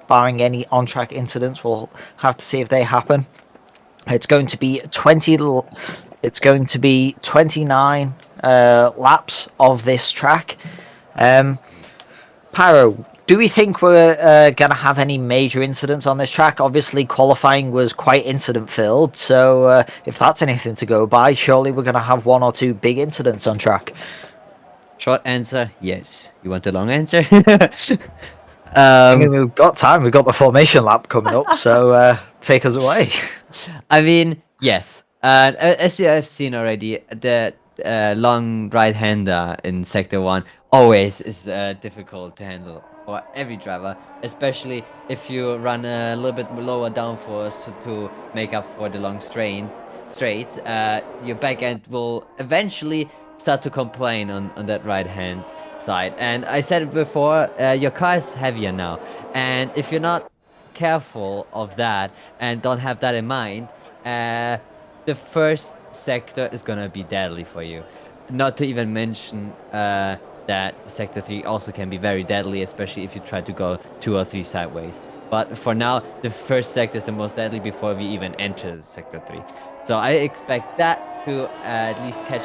Barring any on-track incidents, we'll have to see if they happen. It's going to be 29 laps of this track. Pyro, do we think we're going to have any major incidents on this track? Obviously, qualifying was quite incident-filled, so if that's anything to go by, surely we're going to have one or two big incidents on track. Short answer, yes. You want the long answer? I mean, we've got time. We've got the formation lap coming up, so take us away. I mean, yes. As you have seen already, the long right-hander in Sector 1 always is difficult to handle for every driver, especially if you run a little bit lower downforce to make up for the long straights. Your back end will eventually start to complain on that right-hand side. And I said it before, your car is heavier now. And if you're not careful of that and don't have that in mind, the first sector is gonna be deadly for you. Not to even mention that Sector 3 also can be very deadly, especially if you try to go 2 or 3 sideways. But for now, the first sector is the most deadly before we even enter Sector 3. So I expect that to at least catch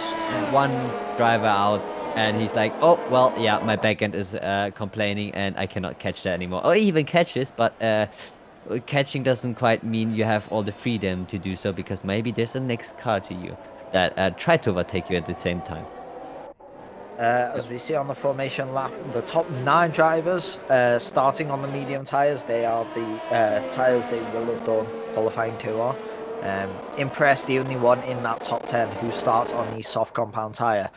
one driver out, and he's like, oh, well, yeah, my backend is complaining and I cannot catch that anymore. Or he even catches, but catching doesn't quite mean you have all the freedom to do so, because maybe there's a next car to you that try to overtake you at the same time. As we see on the formation lap, the top 9 drivers starting on the medium tyres, they are the tyres they will have done qualifying 2 on. Impress, the only one in that top 10 who starts on the soft compound tyre.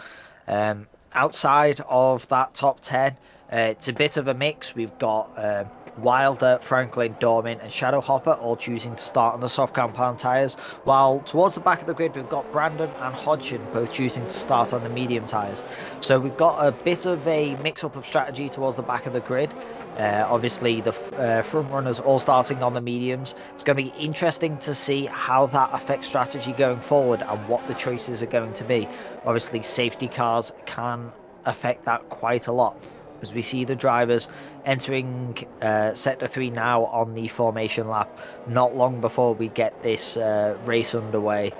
Outside of that top 10, it's a bit of a mix. We've got Wilder, Franklin, Dormin, and Shadow Hopper all choosing to start on the soft compound tyres, while towards the back of the grid we've got Brandon and Hodgson both choosing to start on the medium tyres. So we've got a bit of a mix-up of strategy towards the back of the grid. Obviously, the front runners all starting on the mediums. It's going to be interesting to see how that affects strategy going forward and what the choices are going to be. Obviously, safety cars can affect that quite a lot, as we see the drivers entering Sector 3 now on the formation lap, not long before we get this race underway.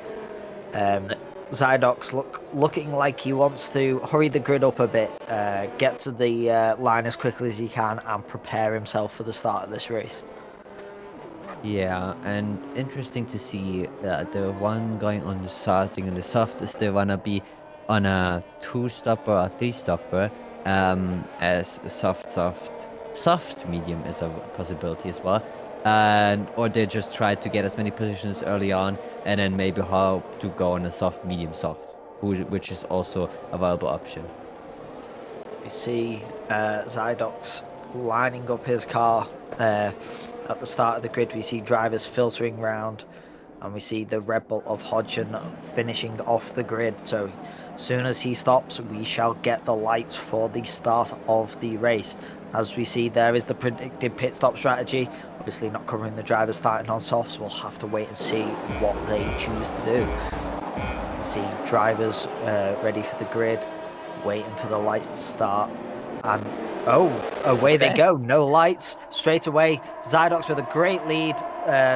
Zydox looking like he wants to hurry the grid up a bit, get to the line as quickly as he can, and prepare himself for the start of this race. Yeah, and interesting to see that the one going on the starting on the soft is the wanna be on a 2-stopper or 3-stopper, as soft medium is a possibility as well. And or they just try to get as many positions early on, and then maybe how to go on a soft medium soft, which is also a viable option. We see Zydox lining up his car at the start of the grid. We see drivers filtering round, and we see the Red Bull of Hodgson finishing off the grid. So as soon as he stops, we shall get the lights for the start of the race. As we see, there is the predicted pit stop strategy. Obviously not covering the drivers starting on softs. We'll have to wait and see what they choose to do. We see drivers ready for the grid, waiting for the lights to start. And away they go. No lights. Straight away, Zydox with a great lead.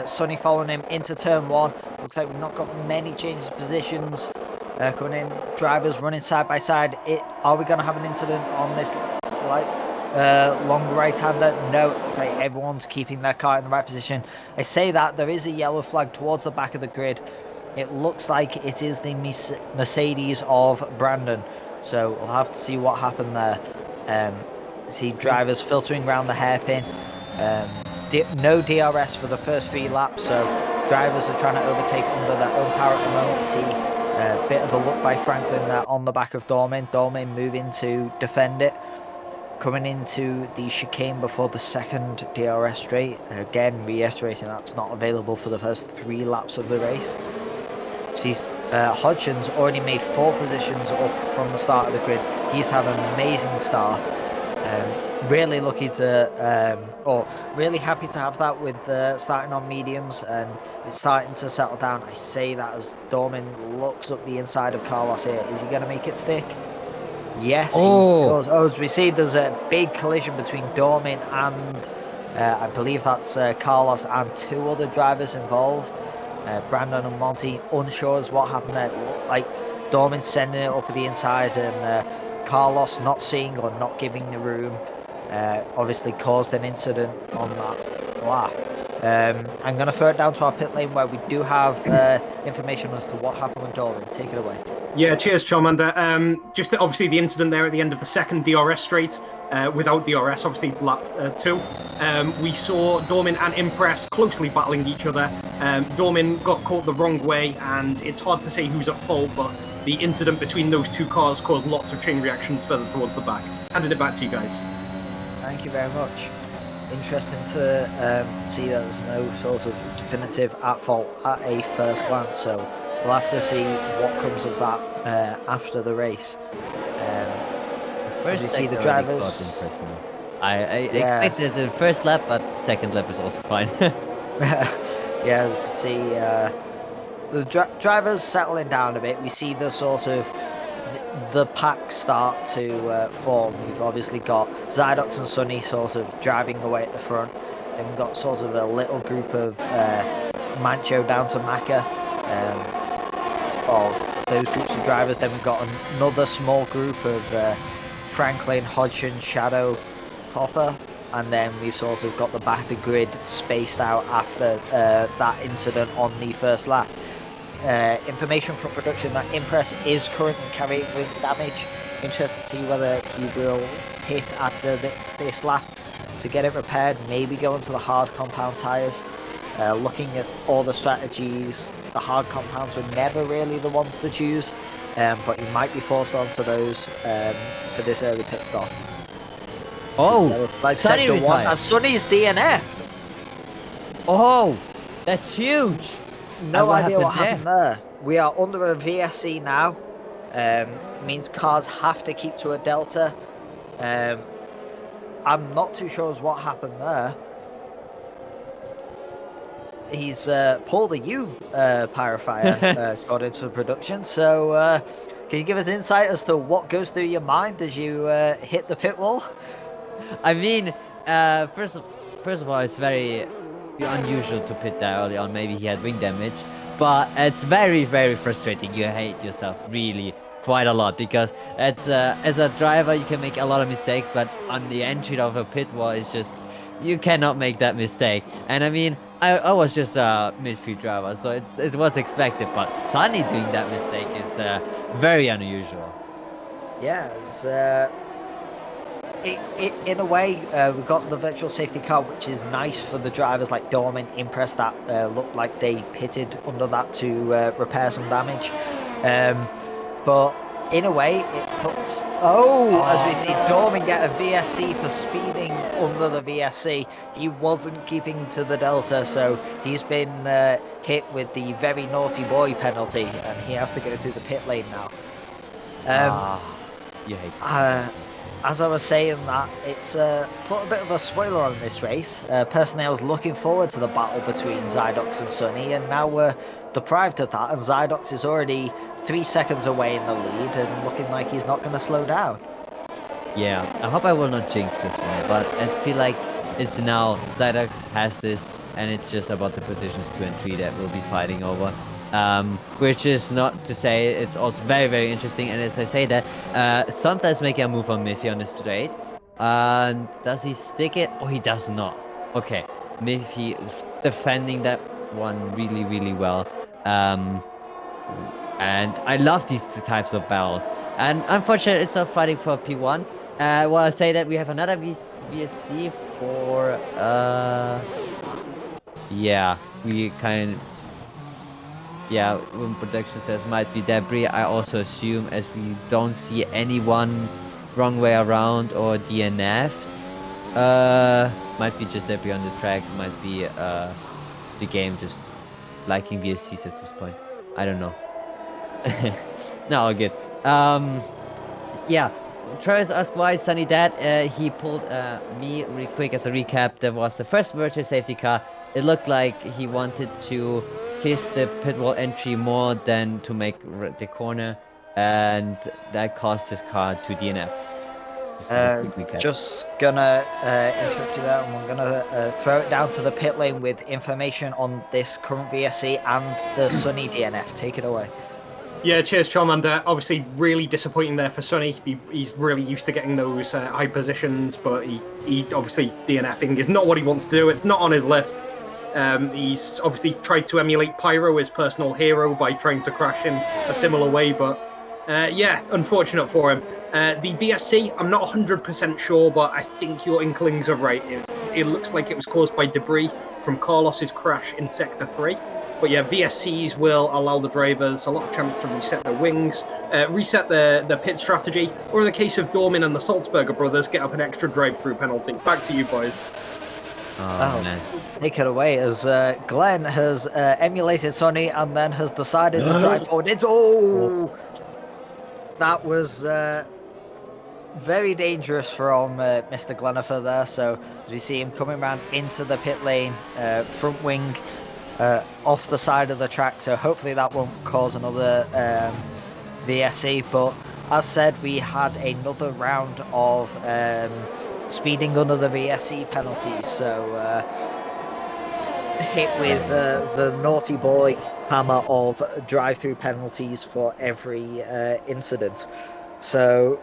Sonny following him into turn 1. Looks like we've not got many changes of positions coming in. Drivers running side by side. Are we going to have an incident on this light? Long right-hander? No, it looks like everyone's keeping their car in the right position. I say that there is a yellow flag towards the back of the grid. It looks like it is the Mercedes of Brandon, so we'll have to see what happened there. See drivers filtering around the hairpin. No DRS for the first 3 laps, so drivers are trying to overtake under their own power at the moment. See a bit of a look by Franklin there on the back of Dormin. Dormin moving to defend it. Coming into the chicane before the second DRS straight. Again, reiterating that's not available for the first 3 laps of the race. Hodgson's already made 4 positions up from the start of the grid. He's had an amazing start. Really lucky to, or really happy to have that with starting on mediums, and it's starting to settle down. I say that as Dormin looks up the inside of Carlos here. Is he going to make it stick? Yes, he does. As we see, there's a big collision between Dormin and I believe that's Carlos and 2 other drivers involved. Brandon and Monty unsure as what happened there. It looked like Dormin sending it up the inside, and Carlos not seeing or not giving the room obviously caused an incident on that lap. I'm going to throw it down to our pit lane, where we do have information as to what happened with Dormin. Take it away. Yeah, cheers, Charmander. Just obviously the incident there at the end of the second DRS straight, without DRS, obviously lap 2. We saw Dormin and Impress closely battling each other. Dormin got caught the wrong way, and it's hard to say who's at fault, but the incident between those 2 cars caused lots of chain reactions further towards the back. Handed it back to you guys. Thank you very much. Interesting to see that there's no sort of definitive at fault at a first glance, so we'll have to see what comes of that after the race. First, you see the drivers. I expected the first lap, but second lap is also fine. Yeah, we see the drivers settling down a bit. We see the sort of the pack start to form. We've obviously got Zydox and Sonny sort of driving away at the front. Then we've got sort of a little group of Mancho down to Maka of those groups of drivers. Then we've got another small group of Franklin, Hodgson, Shadow, Hopper. And then we've sort of got the back of the grid spaced out after that incident on the first lap. Information from production that Impress is currently carrying with damage. Interested to see whether he will hit after this lap to get it repaired, maybe go into the hard compound tyres. Looking at all the strategies, the hard compounds were never really the ones to choose, but he might be forced onto those for this early pit stop. Oh, like Sonny sector one. retired. As Sonny's DNF'd. Oh, that's huge. No And idea what happened there. We are under a VSC now. Means cars have to keep to a delta. I'm not too sure as what happened there. He's pulled a U Pyrofire got into production. So can you give us insight as to what goes through your mind as you hit the pit wall? I mean, first of all, it's very unusual to pit that early on. Maybe he had wing damage, but it's very, very frustrating. You hate yourself really quite a lot because as a driver, you can make a lot of mistakes, but on the entry of a pit wall, it's just you cannot make that mistake. And I mean, I was just a midfield driver, so it was expected. But Sonny doing that mistake is very unusual. Yeah, in a way, we got the virtual safety car, which is nice for the drivers like Dorman, Impress, that looked like they pitted under that to repair some damage. But in a way, it puts... as we see Dorman get a VSC for speeding under the VSC. He wasn't keeping to the delta, so he's been hit with the very naughty boy penalty, and he has to go through the pit lane now. You hate As I was saying that, it's put a bit of a spoiler on this race. Personally, I was looking forward to the battle between Zydox and Sonny, and now we're deprived of that, and Zydox is already 3 seconds away in the lead and looking like he's not going to slow down. Yeah, I hope I will not jinx this one, but I feel like it's now Zydox has this, and it's just about the positions 2 and 3 that we'll be fighting over. Which is not to say it's also very, very interesting. And as I say that, sometimes making a move on Miffy on the straight. And does he stick it? Oh, he does not. Okay, Miffy defending that one really, really well. And I love these types of battles. And unfortunately, it's not fighting for P1. Well, I say that we have another VSC for... yeah, we kind of... Yeah, when production says might be debris, I also assume, as we don't see anyone wrong way around or DNF, might be just debris on the track, might be the game just liking VSCs at this point. I don't know. No, all good. Yeah, Travis asked why Sunny dead. He pulled me really quick as a recap. There was the first virtual safety car. It looked like he wanted to kiss the pit wall entry more than to make the corner, and that caused his car to DNF. Just gonna interrupt you there, and we're gonna throw it down to the pit lane with information on this current VSC and the Sunny DNF. Take it away. Yeah, cheers, Charmander. Obviously, really disappointing there for Sonny. He's really used to getting those high positions, but he obviously DNFing is not what he wants to do. It's not on his list. He's obviously tried to emulate Pyro, his personal hero, by trying to crash in a similar way, but yeah, unfortunate for him. The VSC, I'm not 100% sure, but I think your inklings are right. It looks like it was caused by debris from Carlos's crash in Sector 3. But yeah, VSCs will allow the drivers a lot of chance to reset their wings, reset their pit strategy, or in the case of Dormin and the Salzberger brothers, get up an extra drive-through penalty. Back to you, boys. Oh, man. Take it away, as Glenn has emulated Sonny and then has decided to drive forward. That was very dangerous from Mr. Glenifer there. So as we see him coming around into the pit lane, front wing off the side of the track. So hopefully that won't cause another VSC. But as said, we had another round of speeding under the VSC penalties. So hit with the naughty boy hammer of drive-through penalties for every incident. So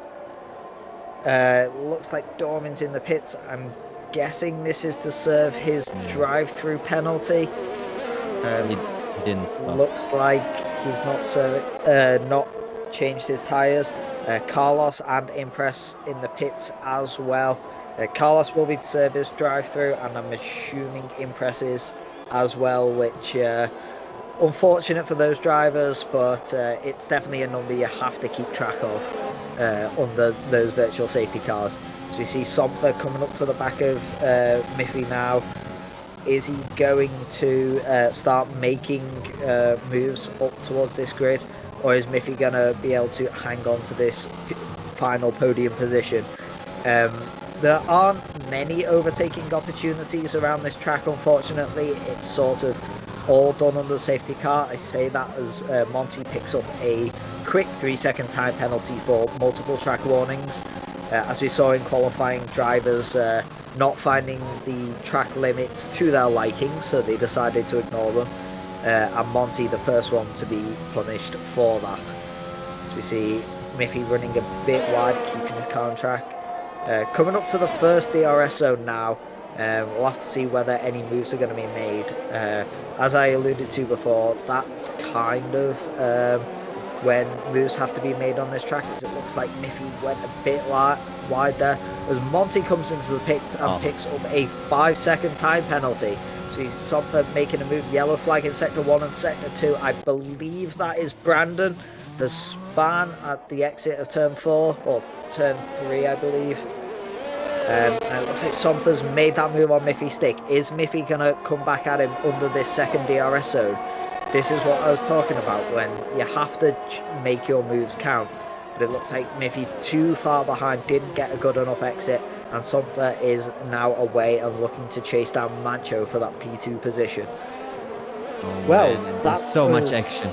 looks like Dorman's in the pits. I'm guessing this is to serve his drive-through penalty. He didn't stop. Looks like he's not changed his tires. Carlos and Impress in the pits as well. Carlos will be to serve his drive-through, and I'm assuming Impress is as well, which unfortunate for those drivers, but it's definitely a number you have to keep track of under those virtual safety cars. So we see Somther coming up to the back of Miffy now. Is he going to start making moves up towards this grid, or is Miffy going to be able to hang on to this final podium position? There aren't many overtaking opportunities around this track, unfortunately. It's sort of all done under the safety car. I say that as Monty picks up a quick 3-second time penalty for multiple track warnings. As we saw in qualifying, drivers not finding the track limits to their liking, so they decided to ignore them. And Monty, the first one to be punished for that. So we see Miffy running a bit wide, keeping his car on track. Coming up to the first DRS zone now. We'll have to see whether any moves are going to be made. As I alluded to before, that's kind of when moves have to be made on this track, as it looks like Miffy went a bit wide there. As Monty comes into the pit and picks up a 5-second time penalty. So he's something making a move, yellow flag in sector 1 and sector 2. I believe that is Brandon. The span at the exit of turn 4, or turn 3, I believe. And it looks like Somther's made that move on Miffy's stick. Is Miffy going to come back at him under this second DRS zone? This is what I was talking about, when you have to make your moves count. But it looks like Miffy's too far behind, didn't get a good enough exit, and Somther is now away and looking to chase down Mancho for that P2 position. Oh, well, man, that's so much action.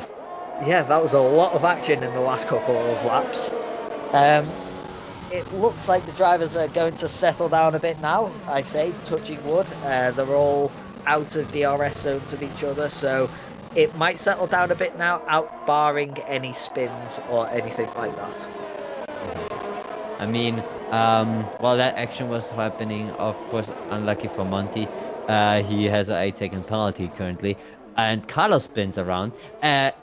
Yeah, that was a lot of action in the last couple of laps. It looks like the drivers are going to settle down a bit now, I say, touching wood. They're all out of DRS zones of each other, so it might settle down a bit now, out barring any spins or anything like that. I mean, while that action was happening, of course, unlucky for Monty, he has a 8-second penalty currently. And Carlos spins around.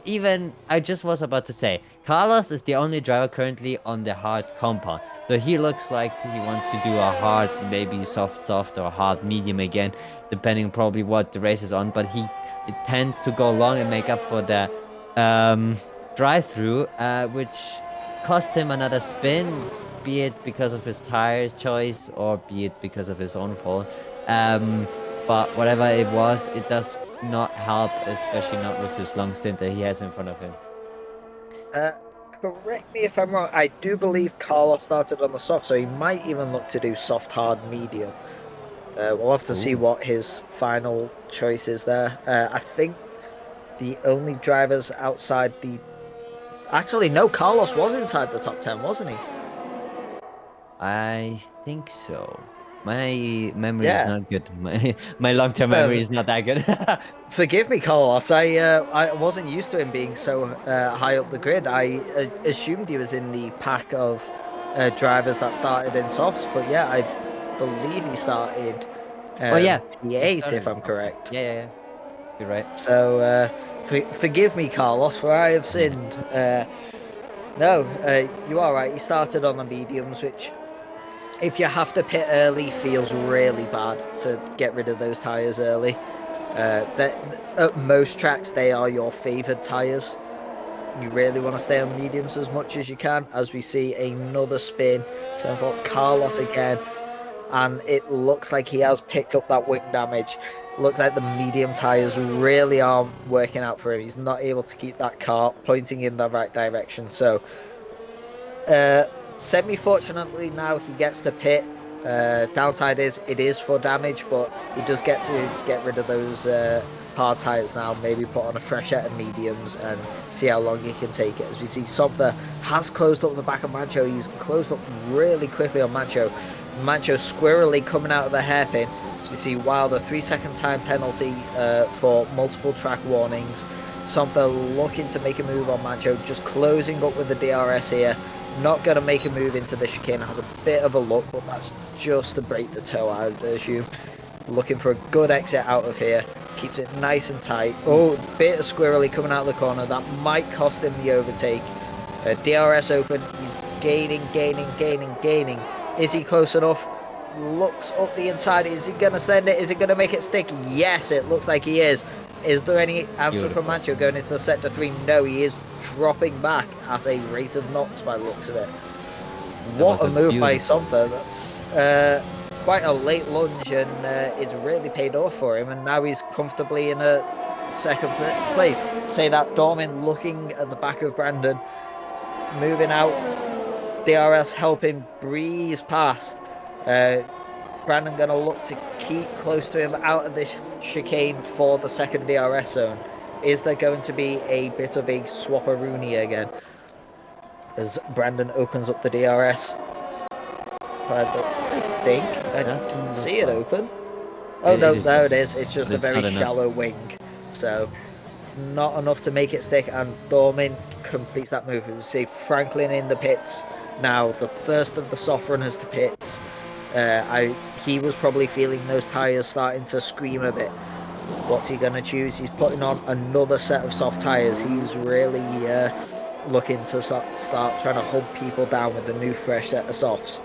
Even, I just was about to say, Carlos is the only driver currently on the hard compound. So he looks like he wants to do a hard, maybe soft, or hard medium again, depending probably what the race is on. But it tends to go long and make up for the drive-through, which cost him another spin, be it because of his tires choice or be it because of his own fault. But whatever it was, it does not help, especially not with this long stint that he has in front of him. Correct me if I'm wrong, I do believe Carlos started on the soft, so he might even look to do soft, hard, medium. We'll have to see what his final choice is there. I think the only drivers outside the... Actually, no, Carlos was inside the top 10, wasn't he? I think so. My memory is not good. My long-term memory is not that good. Forgive me, Carlos. I wasn't used to him being so high up the grid. I assumed he was in the pack of drivers that started in softs, but yeah, I believe he started P8, if I'm correct. Yeah. You're right. So forgive me, Carlos, for I have sinned. No, you are right. He started on the mediums, which, if you have to pit early, feels really bad to get rid of those tyres early. At most tracks, they are your favoured tyres. You really want to stay on mediums as much as you can, as we see another spin. Turn for Carlos again. And it looks like he has picked up that wing damage. Looks like the medium tyres really aren't working out for him. He's not able to keep that car pointing in the right direction. So, semi-fortunately now he gets to pit. Downside is it is for damage, but he does get to get rid of those hard tyres now, maybe put on a fresh set of mediums and see how long he can take it. As we see, Somther has closed up the back of Mancho. He's closed up really quickly on Mancho. Mancho squirrely coming out of the hairpin. As we see, Wilder 3-second time penalty for multiple track warnings. Somther looking to make a move on Mancho, just closing up with the DRS here. Not going to make a move into the chicane. Has a bit of a look, but that's just to break the toe, I would assume. Looking for a good exit out of here. Keeps it nice and tight. Oh, bit of squirrely coming out of the corner. That might cost him the overtake. DRS open. He's gaining. Is he close enough? Looks up the inside. Is he going to send it? Is it going to make it stick? Yes, it looks like he is. Is there any answer from Mancho going into sector 3? No, he is dropping back at a rate of knots by the looks of it. What a move by Somther. That's quite a late lunge, and it's really paid off for him. And now he's comfortably in a second place. Say that Dormin looking at the back of Brandon, moving out. DRS helping breeze past. Brandon going to look to keep close to him out of this chicane for the second DRS zone. Is there going to be a bit of a swap-a-rooney again as Brandon opens up the DRS? I think I can see it open. Oh no, there it is. It's just a very shallow wing, so it's not enough to make it stick. And Dormin completes that move. We see Franklin in the pits now, the first of the soft runners to pits. He was probably feeling those tyres starting to scream a bit. What's he going to choose? He's putting on another set of soft tyres. He's really looking to start trying to hold people down with a new fresh set of softs.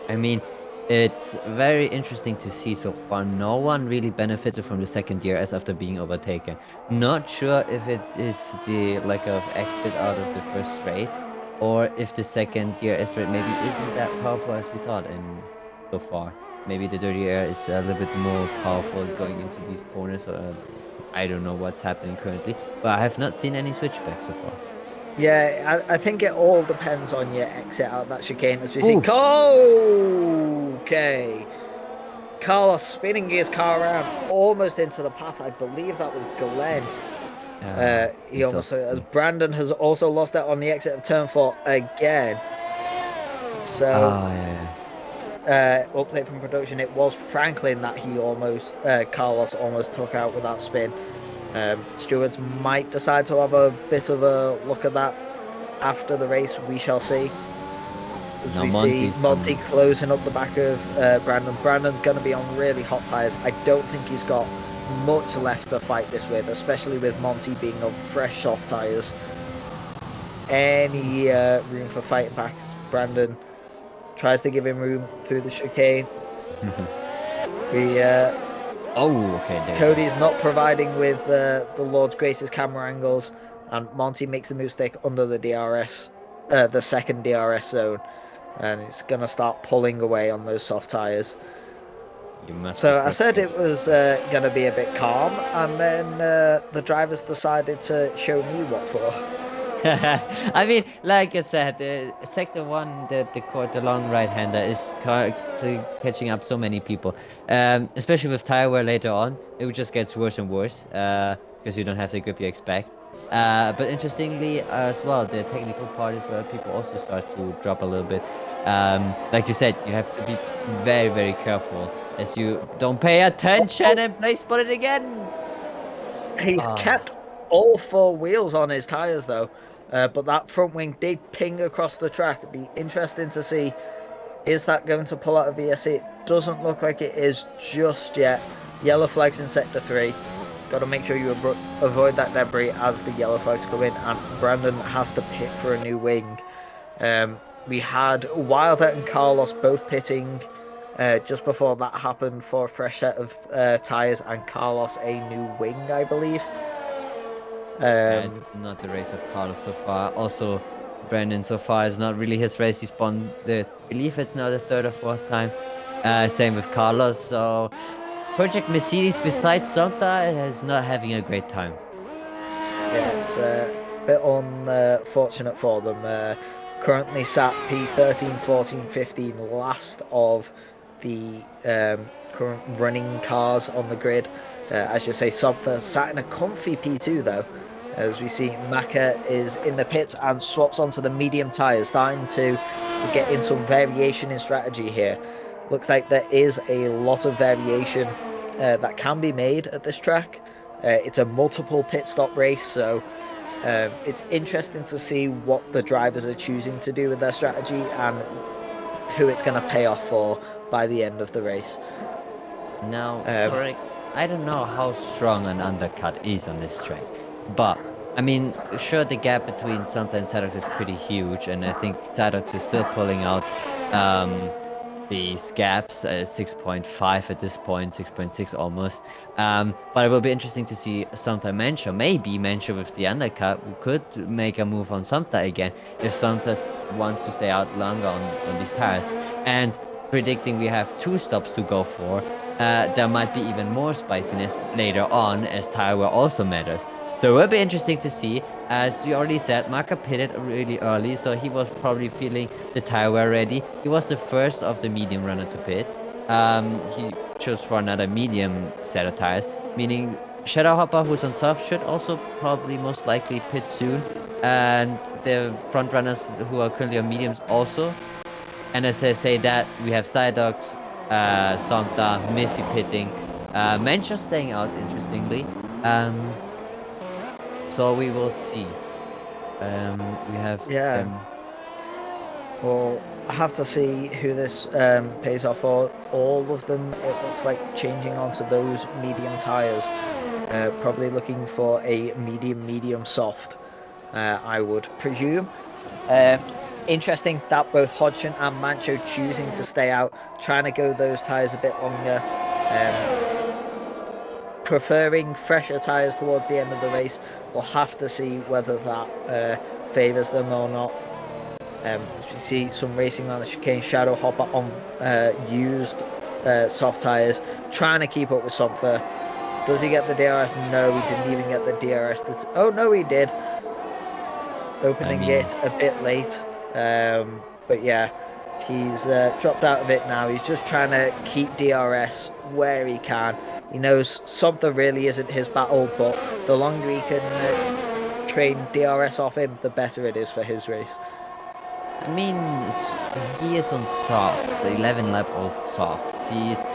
I mean, it's very interesting to see so far. No one really benefited from the second DRS after being overtaken. Not sure if it is the lack of exit out of the first straight, or if the second DRS rate maybe isn't that powerful as we thought so far. Maybe the dirty air is a little bit more powerful going into these corners, or I don't know what's happening currently, but I have not seen any switchbacks so far. Yeah, I think it all depends on your exit out of that chicane as we see. Okay. Carlos spinning his car around almost into the path. I believe that was Glenn. He almost Brandon has also lost that on the exit of turn 4 again. So update from production, it was Franklin that he Carlos almost took out with that spin. Stewards might decide to have a bit of a look at that after the race. We shall see. As we see Monty closing up the back of Brandon. Brandon's going to be on really hot tyres. I don't think he's got much left to fight this with, especially with Monty being on fresh soft tyres. Any room for fighting back? Brandon tries to give him room through the chicane. Cody's not providing with the Lord's Grace's camera angles, and Monty makes the move stick under the DRS, the second DRS zone, and it's going to start pulling away on those soft tyres. So I said it was going to be a bit calm, and then the drivers decided to show me what for. I mean, like I said, Sector 1, the long right-hander is catching up so many people. Especially with tire wear later on, it just gets worse and worse because you don't have the grip you expect. But interestingly as well, the technical part is where people also start to drop a little bit. Like you said, you have to be very, very careful as you don't pay attention and play spot it again. He's kept all 4 wheels on his tires though. But that front wing did ping across the track. It'd be interesting to see, is that going to pull out of VSC? It doesn't look like it is just yet. Yellow flags in Sector 3. Got to make sure you avoid that debris as the yellow flags come in, and Brandon has to pit for a new wing. We had Wilder and Carlos both pitting just before that happened for a fresh set of tyres, and Carlos a new wing, I believe. It's not the race of Carlos so far. Also, Brandon so far is not really his race. He spun I believe it's now the 3rd or 4th time. Same with Carlos. So, Project Mercedes, besides Santa, is not having a great time. Yeah, it's a bit unfortunate for them. Currently sat P13, 14, 15, last of the current running cars on the grid. As you say, Santa sat in a comfy P2 though. As we see, Maka is in the pits and swaps onto the medium tyres, starting to get in some variation in strategy here. Looks like there is a lot of variation that can be made at this track. It's a multiple pit stop race, so it's interesting to see what the drivers are choosing to do with their strategy and who it's going to pay off for by the end of the race. Now, I don't know how strong an undercut is on this track, but I mean, sure, the gap between Santa and Sadok is pretty huge, and I think Sadok is still pulling out these gaps, 6.5 at this point, 6.6 almost. But it will be interesting to see Santa Mencho. Maybe Mencho with the undercut, we could make a move on Santa again if Santa wants to stay out longer on these tires. And predicting we have 2 stops to go for. There might be even more spiciness later on, as tire wear also matters. So it will be interesting to see. As you already said, Maka pitted really early, so he was probably feeling the tire wear ready. He was the first of the medium runner to pit. He chose for another medium set of tires, meaning Shadow Hopper, who's on soft, should also probably most likely pit soon. And the front runners who are currently on mediums also. And as I say that, we have Psydox, Santa, Mithy pitting, Mencha staying out, interestingly. So we will see. We have... Yeah. Well, I have to see who this pays off for. All of them, it looks like changing onto those medium tyres. Probably looking for a medium soft, I would presume. Interesting that both Hodgson and Mancho choosing to stay out, trying to go those tyres a bit longer. Preferring fresher tyres towards the end of the race. We'll have to see whether that favours them or not. As we see some racing around the chicane, Shadow Hopper on used soft tyres, trying to keep up with something. Does he get the DRS? No, he didn't even get the DRS. Oh, no, he did. Opening it a bit late. But yeah, he's dropped out of it now. He's just trying to keep DRS where he can. He knows something really isn't his battle, but the longer he can train DRS off him, the better it is for his race. I mean, he is on softs, 11 lap old softs. He's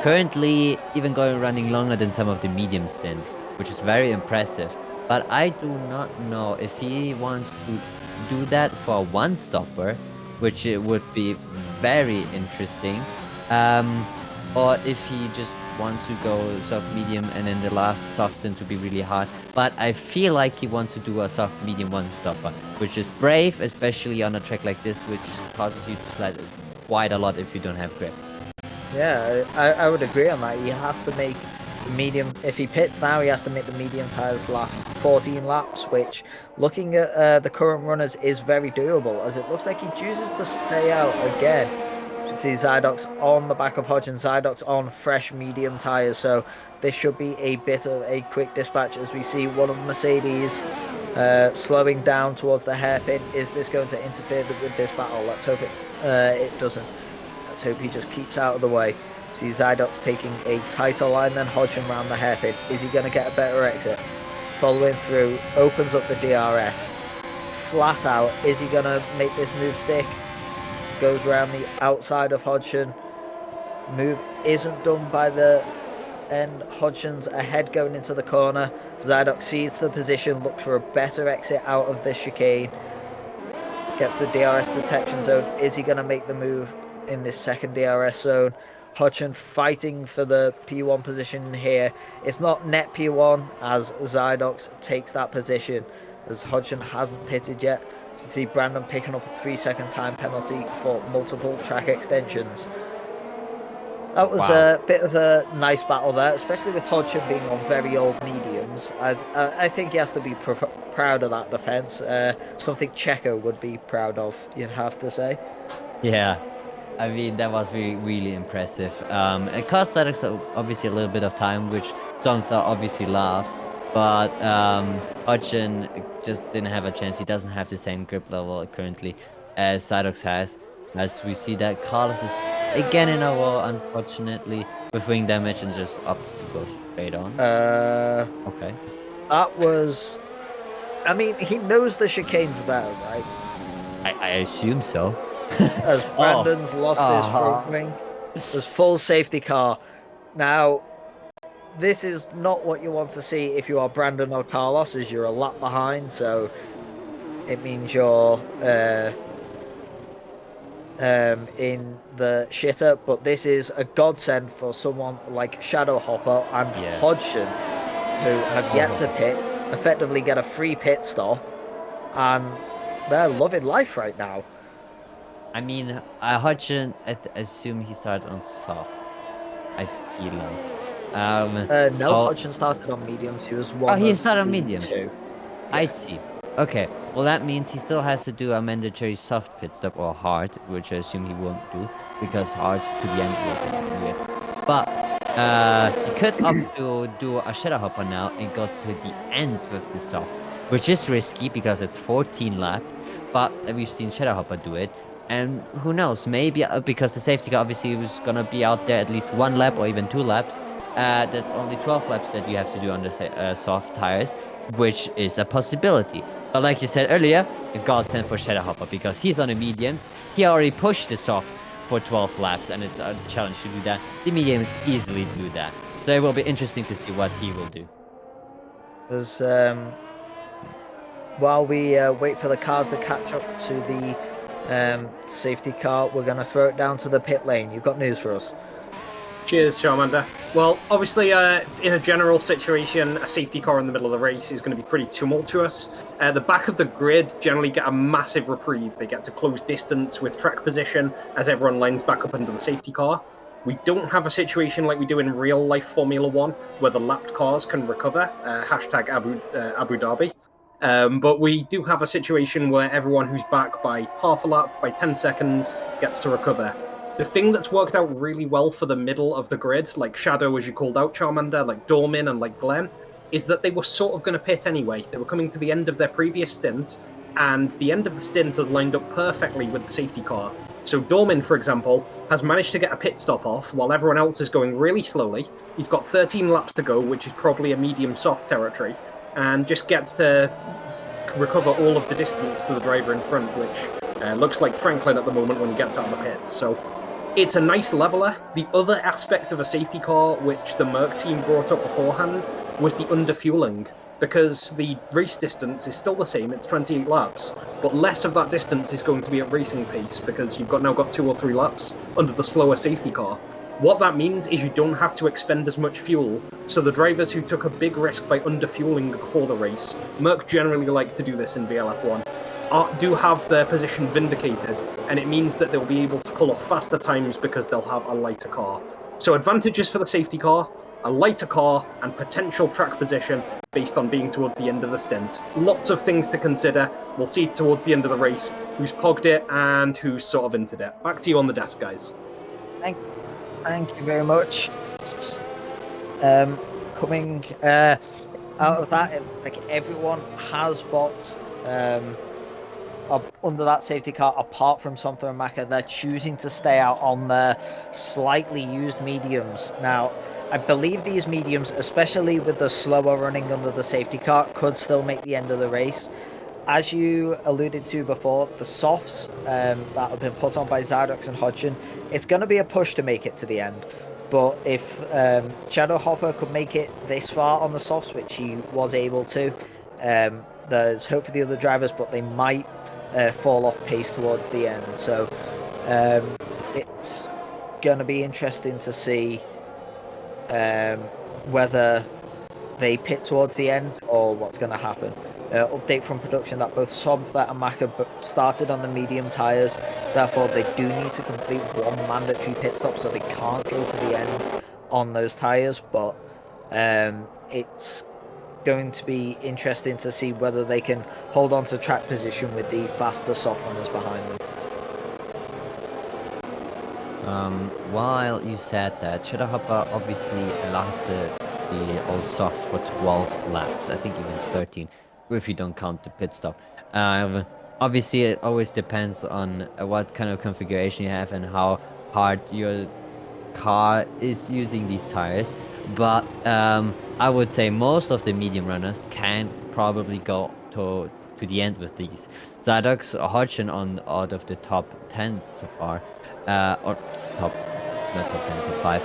currently even running longer than some of the medium stints, which is very impressive. But I do not know if he wants to do that for a one-stopper, which it would be very interesting, or if he just wants to go soft medium and then the last soft stint to be really hard. But I feel like he wants to do a soft medium one-stopper, which is brave, especially on a track like this, which causes you to slide quite a lot if you don't have grip. Yeah, I would agree on that. He has to make the medium, if he pits now, he has to make the medium tyres last 14 laps, which, looking at the current runners, is very doable, as it looks like he chooses to stay out again. You see Zydox on the back of Hodgson, Zydox on fresh medium tyres, so this should be a bit of a quick dispatch as we see one of Mercedes slowing down towards the hairpin. Is this going to interfere with this battle? Let's hope it doesn't. Let's hope he just keeps out of the way. See Zydox taking a tighter line than Hodgson around the hairpin. Is he going to get a better exit? Following through, opens up the DRS. Flat out, is he going to make this move stick? Goes around the outside of Hodgson. Move isn't done by the end. Hodgson's ahead going into the corner. Zydox sees the position, looks for a better exit out of this chicane. Gets the DRS detection zone. Is he going to make the move in this second DRS zone? Hodgson fighting for the P1 position here. It's not net P1 as Zydox takes that position, as Hodgson hasn't pitted yet. You see Brandon picking up a 3-second time penalty for multiple track extensions. That was a bit of a nice battle there, especially with Hodgson being on very old mediums. I think he has to be proud of that defence. Something Checo would be proud of, you'd have to say. Yeah, I mean, that was really, really impressive. It cost Zydox obviously a little bit of time, which Zonta obviously loves. But Hodgson just didn't have a chance. He doesn't have the same grip level currently as Zydox has. As we see that Carlos is again in a wall, unfortunately, with wing damage and just opts to go straight on. Okay. That was... I mean, he knows the chicane's there, right? I assume so. As Brandon's lost his front wing. There's full safety car. Now, this is not what you want to see if you are Brandon or Carlos, as you're a lap behind, so it means you're in the shitter, but this is a godsend for someone like Shadow Hopper and Hodgson, who have yet to pit, effectively get a free pit stop, and they're loving life right now. I mean, Hodgson, I assume he started on softs, I feel like. No, Hodgson started on mediums. He was one. Oh, he started on mediums. Two. I see. Okay, well that means he still has to do a mandatory soft pit stop or hard, which I assume he won't do because hard's to the end will be weird. But he could opt to do a shadow hopper now and go to the end with the soft, which is risky because it's 14 laps. But we've seen shadow hopper do it, and who knows? Maybe because the safety car obviously was gonna be out there at least 1 lap or even 2 laps. That's only 12 laps that you have to do on the soft tires, which is a possibility. But like you said earlier, a godsend for Shadow Hopper because he's on the mediums. He already pushed the softs for 12 laps, and it's a challenge to do that. The mediums easily do that. So it will be interesting to see what he will do. There's while we wait for the cars to catch up to the safety car, we're going to throw it down to the pit lane. You've got news for us. Cheers, Charmander. Well, obviously, in a general situation, a safety car in the middle of the race is going to be pretty tumultuous. The back of the grid generally get a massive reprieve. They get to close distance with track position as everyone lines back up under the safety car. We don't have a situation like we do in real-life Formula 1, where the lapped cars can recover, hashtag Abu Dhabi. But we do have a situation where everyone who's back by half a lap, by 10 seconds, gets to recover. The thing that's worked out really well for the middle of the grid, like Shadow, as you called out, Charmander, like Dormin and like Glenn, is that they were sort of going to pit anyway. They were coming to the end of their previous stint, and the end of the stint has lined up perfectly with the safety car. So Dormin, for example, has managed to get a pit stop off while everyone else is going really slowly. He's got 13 laps to go, which is probably a medium-soft territory, and just gets to recover all of the distance to the driver in front, which looks like Franklin at the moment when he gets out of the pits. So it's a nice leveler. The other aspect of a safety car, which the Merc team brought up beforehand, was the underfueling, because the race distance is still the same, it's 28 laps, but less of that distance is going to be at racing pace, because you've now got 2 or 3 laps under the slower safety car. What that means is you don't have to expend as much fuel, so the drivers who took a big risk by underfueling before the race, Merc generally like to do this in VLF1, do have their position vindicated, and it means that they'll be able to pull off faster times because they'll have a lighter car. So advantages for the safety car, a lighter car, and potential track position based on being towards the end of the stint. Lots of things to consider. We'll see towards the end of the race who's pogged it and who's sort of into it. Back to you on the desk, guys. Thank you very much. Coming out of that, it looks like everyone has boxed under that safety car, apart from Somther and Maka. They're choosing to stay out on their slightly used mediums. Now, I believe these mediums, especially with the slower running under the safety car, could still make the end of the race. As you alluded to before, the softs that have been put on by Zydox and Hodgson, it's going to be a push to make it to the end. But if Shadow Hopper could make it this far on the softs, which he was able to, there's hope for the other drivers, but they might fall off pace towards the end. So it's going to be interesting to see whether they pit towards the end or what's going to happen. Update from production that both Somther and Maka started on the medium tyres, therefore they do need to complete 1 mandatory pit stop, so they can't go to the end on those tyres. But it's going to be interesting to see whether they can hold on to track position with the faster soft runners behind them. While you said that, Shadow Hopper obviously lasted the old softs for 12 laps, I think even 13, if you don't count the pit stop. Obviously, it always depends on what kind of configuration you have and how hard your car is using these tires. But I would say most of the medium runners can probably go to the end with these. Zydox or Hodgson out of the top 10 so far, or top, not top 10, top 5,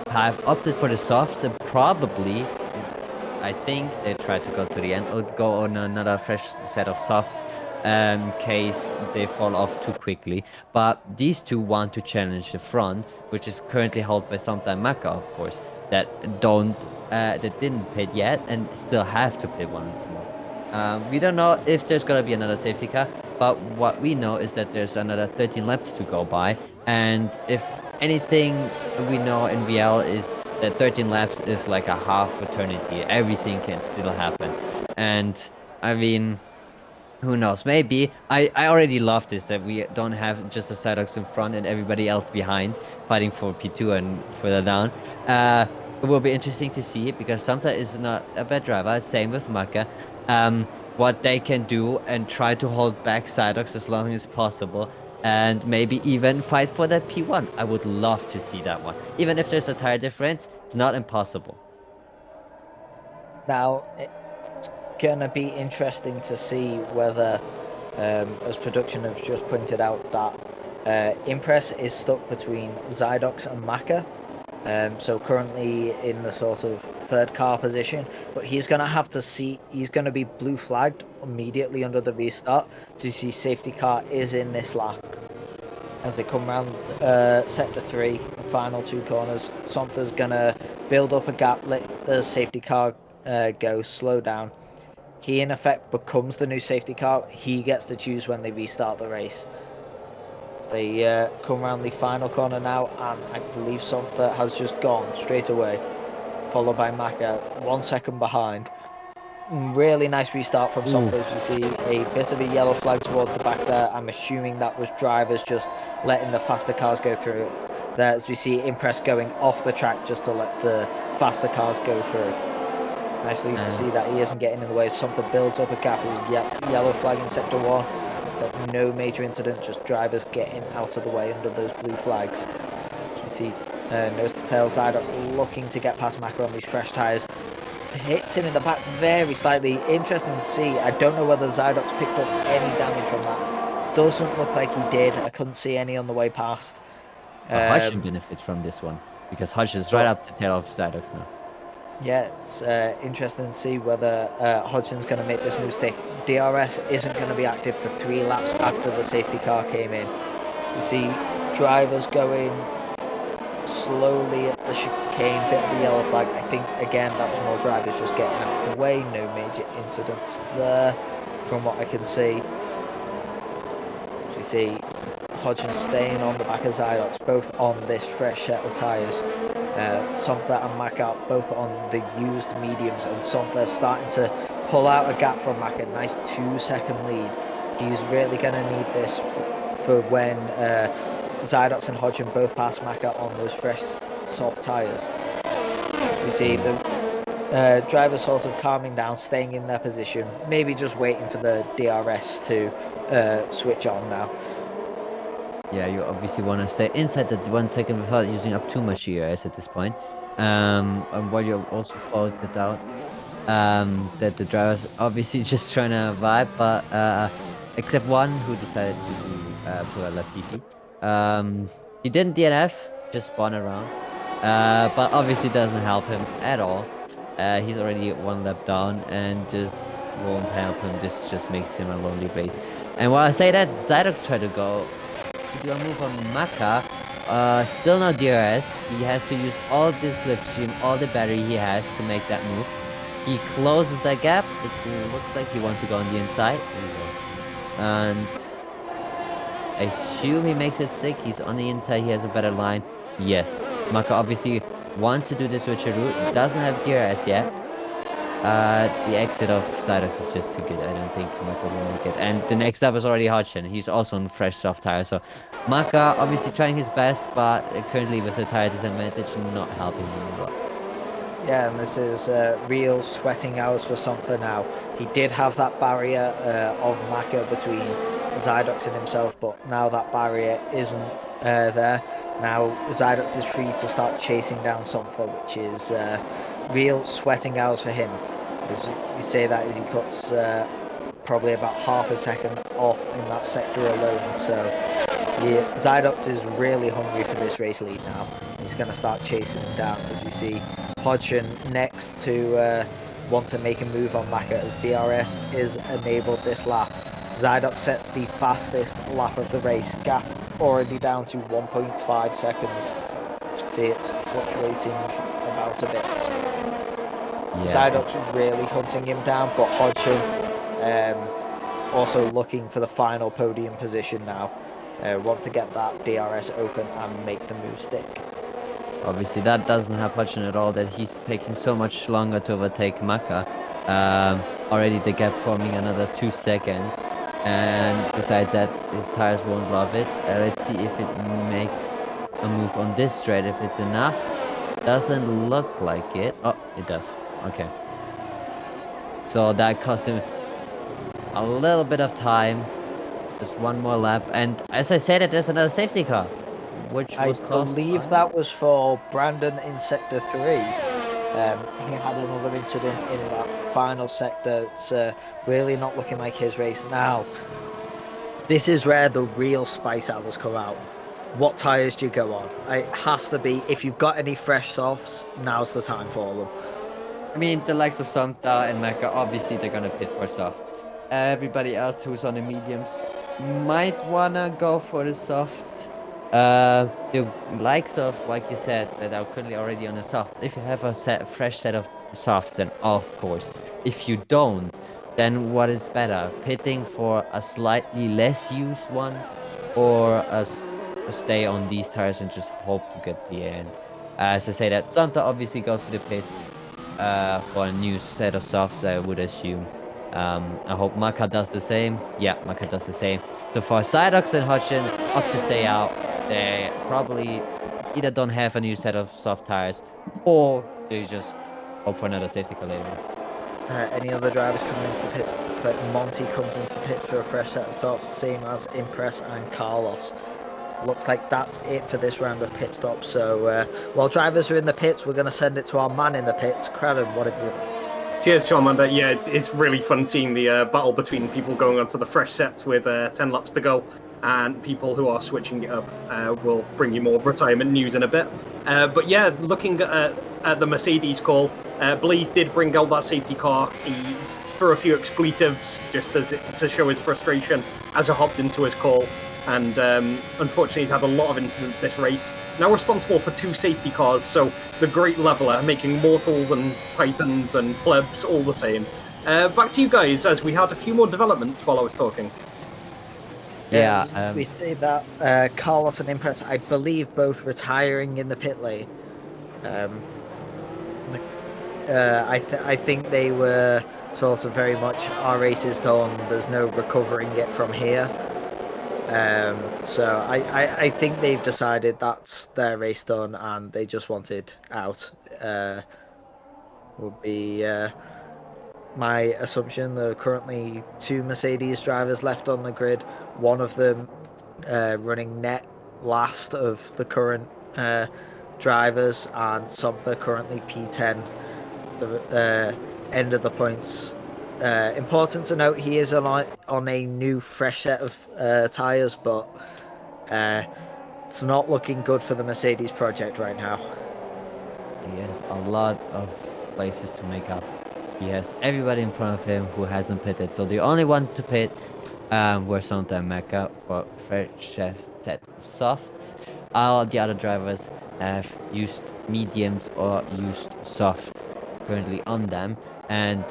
have opted for the softs, and probably, I think they try to go to the end or go on another fresh set of softs in case they fall off too quickly. But these two want to challenge the front, which is currently held by Somther and Maka, of course, that didn't pit yet and still have to pit once more. We don't know if there's gonna be another safety car, but what we know is that there's another 13 laps to go by, and if anything we know in VL is that 13 laps is like a half eternity. Everything can still happen, and I mean, who knows? Maybe. I already love this, that we don't have just the Psyducks in front and everybody else behind fighting for P2 and further down. It will be interesting to see because Samta is not a bad driver. Same with Maka. What they can do and try to hold back Psyducks as long as possible. And maybe even fight for that P1. I would love to see that one. Even if there's a tire difference, it's not impossible. Now, it's going to be interesting to see whether, as production have just pointed out, that Impress is stuck between Zydox and Maka. So currently in the sort of third car position, but he's going to have to see, he's going to be blue flagged immediately under the restart to see safety car is in this lap. As they come around sector 3, the final 2 corners, Somtha's going to build up a gap, let the safety car go, slow down. He in effect becomes the new safety car. He gets to choose when they restart the race. They come around the final corner now, and I believe Somtha has just gone straight away, followed by Maka 1 second behind. Really nice restart from Somtha. As you see a bit of a yellow flag towards the back there. I'm assuming that was drivers just letting the faster cars go through there, as we see Impress going off the track just to let the faster cars go through. Nicely to see that he isn't getting in the way. Somtha builds up a gap with yellow flag in sector 1. It's like no major incident, just drivers getting out of the way under those blue flags. As we see nose to tail Zydox looking to get past Maka on these fresh tyres. Hits him in the back very slightly. Interesting to see. I don't know whether Zydox picked up any damage from that. Doesn't look like he did. I couldn't see any on the way past. Hodgson benefits from this one because Hodgson is right up the tail of Zydox now. Yeah, it's interesting to see whether Hodgson's going to make this move stick. DRS isn't going to be active for 3 laps after the safety car came in. You see drivers going slowly at the chicane, bit of the yellow flag. I think, again, that was more drivers just getting out of the way. No major incidents there from what I can see. You see Hodgson staying on the back of Zydox, both on this fresh set of tyres. Somtha and Maka both on the used mediums, and Somtha starting to pull out a gap from Maka. Nice 2-second lead. He's really going to need this for when Zydox and Hodgson both pass Maka on those fresh soft tyres. You see the drivers sort of calming down, staying in their position, maybe just waiting for the DRS to switch on now. Yeah, you obviously want to stay inside that 1 second without using up too much ERS at this point. And while you're also calling it out, that the drivers obviously just trying to vibe, but except one who decided to pull a Latifi. He didn't DNF, just spun around, but obviously doesn't help him at all. He's already 1 lap down and just won't help him. This just makes him a lonely race. And while I say that, Zydox tried to go to do a move on Maka. Still no DRS. He has to use all this slipstream, all the battery he has to make that move. He closes that gap. It looks like he wants to go on the inside. There you go. And I assume he makes it stick. He's on the inside. He has a better line. Yes. Maka obviously wants to do this switcheroo. Doesn't have DRS yet. The exit of Zydox is just too good. I don't think Maka will make it. And the next up is already Hodgson. He's also on fresh soft tire. So Maka obviously trying his best, but currently with the tire disadvantage, not helping him a lot. Yeah, and this is real sweating hours for Somtha now. He did have that barrier of Maka between Zydox and himself, but now that barrier isn't there. Now Zydox is free to start chasing down Somtha, which is real sweating hours for him. As we say that as he cuts probably about half a second off in that sector alone. So yeah, Zydox is really hungry for this race lead now. He's going to start chasing him down, as we see Hodgson next to want to make a move on Maka as DRS is enabled this lap. Zydox sets the fastest lap of the race, gap already down to 1.5 seconds. You see it's fluctuating about a bit. Yeah. Zydox really hunting him down, but Hodgson also looking for the final podium position now. Wants to get that DRS open and make the move stick. Obviously that doesn't help Hodgson at all, that he's taking so much longer to overtake Maka. already the gap forming another 2 seconds. And besides that, his tires won't love it. Let's see if it makes a move on this straight, if it's enough. Doesn't look like it. Oh, it does. Okay. So that cost him a little bit of time. Just one more lap. And as I said, there's another safety car, which I was caused believe by... that was for Brandon in Sector 3. He had another incident in that final sector. It's really not looking like his race now. This is where the real spice hours come out. What tyres do you go on? It has to be, if you've got any fresh softs, now's the time for them. I mean, the likes of Santa and Mecca, obviously they're gonna pit for softs. Everybody else who's on the mediums might wanna go for the soft. The likes of, like you said, that are currently already on the softs. If you have a fresh set of softs, then of course. If you don't, then what is better? Pitting for a slightly less used one, or stay on these tires and just hope to get the end. As I say that, Santa obviously goes to the pits for a new set of softs, I would assume. I hope Maka does the same. Yeah, Maka does the same. So for Sidox and Hutchin, opt to stay out. They probably either don't have a new set of soft tires, or they just hope for another safety car later. Any other drivers coming into the pits? Monty comes into the pits for a fresh set of softs, same as Impress and Carlos. Looks like that's it for this round of pit stops. So while drivers are in the pits, we're going to send it to our man in the pits. Crowden, what have you... Cheers, Charmander. Yeah, it's really fun seeing the battle between people going onto the fresh sets with 10 laps to go and people who are switching it up. We'll bring you more retirement news in a bit. But yeah, looking at the Mercedes call, Blaze did bring out that safety car. He threw a few expletives just to show his frustration as he hopped into his call. And unfortunately, he's had a lot of incidents this race. Now responsible for 2 safety cars, so the great leveler, making mortals and titans and plebs all the same. Back to you guys, as we had a few more developments while I was talking. Yeah, we see that Carlos and Impress, I believe, both retiring in the pit lane. I think they were sort of very much, our race is done, there's no recovering it from here. So I think they've decided that's their race done and they just wanted out. Would be my assumption. There are currently 2 Mercedes drivers left on the grid. One of them running net last of the current drivers, and Somtha currently P10, the end of the points. Important to note, he is on a new fresh set of tyres, but it's not looking good for the Mercedes project right now. he has a lot of places to make up. He has everybody in front of him who hasn't pitted. So the only one to pit were Santa and Mecca for fresh set of softs. All the other drivers have used mediums or used soft currently on them. And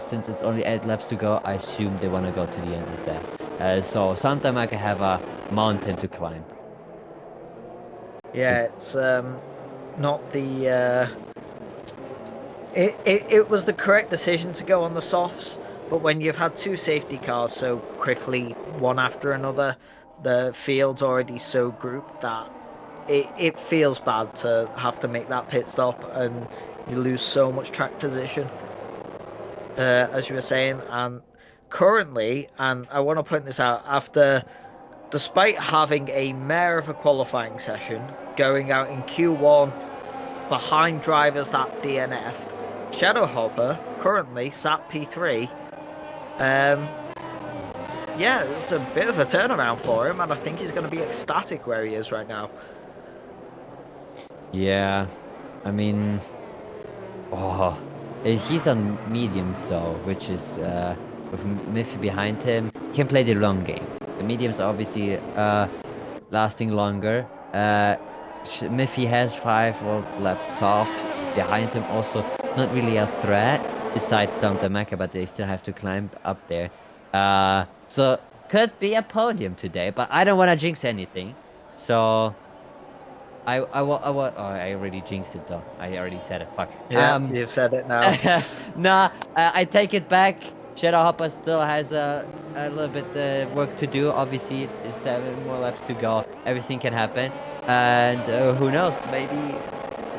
since it's only 8 laps to go, I assume they want to go to the end of that. So Santa and Mecca have a mountain to climb. Yeah, it's not the... It was the correct decision to go on the softs, but when you've had 2 safety cars so quickly, one after another, the field's already so grouped that it feels bad to have to make that pit stop, and you lose so much track position, as you were saying. And currently, and I want to point this out, despite having a mare of a qualifying session, going out in Q1 behind drivers that DNF'd, Shadowhopper currently sat P3. Yeah, it's a bit of a turnaround for him, and I think he's going to be ecstatic where he is right now. Yeah, I mean, he's on mediums though, which is with Miffy behind him, he can play the long game. The mediums are obviously lasting longer. Miffy has 5 lap softs behind him, also not really a threat besides Santa Mecca, but they still have to climb up there. So could be a podium today, but I don't want to jinx anything. So Oh, I already jinxed it though. I already said it. Fuck. Yeah, you've said it now. Nah, I take it back. Shadow Hopper still has a little bit work to do. Obviously, there's 7 more laps to go. Everything can happen, and who knows? Maybe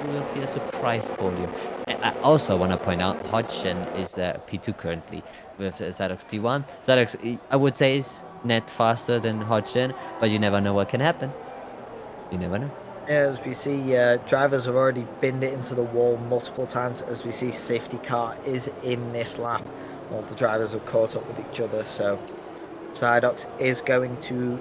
we'll see a surprise podium. I also want to point out Hodgson is P2 currently with Zydox P1. Zydox, I would say, is net faster than Hodgson, but you never know what can happen. You never know. Yeah, as we see, drivers have already binned it into the wall multiple times. As we see, safety car is in this lap. All the drivers have caught up with each other, so Zydox is going to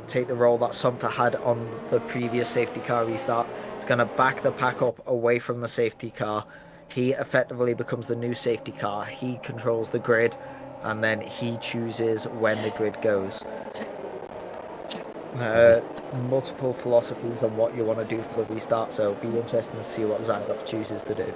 take the role that Sumpter had on the previous safety car restart. It's going to back the pack up away from the safety car. He effectively becomes the new safety car. He controls the grid, and then he chooses when the grid goes. Multiple philosophies on what you want to do for the restart, so it'll be interesting to see what Zydox chooses to do.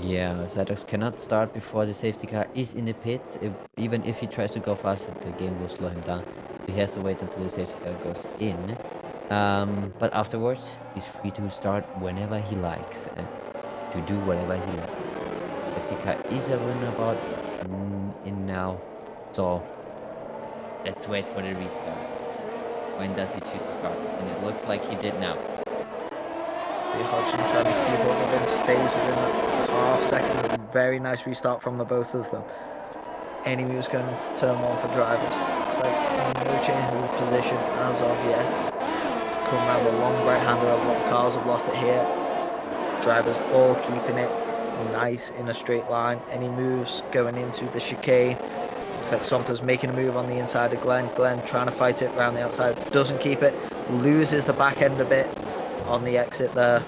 Yeah, Zydox cannot start before the safety car is in the pits. Even if he tries to go faster, the game will slow him down. He has to wait until the safety car goes in. But afterwards, he's free to start whenever he likes and to do whatever he likes. Safety car is a runabout in now, so let's wait for the restart. When does he choose to start? And it looks like he did now. Hodgson trying to keep up with him, stays within a half second. Very nice restart from the both of them. Any moves going into turn 1 for drivers. Looks like no change of position as of yet. Come around the long right hander of what cars have lost it here. Drivers all keeping it nice in a straight line. Any moves going into the chicane. Looks like Sumpter's making a move on the inside of Glenn. Glenn trying to fight it around the outside. Doesn't keep it. Loses the back end a bit on the exit there.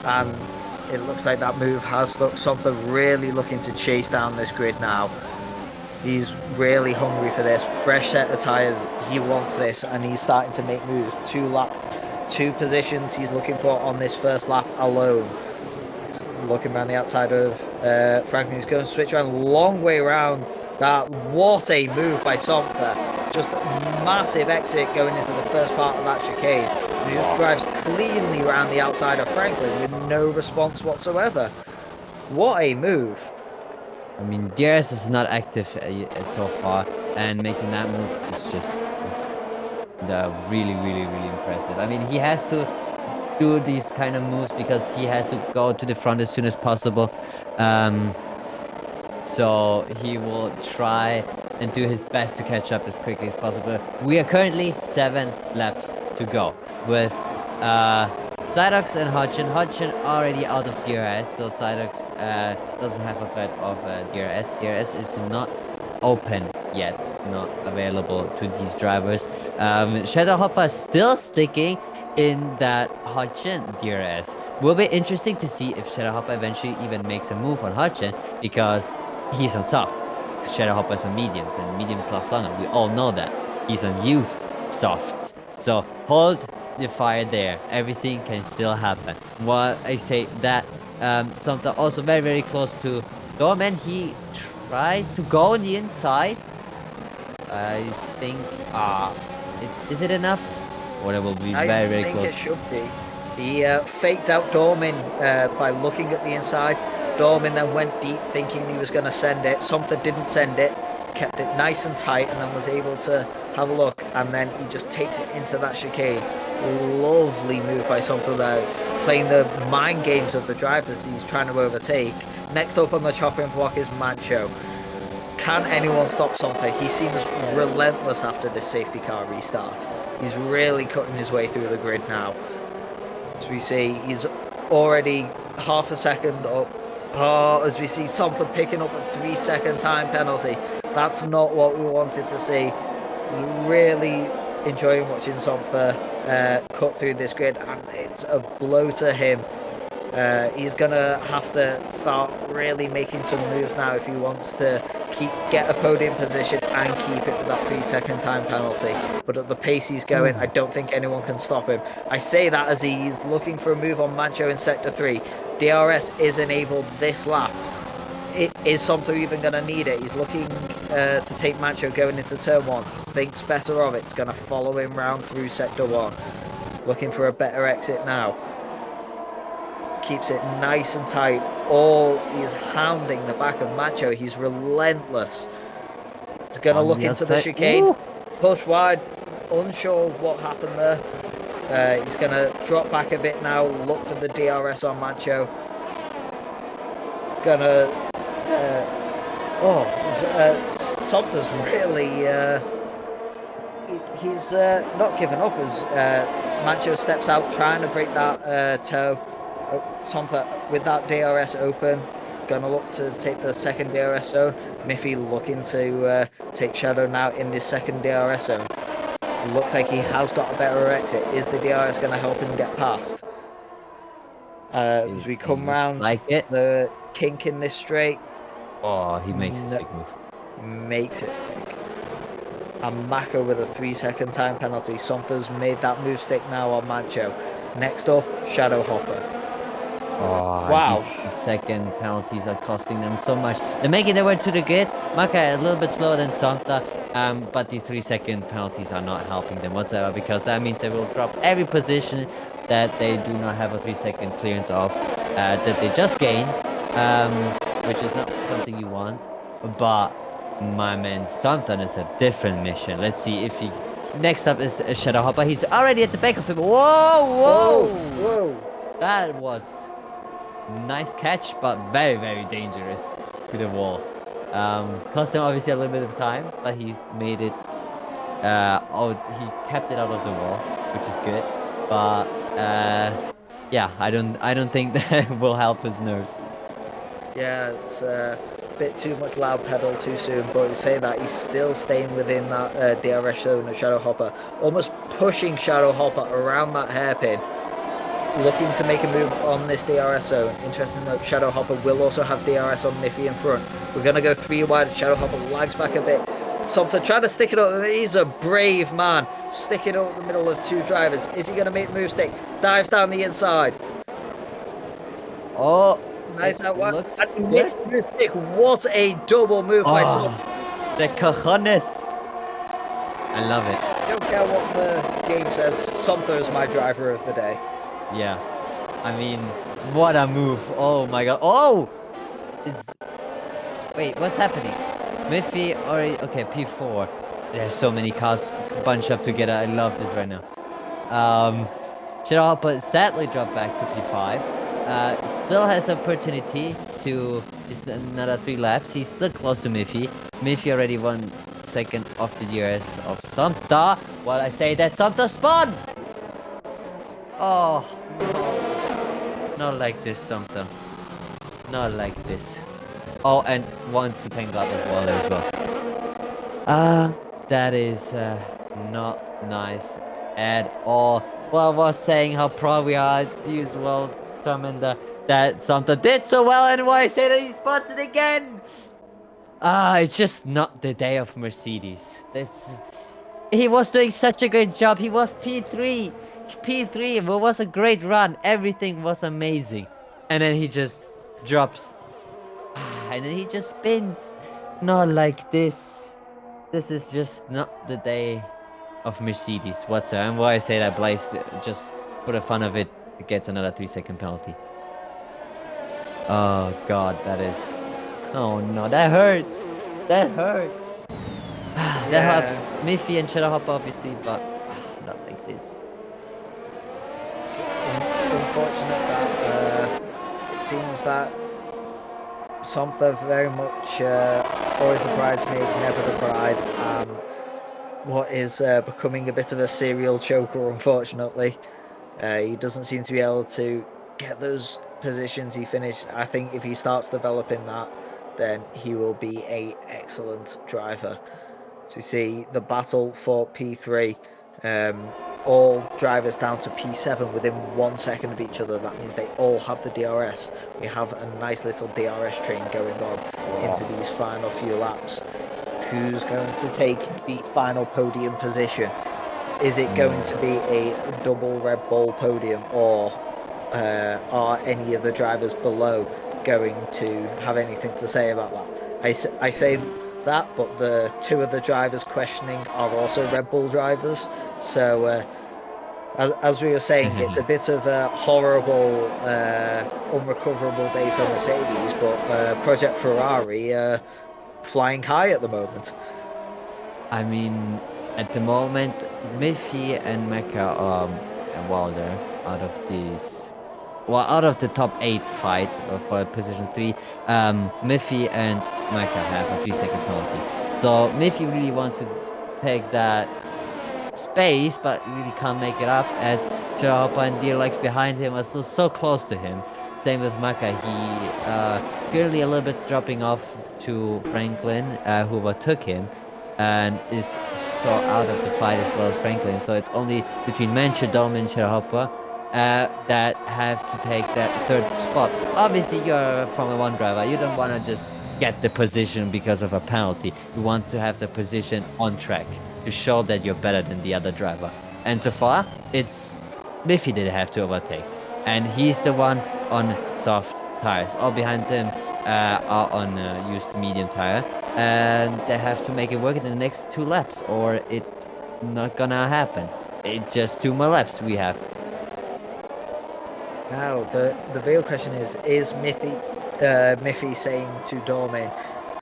And it looks like that move has stuck. Sumpter really looking to chase down this grid now. He's really hungry for this. Fresh set of tyres. He wants this, and he's starting to make moves. 2 positions he's looking for on this first lap alone. Looking around the outside of Franklin. He's going to switch around, long way around that. What a move by Sumpter. Just massive exit going into the first part of that chicane. And he just drives cleanly around the outside of Franklin with no response whatsoever. What a move. I mean, DRS is not active so far, and making that move is just really impressive. I mean, he has to do these kind of moves because he has to go to the front as soon as possible. So he will try and do his best to catch up as quickly as possible. We are currently 7 laps to go with Zydox and Hodgson. Hodgson already out of DRS, so Zydox doesn't have a threat of DRS. DRS is not open yet, not available to these drivers. Shadow Hopper still sticking in that Hodgson DRS. Will be interesting to see if Shadow Hopper eventually even makes a move on Hodgson, because he's on soft. Shadow Hopper's on mediums, and mediums last longer. We all know that. He's on used softs. So hold the fire there. Everything can still happen. While I say that, something also very close to Dorman. He tries to go on the inside. I think, is it enough? Or it will be very close. I think it should be. He faked out Dorman by looking at the inside. Dorman then went deep thinking he was going to send it. Something didn't send it. Kept it nice and tight, and then was able to have a look, and then he just takes it into that chicane. Lovely move by Something there, playing the mind games of the drivers he's trying to overtake. Next up on the chopping block is Mancho. Can anyone stop Something? He seems relentless after this safety car restart. He's really cutting his way through the grid now. As we see, he's already half a second up. As we see Something picking up a 3-second time penalty. That's not what we wanted to see. Really enjoying watching Something cut through this grid, and it's a blow to him. He's gonna have to start really making some moves now if he wants to get a podium position and keep it with that 3-second time penalty. But at the pace he's going, I don't think anyone can stop him. I say that as he's looking for a move on Mancho in sector 3. DRS is enabled this lap. Is Something even going to need it? He's looking to take Macho going into turn 1. Thinks better of it. It's going to follow him round through sector 1. Looking for a better exit now. Keeps it nice and tight. He is hounding the back of Macho. He's relentless. He's going to look into the chicane. Ooh. Push wide. Unsure what happened there. He's going to drop back a bit now. Look for the DRS on Macho. He's going to... Something's really... he's not giving up as Macho steps out, trying to break that toe. Something with that DRS open, gonna look to take the second DRS zone. Miffy looking to take Shadow now in this second DRS zone. Looks like he has got a better exit. Is the DRS gonna help him get past? As we come round the kink in this straight. Oh, he makes a stick move. Makes it stick. And Mako with a 3-second time penalty. Something's made that move stick now on Mancho. Next up, Shadow Hopper. Oh, wow. These second penalties are costing them so much. They're making their way to the grid. Maka a little bit slower than Santa, but the 3-second penalties are not helping them whatsoever, because that means they will drop every position that they do not have a 3-second clearance of, that they just gained, which is not something you want. But my man Santan is a different mission. Let's see if he... Next up is Shadow Hopper. He's already at the back of him. Whoa! That was... nice catch, but very, very dangerous to the wall. Cost him obviously a little bit of time, but he made it. He kept it out of the wall, which is good. But yeah, I don't think that will help his nerves. Yeah, it's a bit too much loud pedal too soon. But you say that he's still staying within that DRS zone of Shadow Hopper, almost pushing Shadow Hopper around that hairpin. Looking to make a move on this DRS zone. Interesting note, Shadow Hopper will also have DRS on Miffy in front. We're going to go 3 wide. Shadow Hopper lags back a bit. Something trying to stick it up. He's a brave man. Stick it up the middle of 2 drivers. Is he going to make move stick? Dives down the inside. Oh, nice out wide. And he makes move stick. What a double move by Something. The cojones. I love it. I don't care what the game says. Something is my driver of the day. Yeah, I mean, what a move. Oh my god. Oh! Wait, what's happening? Miffy already... Okay, P4. There's so many cars bunched up together. I love this right now. Shadow Hopper sadly dropped back to P5. Still has opportunity to just another 3 laps. He's still close to Miffy. Miffy already 1 second off the DRS of Samta. While I say that Samta spawn! Oh, no. Not like this, Samta. Not like this. Oh, and wants to tank up as well. That is not nice at all. Well, I was saying how proud we are to use well, Commander, that Samta did so well, and why I say that he spots it again. It's just not the day of Mercedes. He was doing such a great job. He was P3. P3, it was a great run. Everything was amazing. And then he just drops. And then he just spins. Not like this. This is just not the day of Mercedes whatsoever. And why I say that, Blaze, just for the fun of it, gets another 3-second penalty. Oh god, that is... Oh no, that hurts. That hurts. That helps Miffy and Shadow Hopper obviously, but not like this. It's unfortunate that it seems that something very much always the bridesmaid, never the bride, and what is becoming a bit of a serial choker, unfortunately. He doesn't seem to be able to get those positions he finished. I think if he starts developing that, then he will be an excellent driver. So you see the battle for P3, all drivers down to P7 within 1 second of each other. That means they all have the DRS. We have a nice little DRS train going on into these final few laps. Who's going to take the final podium position? Is it going to be a double Red Bull podium, or are any of the drivers below going to have anything to say about that? I say that, but the two of the drivers questioning are also Red Bull drivers. So, as we were saying, it's a bit of a horrible, unrecoverable day for Mercedes, but Project Ferrari flying high at the moment. I mean, at the moment, Miffy and Mecha are they're out of these. Well, out of the top 8 fight for position 3, Miffy and Mecha have a 3-second penalty. So Miffy really wants to take that space, but really can't make it up as Shadow Hopper and Deer Legs behind him are still so close to him. Same with Mecha. He clearly a little bit dropping off to Franklin, who overtook him, and is so out of the fight as well as Franklin. So it's only between Mancha, Dome, and Shadow Hopper that have to take that 3rd spot. Obviously, you're a Formula 1 driver. You don't want to just get the position because of a penalty. You want to have the position on track to show that you're better than the other driver. And so far, it's Miffy that have to overtake. And he's the one on soft tires. All behind them are on used medium tire. And they have to make it work in the next 2 laps, or it's not gonna happen. It's just 2 more laps we have. Now, the real question is Miffy saying to Dormin,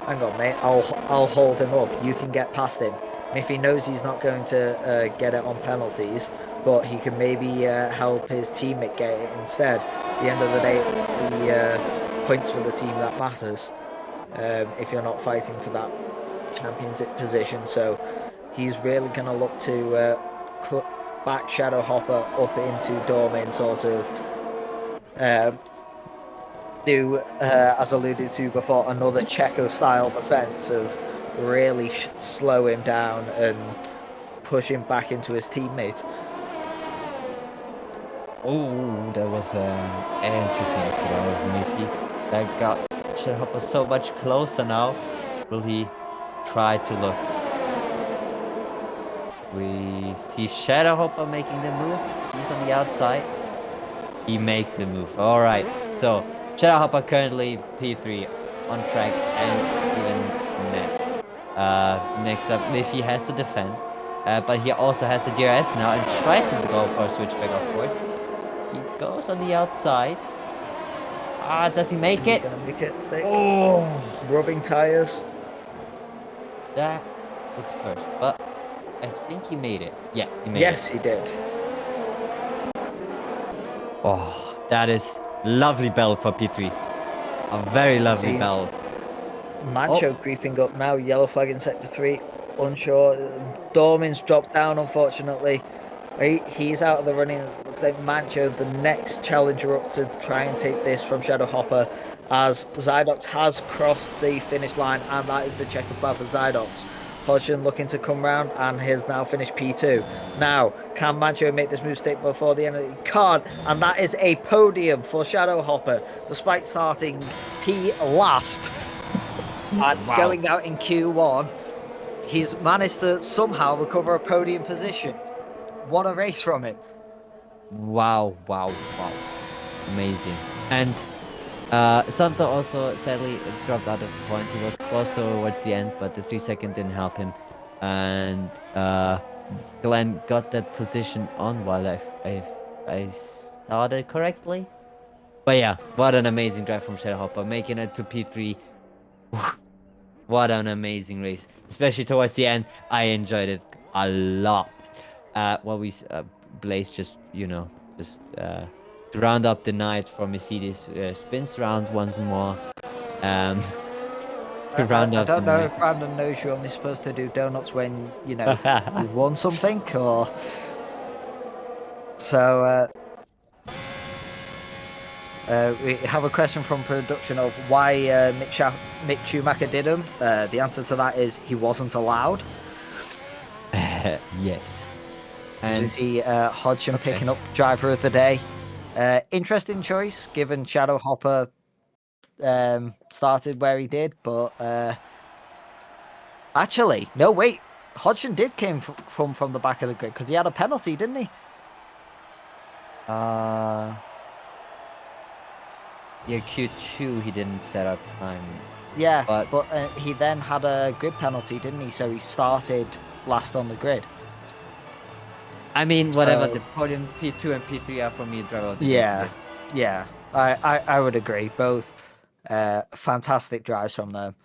hang on mate, I'll hold him up, you can get past him. Miffy knows he's not going to get it on penalties, but he can maybe help his teammate get it instead. At the end of the day, it's the points for the team that matters if you're not fighting for that championship position. So he's really going to look to back Shadow Hopper up into Dormin, sort of do, as alluded to before, another Checo-style defense of really slow him down and push him back into his teammate. Oh, that was an interesting exit out of Miffy. That got Shadow Hopper so much closer now. Will he try to look? We see Shadow Hopper making the move. He's on the outside. He makes the move. Alright, so Shadow Hopper currently P3 on track and even net. Next up, Miffy has to defend. But he also has the DRS now and tries to go for a switchback, of course. He goes on the outside. Does he make it? He's gonna make it, Stick. Oh! Rubbing tires. That looks cursed, but I think he made it. Yeah, he made it. Yes, he did. Oh, that is lovely bell for P3. A very lovely bell. Mancho creeping up now, yellow flag in sector 3, unsure. Dormin's dropped down, unfortunately. He's out of the running. It looks like Mancho, the next challenger up to try and take this from Shadow Hopper, as Zydox has crossed the finish line, and that is the checkered flag for Zydox. Hodgson looking to come round and has now finished P2. Now, can Mancho make this move stick before the end of the card? And that is a podium for Shadow Hopper, despite starting P last and going out in Q1. He's managed to somehow recover a podium position. What a race from it. Wow. Amazing. And Santo also sadly dropped out of the points. He was close towards the end, but the 3-second didn't help him. And Glenn got that position on while I started correctly. But yeah, what an amazing drive from Shadow Hopper, making it to P3. What an amazing race, especially towards the end. I enjoyed it a lot. Blaze just to round up the night for Mercedes, spins rounds once more. I don't know if Brandon knows you're only supposed to do donuts when you've won something, or so. We have a question from production of why Mick Schumacher did him. The answer to that is he wasn't allowed. Yes. And you see Hodgson picking up driver of the day. Interesting choice, given Shadow Hopper started where he did, but actually, no, wait. Hodgson did came from the back of the grid because he had a penalty, didn't he? Yeah, Q2 he didn't set up time. Yeah, But but he then had a grid penalty, didn't he? So he started last on the grid. I mean, whatever So the podium P2 and P3 are for me, driver of the day yeah, today. yeah, I would agree. Both fantastic drives from them.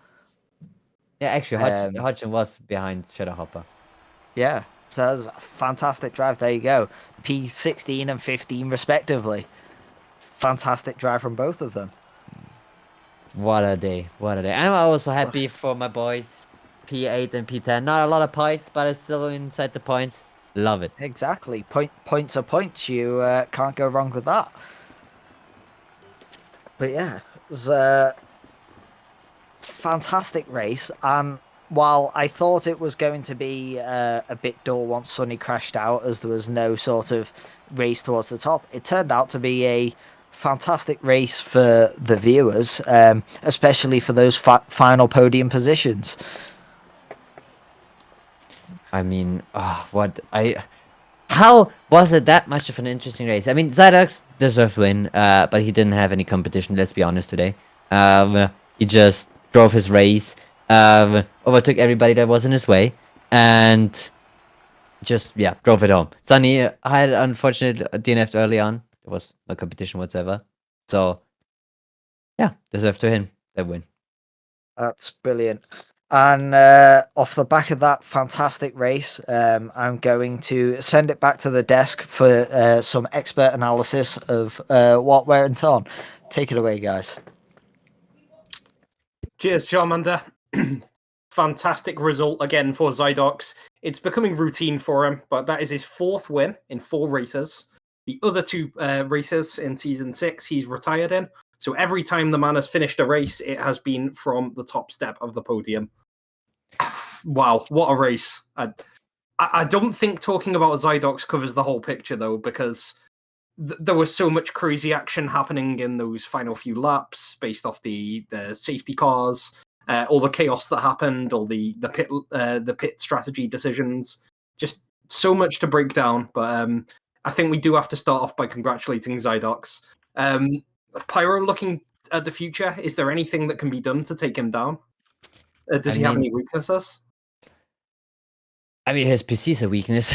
Yeah, actually, Hodgson was behind Shadow Hopper. Yeah, so that was a fantastic drive. There you go. P16 and 15 respectively. Fantastic drive from both of them. What a day! What a day! I'm also happy for my boys, P8 and P10. Not a lot of points, but it's still inside the points. Love it. Exactly. Points are points. You can't go wrong with that. But yeah, it was a fantastic race. And while I thought it was going to be a bit dull once Sonny crashed out, as there was no sort of race towards the top, it turned out to be a fantastic race for the viewers, especially for those final podium positions. I mean, how was it that much of an interesting race? I mean, Zydox deserved to win, but he didn't have any competition, let's be honest today. He just drove his race, overtook everybody that was in his way, and just, yeah, drove it home. Sunny had unfortunate DNF early on. There was no competition whatsoever. So, yeah, deserved to him that win. That's brilliant. And off the back of that fantastic race, I'm going to send it back to the desk for some expert analysis of what went on. Take it away, guys. Cheers, Charmander. Fantastic result again for Zydox. It's becoming routine for him, but that is his 4th win in 4 races. The other 2 races in Season 6 he's retired in. So every time the man has finished a race, it has been from the top step of the podium. Wow, what a race. I don't think talking about Zydox covers the whole picture, though, because there was so much crazy action happening in those final few laps based off the safety cars, all the chaos that happened, all the pit strategy decisions. Just so much to break down. But I think we do have to start off by congratulating Zydox. Pyro, looking at the future, is there anything that can be done to take him down? Does he have any weaknesses? I mean, his PC is a weakness.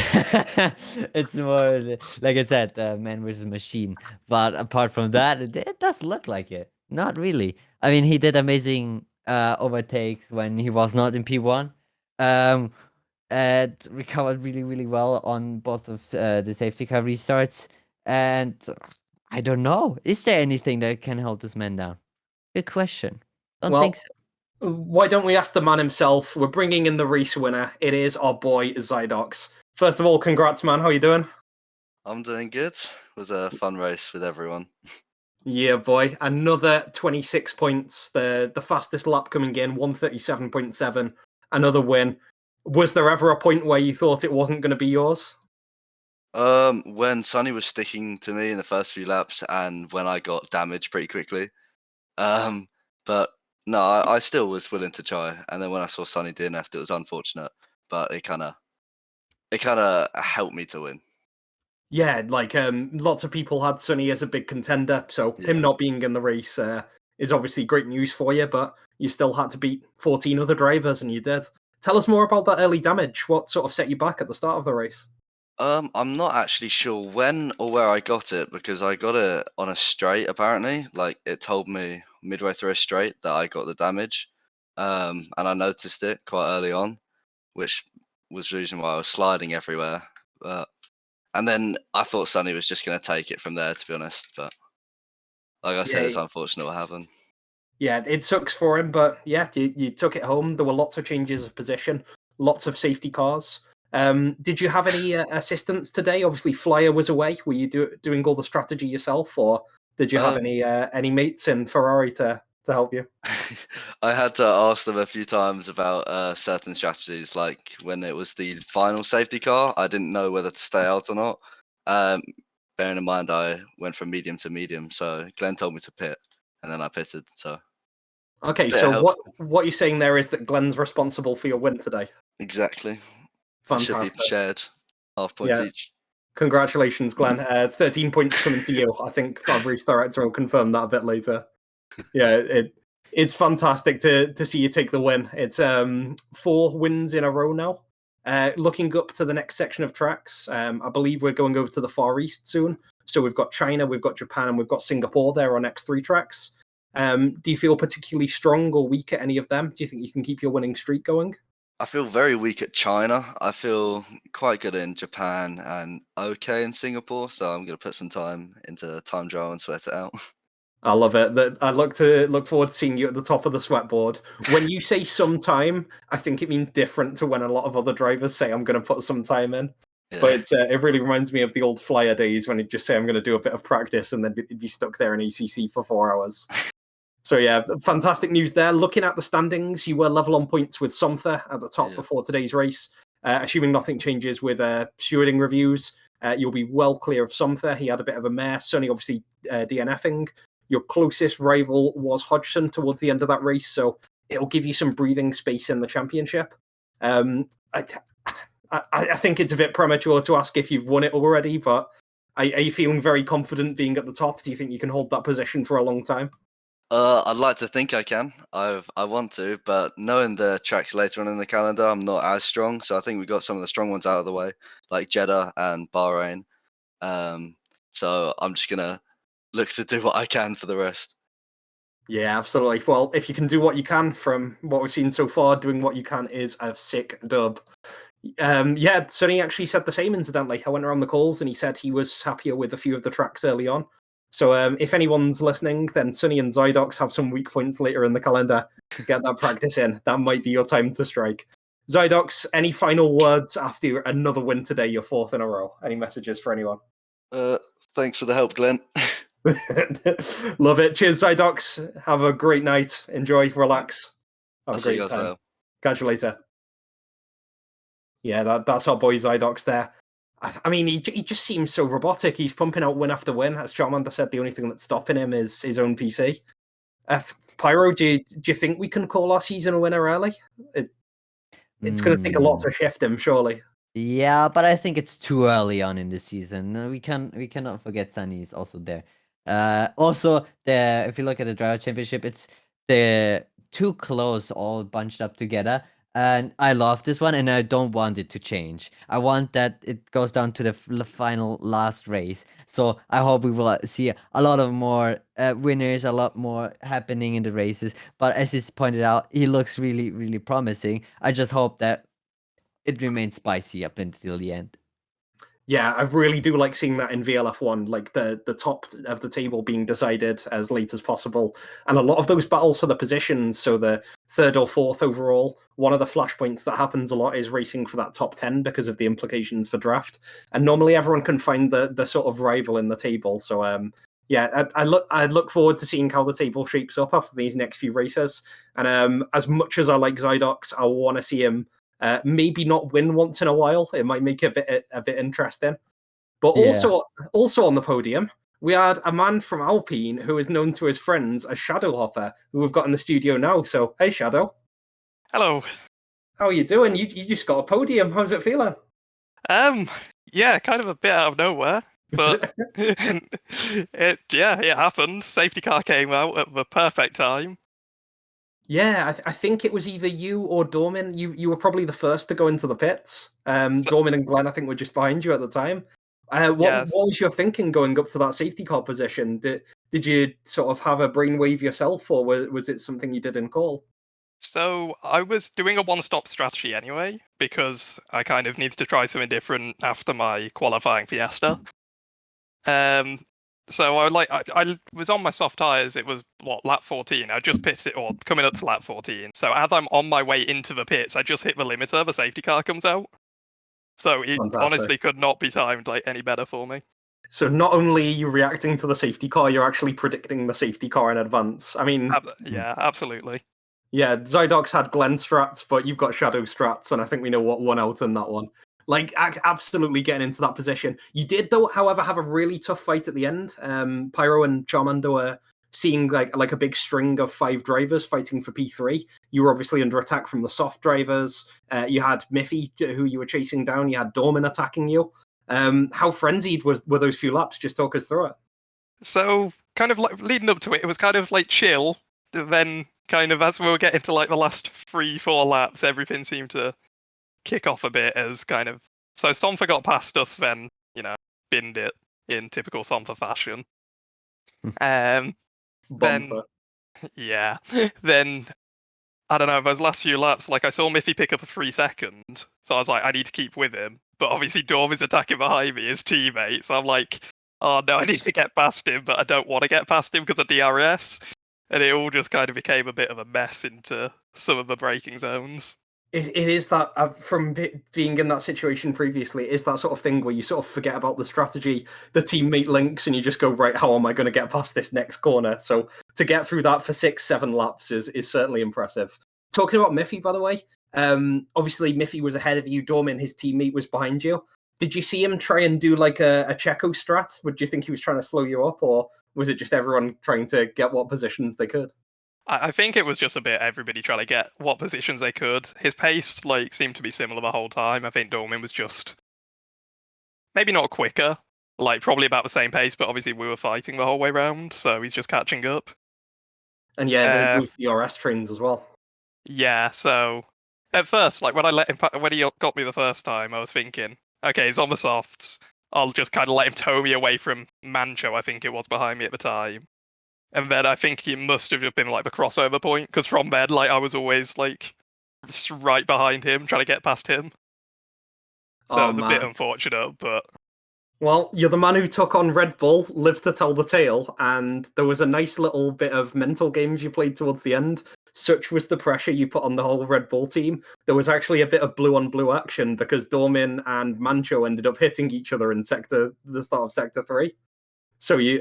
It's more like I said, man versus machine. But apart from that, it does look like it. Not really. I mean, he did amazing overtakes when he was not in P1. And recovered really, really well on both of the safety car restarts. And I don't know. Is there anything that can hold this man down? Good question. Don't think so. Why don't we ask the man himself? We're bringing in the race winner. It is our boy Zydox. First of all, congrats, man. How you doing? I'm doing good. It was a fun race with everyone. Yeah, boy. Another 26 points. The fastest lap coming in, 137.7. Another win. Was there ever a point where you thought it wasn't going to be yours? When Sonny was sticking to me in the first few laps, and when I got damaged pretty quickly. But no, I still was willing to try. And then when I saw Sonny DNF, it was unfortunate, but it kind of helped me to win. Yeah, like lots of people had Sonny as a big contender, so him not being in the race is obviously great news for you, but you still had to beat 14 other drivers, and you did. Tell us more about that early damage. What sort of set you back at the start of the race? I'm not actually sure when or where I got it, because I got it on a straight, apparently. Like, it told me midway through a straight that I got the damage. And I noticed it quite early on, which was the reason why I was sliding everywhere. And then I thought Sonny was just going to take it from there, to be honest. But like I said, it's unfortunate what happened. Yeah, it sucks for him, but yeah, you took it home. There were lots of changes of position, lots of safety cars. Did you have any assistance today? Obviously, Flyer was away. Were you doing all the strategy yourself, or did you have any mates in Ferrari to help you? I had to ask them a few times about certain strategies, like when it was the final safety car, I didn't know whether to stay out or not. Bearing in mind I went from medium to medium, so Glenn told me to pit, and then I pitted. So okay, so what you're saying there is that Glenn's responsible for your win today. Exactly. Fantastic. It should be shared, half points each. Congratulations, Glenn. 13 points coming to you. I think our race director will confirm that a bit later. Yeah, It's fantastic to see you take the win. It's 4 wins in a row now. Looking up to the next section of tracks, I believe we're going over to the Far East soon. So we've got China, we've got Japan, and we've got Singapore there on next 3 tracks. Do you feel particularly strong or weak at any of them? Do you think you can keep your winning streak going? I feel very weak at China. I feel quite good in Japan and okay in Singapore. So I'm going to put some time into time trial and sweat it out. I love it. I look forward to seeing you at the top of the sweatboard. When you say some time, I think it means different to when a lot of other drivers say I'm going to put some time in. Yeah. But it really reminds me of the old Flyer days when he'd just say I'm going to do a bit of practice and then he'd be stuck there in ACC for 4 hours. So yeah, fantastic news there. Looking at the standings, you were level on points with Somther at the top before today's race. Assuming nothing changes with stewarding reviews, you'll be well clear of Somther. He had a bit of a mare. Sonny obviously DNFing. Your closest rival was Hodgson towards the end of that race, so it'll give you some breathing space in the championship. I think it's a bit premature to ask if you've won it already, but are you feeling very confident being at the top? Do you think you can hold that position for a long time? I'd like to think I can. I want to, but knowing the tracks later on in the calendar, I'm not as strong. So I think we got some of the strong ones out of the way, like Jeddah and Bahrain. So I'm just gonna look to do what I can for the rest. Yeah, absolutely. Well, if you can do what you can from what we've seen so far, doing what you can is a sick dub. Yeah, Sonny actually said the same, incidentally. I went around the calls and he said he was happier with a few of the tracks early on. So if anyone's listening, then Sonny and Zydox have some weak points later in the calendar. Get that practice in. That might be your time to strike. Zydox, any final words after another win today, your 4th in a row? Any messages for anyone? Thanks for the help, Glenn. Love it. Cheers, Zydox. Have a great night. Enjoy, relax. Have I'll a see you great guys time. later. Catch you later. Yeah, that's our boy Zydox there. I mean, he just seems so robotic. He's pumping out win after win. As Charmander said, the only thing that's stopping him is his own PC. Pyro, do you think we can call our season a winner early? It's going to take a lot to shift him, surely. Yeah, but I think it's too early on in the season. We cannot forget Sunny is also there. Also, if you look at the Driver Championship, they're too close, all bunched up together. And I love this one, and I don't want it to change. I want that it goes down to the final last race. So I hope we will see a lot of more winners, a lot more happening in the races. But as you pointed out, he looks really, really promising. I just hope that it remains spicy up until the end. Yeah, I really do like seeing that in VLF1, like the top of the table being decided as late as possible. And a lot of those battles for the positions, so the 3rd or 4th overall, one of the flashpoints that happens a lot is racing for that top 10 because of the implications for draft. And normally everyone can find the sort of rival in the table. So yeah, I look forward to seeing how the table shapes up after these next few races. And as much as I like Zydox, I want to see him maybe not win once in a while. It might make it a bit interesting. But also on the podium, we had a man from Alpine who is known to his friends as Shadow Hopper, who we've got in the studio now. So, hey, Shadow. Hello. How are you doing? You just got a podium. How's it feeling? Yeah, kind of a bit out of nowhere, but it happened. Safety car came out at the perfect time. Yeah, I think it was either you or Dormin. You were probably the first to go into the pits. Dormin and Glenn, I think, were just behind you at the time. What was your thinking going up to that safety car position? Did you sort of have a brainwave yourself, or was it something you did in call? So I was doing a one-stop strategy anyway, because I kind of needed to try something different after my qualifying Fiesta. So I was on my soft tires. It was lap 14. I just pitted it, or coming up to lap 14. So as I'm on my way into the pits, I just hit the limiter. The safety car comes out. So it honestly could not be timed any better for me. So not only are you reacting to the safety car, you're actually predicting the safety car in advance. I mean, yeah, absolutely. Yeah, Zydox had Glenn strats, but you've got Shadow strats, and I think we know what won out in that one. Like, absolutely getting into that position. You did, though, however, have a really tough fight at the end. Pyro and Charmander were seeing like a big string of 5 drivers fighting for P3. You were obviously under attack from the soft drivers. You had Miffy, who you were chasing down. You had Dorman attacking you. How frenzied were those few laps? Just talk us through it. So, kind of like leading up to it, it was kind of like chill. Then kind of as we were getting to like the last 3-4 laps, everything seemed to kick off a bit as kind of. So Somfer got past us, then binned it in typical Somfer fashion. Then Bumper. yeah, then I don't know, those last few laps, like I saw Miffy pick up a 3-second, so I was like, I need to keep with him. But obviously Dorm is attacking behind me, his teammate, so I'm like, oh no, I need to get past him, but I don't want to get past him because of DRS. And it all just kind of became a bit of a mess into some of the braking zones. It is that, from being in that situation previously, it is that sort of thing where you sort of forget about the strategy, the teammate links, and you just go, right, how am I going to get past this next corner? So to get through that for 6-7 laps is certainly impressive. Talking about Miffy, by the way, obviously Miffy was ahead of you, Dormin, his teammate, was behind you. Did you see him try and do like a Checo strat? Would you think he was trying to slow you up, or was it just everyone trying to get what positions they could? I think it was just a bit everybody trying to get what positions they could. His pace seemed to be similar the whole time. I think Dormin was just maybe not quicker, probably about the same pace, but obviously we were fighting the whole way round, so he's just catching up. And yeah, those DRS trains as well. Yeah, so at first, when he got me the first time, I was thinking, okay, he's on the softs. I'll just kind of let him tow me away from Mancho, I think it was behind me at the time. And then I think he must have just been the crossover point, because from then I was always right behind him, trying to get past him. So it was a bit unfortunate, but well, you're the man who took on Red Bull, lived to tell the tale, and there was a nice little bit of mental games you played towards the end. Such was the pressure you put on the whole Red Bull team. There was actually a bit of blue-on-blue action because Dormin and Mancho ended up hitting each other in the start of Sector 3. So you,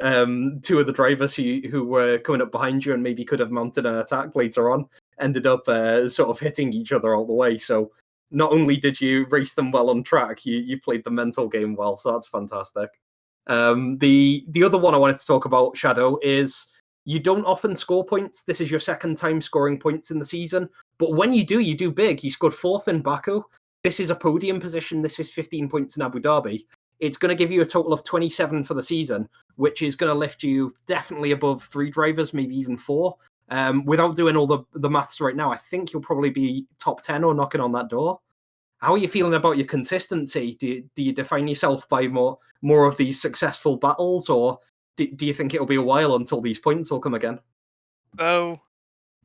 two of the drivers who were coming up behind you and maybe could have mounted an attack later on ended up sort of hitting each other all the way. So not only did you race them well on track, you played the mental game well. So that's fantastic. The other one I wanted to talk about, Shadow, is you don't often score points. This is your second time scoring points in the season. But when you do big. You scored 4th in Baku. This is a podium position. This is 15 points in Abu Dhabi. It's going to give you a total of 27 for the season, which is going to lift you definitely above 3 drivers, maybe even 4. Without doing all the maths right now, I think you'll probably be top 10 or knocking on that door. How are you feeling about your consistency? Do you define yourself by more of these successful battles, or do you think it'll be a while until these points will come again? Oh,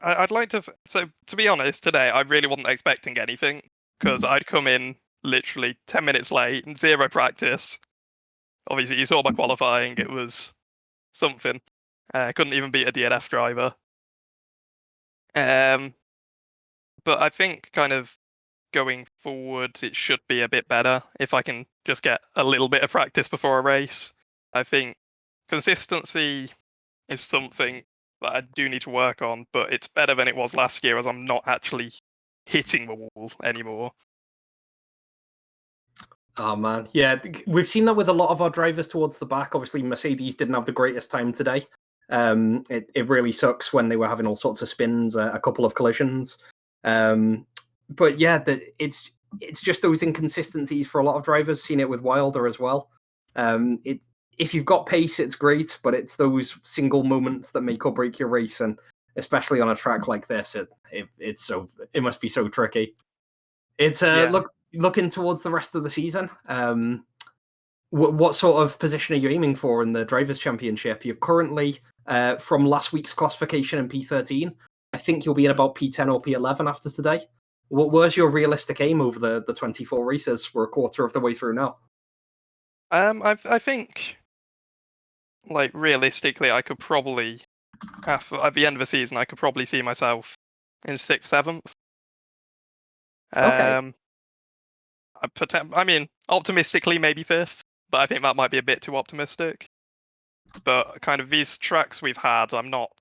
I'd like to. So to be honest, today I really wasn't expecting anything because I'd come in literally 10 minutes late and 0 practice. Obviously, you saw my qualifying; it was something. I couldn't even beat a DNF driver. But I think kind of going forward, it should be a bit better if I can just get a little bit of practice before a race. I think consistency is something that I do need to work on, but it's better than it was last year as I'm not actually hitting the wall anymore. Oh man, yeah, we've seen that with a lot of our drivers towards the back. Obviously, Mercedes didn't have the greatest time today. It really sucks when they were having all sorts of spins, a couple of collisions. But yeah, it's just those inconsistencies for a lot of drivers. Seen it with Wilder as well. If you've got pace, it's great, but it's those single moments that make or break your race, and especially on a track like this, it must be so tricky. It's looking towards the rest of the season. What sort of position are you aiming for in the Drivers' Championship? You're currently, from last week's classification in P13, I think you'll be in about P10 or P11 after today. Where's your realistic aim over the 24 races? We're a quarter of the way through now. I think, realistically, I could probably, at the end of the season, I could probably see myself in 6th, 7th. Okay. I mean, optimistically, maybe 5th, but I think that might be a bit too optimistic. But kind of these tracks we've had, I'm not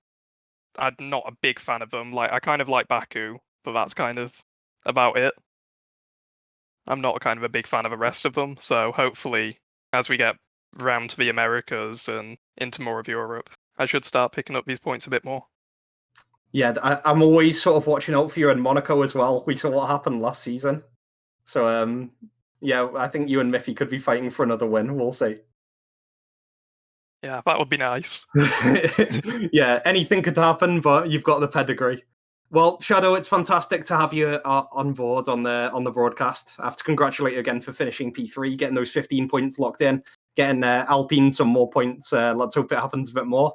a big fan of them. I kind of like Baku, but that's kind of about it. I'm not kind of a big fan of the rest of them. So hopefully, as we get round to the Americas and into more of Europe, I should start picking up these points a bit more. Yeah, I'm always sort of watching out for you in Monaco as well. We saw what happened last season. So, yeah, I think you and Miffy could be fighting for another win. We'll see. Yeah, that would be nice. Yeah, anything could happen, but you've got the pedigree. Well, Shadow, it's fantastic to have you on board on the broadcast. I have to congratulate you again for finishing P3, getting those 15 points locked in, getting Alpine some more points. Let's hope it happens a bit more.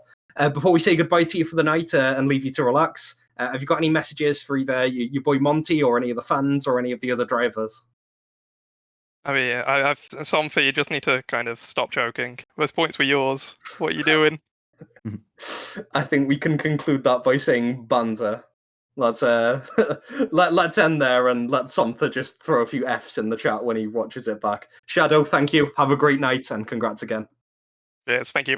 Before we say goodbye to you for the night and leave you to relax, have you got any messages for either your boy Monty or any of the fans or any of the other drivers? I mean, I've some for you. Just need to kind of stop joking. Those points were yours. What are you doing? I think we can conclude that by saying banter. Let's let's end there and let Somtha just throw a few Fs in the chat when he watches it back. Shadow, thank you. Have a great night and congrats again. Yes, thank you.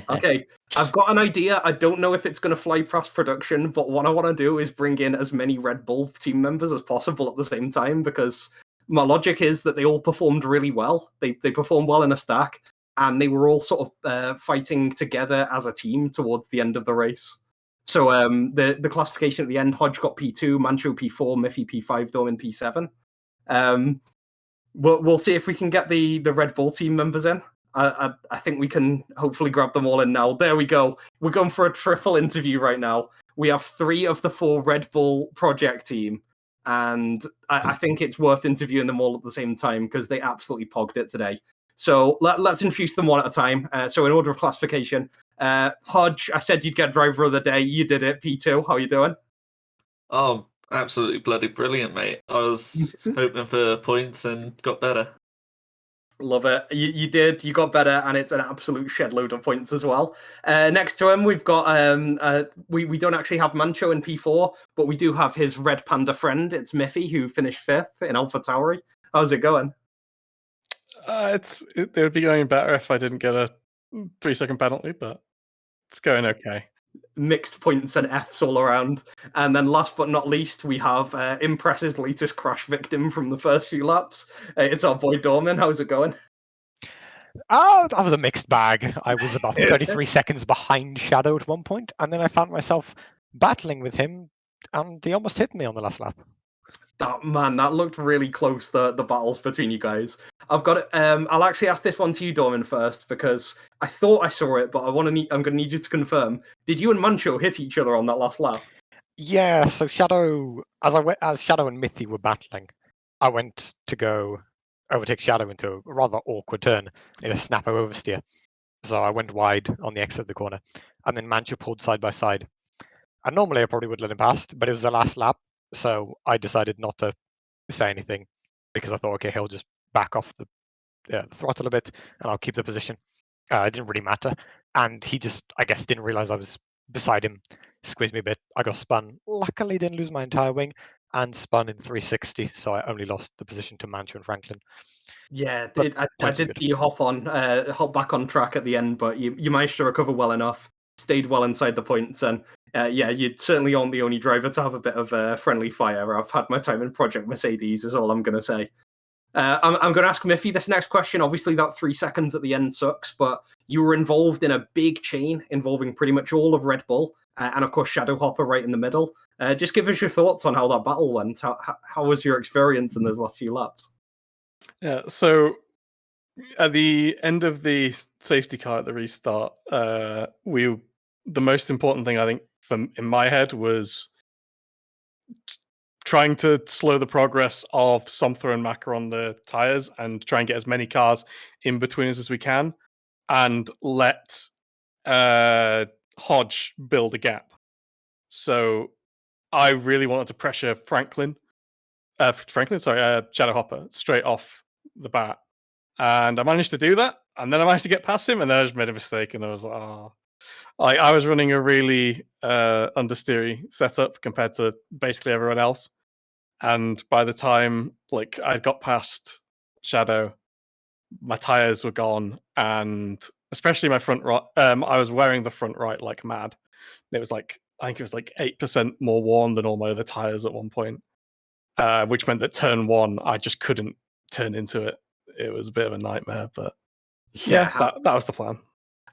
Okay, I've got an idea. I don't know if it's going to fly past production, but what I want to do is bring in as many Red Bull team members as possible at the same time, because my logic is that they all performed really well. They performed well in a stack, and they were all sort of fighting together as a team towards the end of the race. So the classification at the end, Hodge got P2, Mancho P4, Miffy P5, Dorman P7. We'll see if we can get the Red Bull team members in. I think we can hopefully grab them all in now. There we go. We're going for a triple interview right now. We have 3 of the 4 Red Bull project team, and I think it's worth interviewing them all at the same time because they absolutely pogged it today. So let's introduce them one at a time. So in order of classification, Hodge, I said you'd get driver of the day. You did it. P2, how are you doing? Oh, absolutely bloody brilliant, mate. I was hoping for points and got better. Love it. You did. You got better, and it's an absolute shed load of points as well. Next to him, we've got we don't actually have Mancho in P4, but we do have his Red Panda friend. It's Miffy, who finished 5th in Alpha Tauri. How's it going? It would be going better if I didn't get a 3-second penalty, but it's going okay. Mixed points and Fs all around. And then last but not least, we have Impress's latest crash victim from the first few laps. It's our boy Dorman. How's it going? That was a mixed bag. I was about 33 seconds behind Shadow at one point, and then I found myself battling with him, and he almost hit me on the last lap. Man, that looked really close, the battles between you guys. I've got it. I'll actually ask this one to you, Dorman, first, because I thought I saw it, but I'm going to need you to confirm. Did you and Mancho hit each other on that last lap? Yeah, so Shadow, as Shadow and Mithy were battling, I went to go overtake Shadow into a rather awkward turn in a snapper oversteer. So I went wide on the exit of the corner, and then Mancho pulled side by side. And normally I probably would let him past, but it was the last lap, so I decided not to say anything because I thought, okay, he'll just back off the throttle a bit, and I'll keep the position. It didn't really matter, and he just, I guess, didn't realize I was beside him, squeezed me a bit. I got spun. Luckily, didn't lose my entire wing, and spun in 360, so I only lost the position to Mancho and Franklin. Yeah, I did see you hop back on track at the end, but you managed to recover well enough, stayed well inside the points, and yeah, you certainly aren't the only driver to have a bit of friendly fire. I've had my time in Project Mercedes, is all I'm going to say. I'm going to ask Miffy this next question. Obviously, that 3 seconds at the end sucks, but you were involved in a big chain involving pretty much all of Red Bull, and of course Shadow Hopper right in the middle. Just give us your thoughts on how that battle went. How was your experience in those last few laps? Yeah, so at the end of the safety car at the restart, the most important thing I think in my head was trying to slow the progress of Somtha and Maka on the tires and try and get as many cars in between us as we can, and let Hodge build a gap. So I really wanted to pressure Shadow Hopper straight off the bat. And I managed to do that, and then I managed to get past him, and then I just made a mistake, and I was like, oh. I was running a really understeery setup compared to basically everyone else. And by the time I got past Shadow, my tires were gone, and especially my front right, I was wearing the front right like mad. It was I think it was 8% more worn than all my other tires at one point, which meant that turn 1 I just couldn't turn into it. It was a bit of a nightmare, but yeah, that was the plan.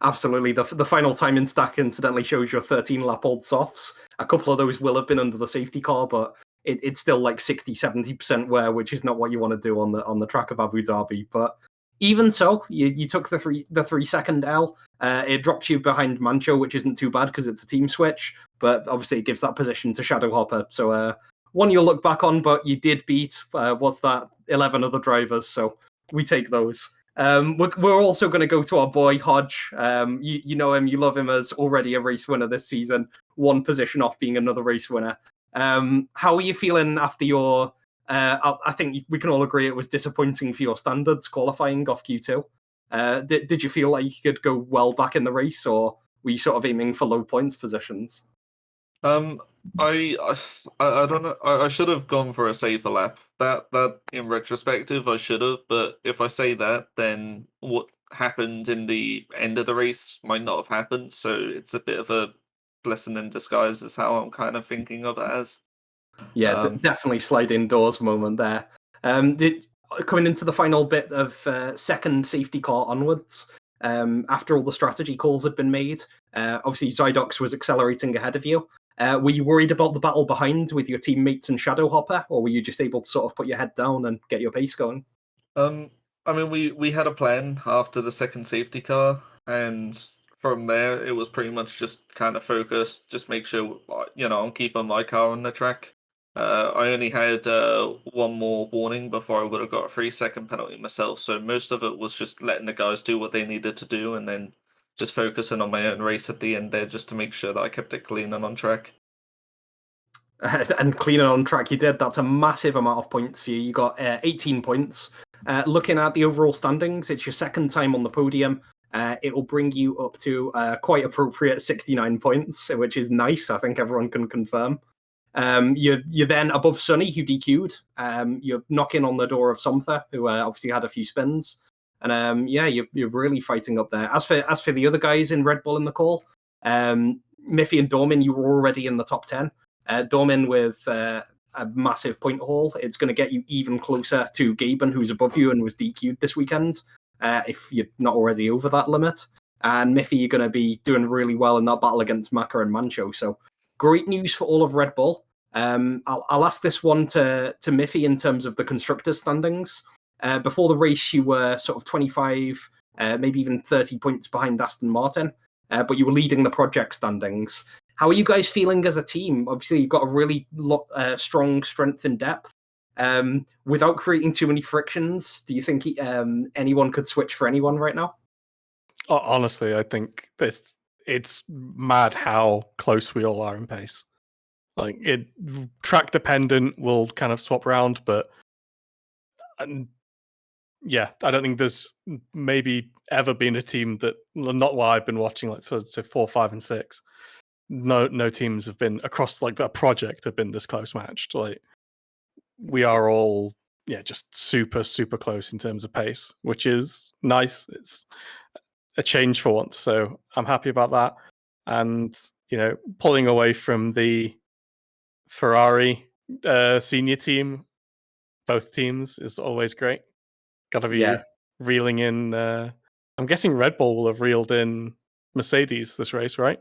Absolutely. The final time in stack incidentally shows your 13-lap-old softs. A couple of those will have been under the safety car, but it's still 60-70% wear, which is not what you want to do on the track of Abu Dhabi. But even so, you took the 3-second L. It drops you behind Mancho, which isn't too bad because it's a team switch, but obviously it gives that position to Shadowhopper. So one you'll look back on, but you did beat, what's that, 11 other drivers, so we take those. We're also going to go to our boy Hodge. You know him, you love him as already a race winner this season, one position off being another race winner. How are you feeling after your... I think we can all agree it was disappointing for your standards qualifying off Q2. Did you feel like you could go well back in the race, or were you sort of aiming for low points positions? I don't know. I should have gone for a safer lap. That in retrospective I should have, but if I say that, then what happened in the end of the race might not have happened. So it's a bit of a blessing in disguise, is how I'm kind of thinking of it as. Yeah, definitely sliding doors moment there. Coming into the final bit of second safety car onwards, after all the strategy calls had been made, obviously Zydox was accelerating ahead of you. Were you worried about the battle behind with your teammates and Shadowhopper, or were you just able to sort of put your head down and get your pace going? I mean, we had a plan after the second safety car, and from there it was pretty much just kind of focused, just make sure I'm keeping my car on the track. I only had one more warning before I would have got a 3-second penalty myself, so most of it was just letting the guys do what they needed to do, and then just focusing on my own race at the end there, just to make sure that I kept it clean and on track. And clean and on track you did. That's a massive amount of points for you. You got 18 points. Looking at the overall standings, it's your second time on the podium. It will bring you up to quite appropriate 69 points, which is nice. I think everyone can confirm. You're then above Sunny, who DQ'd. You're knocking on the door of Somtha, who obviously had a few spins. And you're really fighting up there. As for the other guys in Red Bull in the call, Miffy and Dormin, you were already in the top 10. Dormin with a massive point haul. It's going to get you even closer to Gaben, who's above you and was DQ'd this weekend, if you're not already over that limit. And Miffy, you're going to be doing really well in that battle against Maka and Mancho. So great news for all of Red Bull. I'll ask this one to Miffy in terms of the constructors' standings. Before the race, you were sort of 25, maybe even 30 points behind Aston Martin, but you were leading the project standings. How are you guys feeling as a team? Obviously, you've got a really strong strength and depth. Without creating too many frictions, do you think anyone could switch for anyone right now? Honestly, I think it's mad how close we all are in pace. Like, track dependent, we'll kind of swap around, but yeah, I don't think there's maybe ever been a team that, not while I've been watching, like for say 4, 5, and 6. No teams have been across like that project have been this close matched. Like, we are all just super close in terms of pace, which is nice. It's a change for once, so I'm happy about that. And pulling away from the Ferrari senior team, both teams, is always great. Got to be reeling in. I'm guessing Red Bull will have reeled in Mercedes this race, right?